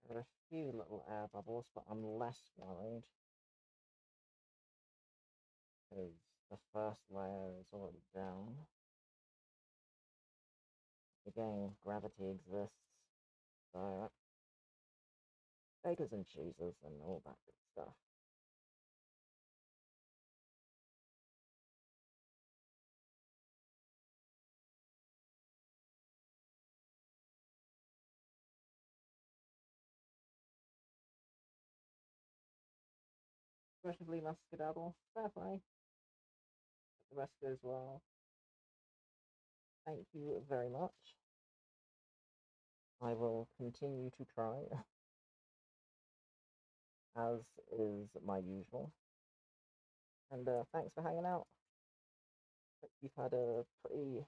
There are a few little air bubbles, but I'm less worried because the first layer is already down. Again, gravity exists, so bakers and cheeses and all that good stuff. Aggressively muscadable, fair play. The rest goes well. Thank you very much. I will continue to try, as is my usual. And thanks for hanging out. You've had a pretty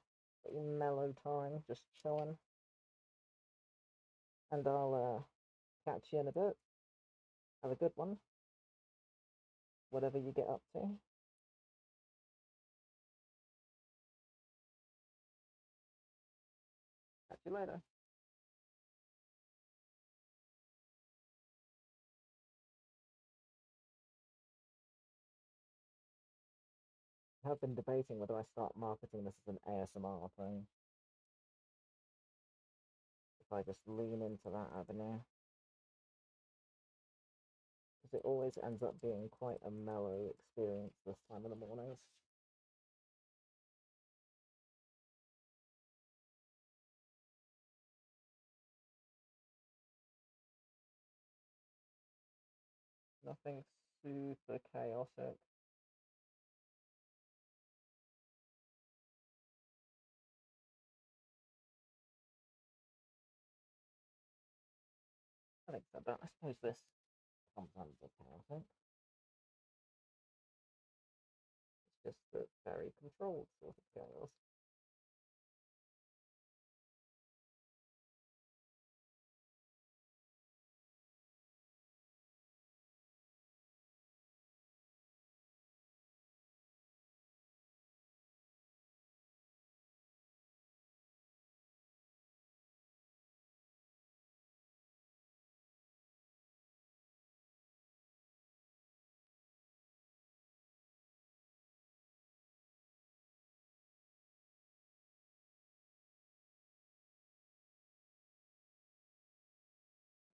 mellow time, just chilling. And I'll catch you in a bit. Have a good one, whatever you get up to. Catch you later. I have been debating whether I start marketing this as an ASMR thing. If I just lean into that avenue. Because it always ends up being quite a mellow experience this time of the mornings. Nothing super chaotic. I think so, but I suppose this comes under chaotic. It's just a very controlled sort of chaos.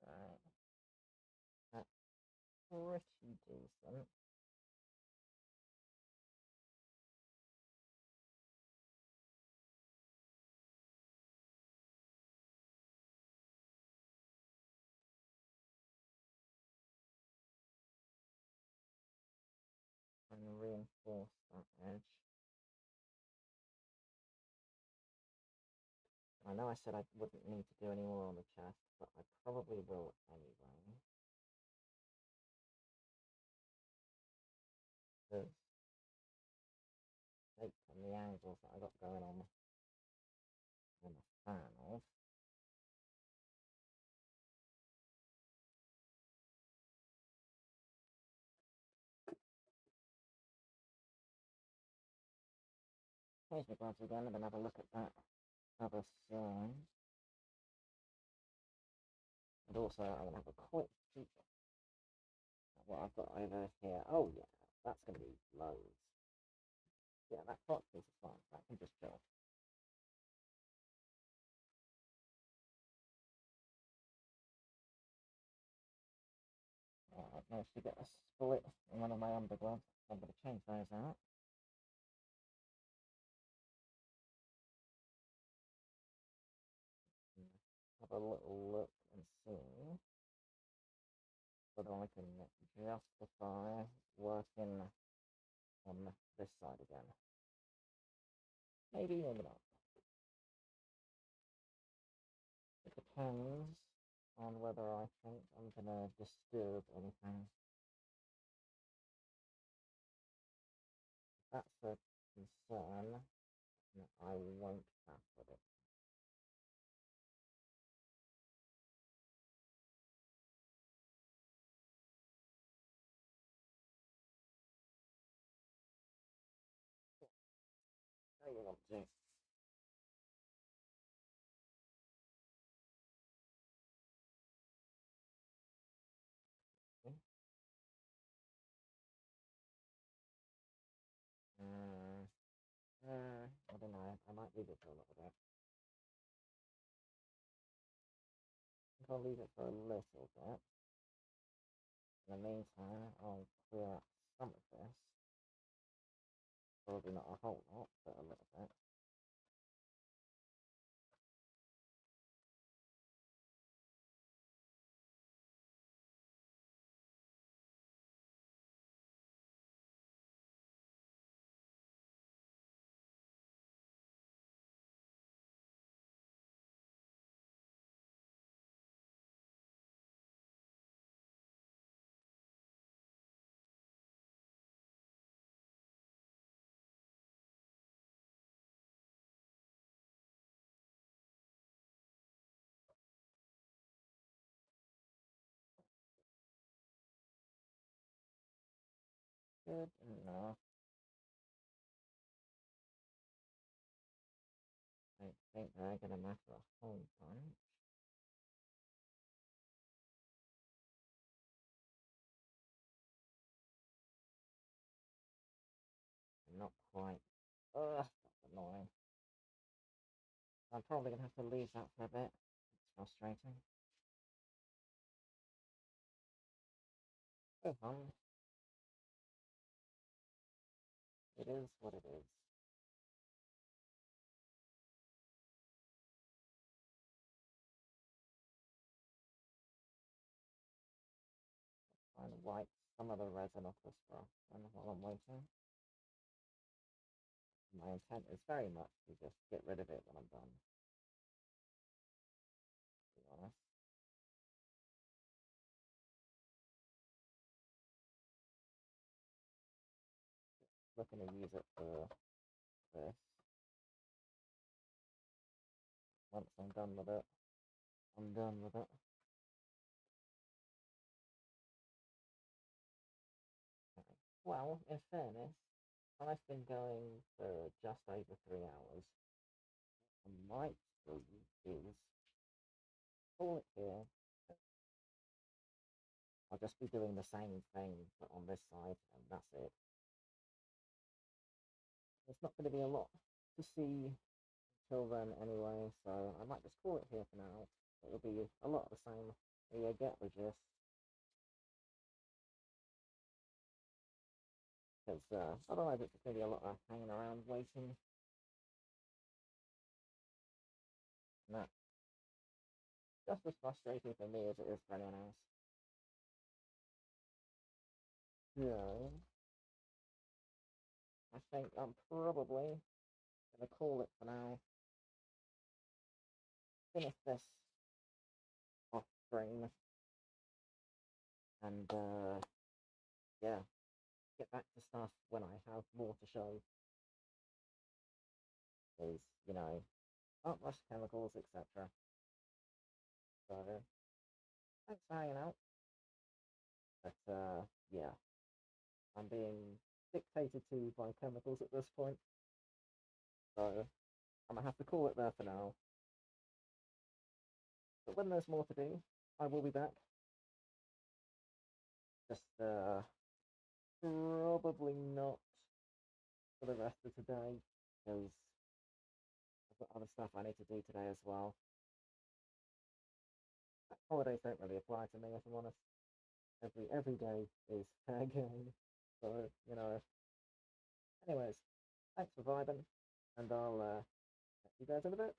Right. That's pretty decent. And reinforce that edge. I know I said I wouldn't need to do any more on the chest, but I probably will anyway. is shape and the angles that I got going on I'm a fan of. Here's my gloves again, and then have a look at that other side. And also, I'm going to have a quick peek at what I've got over here. Oh, yeah, that's going to be loads. Yeah, that crotch piece is fine. That can just chill. I've managed to get a split in one of my undergloves. I'm going to change those out. Have a little look and see whether I can justify working on this side again. Maybe, maybe not. It depends on whether I think I'm going to disturb anything. If that's a concern, I won't faff with it. How you want to? I don't know. I might leave it for a little bit. I think I'll leave it for a little bit. In the meantime, I'll clear up some of this. Probably not a whole lot, but a little bit. Good enough. I think they're going to matter a whole bunch. Not quite. Ugh, that's annoying. I'm probably going to have to leave that for a bit. It's frustrating. Oh, it is what it is. Trying to wipe some of the resin off this brush while I'm waiting. My intent is very much to just get rid of it when I'm done. To be honest. Looking to use it for this. Once I'm done with it, I'm done with it. Okay. Well, in fairness, I've been going for just over 3 hours. I might do is call it here. I'll just be doing the same thing but on this side, and that's it. There's not going to be a lot to see until then anyway, so I might just call it here for now. It'll be a lot of the same. You get the gist. Because otherwise it's going to be a lot of hanging around waiting. And that's just as frustrating for me as it is for anyone else. So, I think I'm probably going to call it for now. Finish this off stream. And, yeah, get back to stuff when I have more to show. Because, not much chemicals, etc. So, thanks for hanging out. But, yeah, I'm being dictated to by chemicals at this point. So, I'm going to have to call it there for now. But when there's more to do, I will be back. Just, probably not for the rest of today, because I've got other stuff I need to do today as well. Holidays don't really apply to me, if I'm honest. Every day is fair game. So, Anyways, thanks for vibing, and I'll catch you guys in a bit.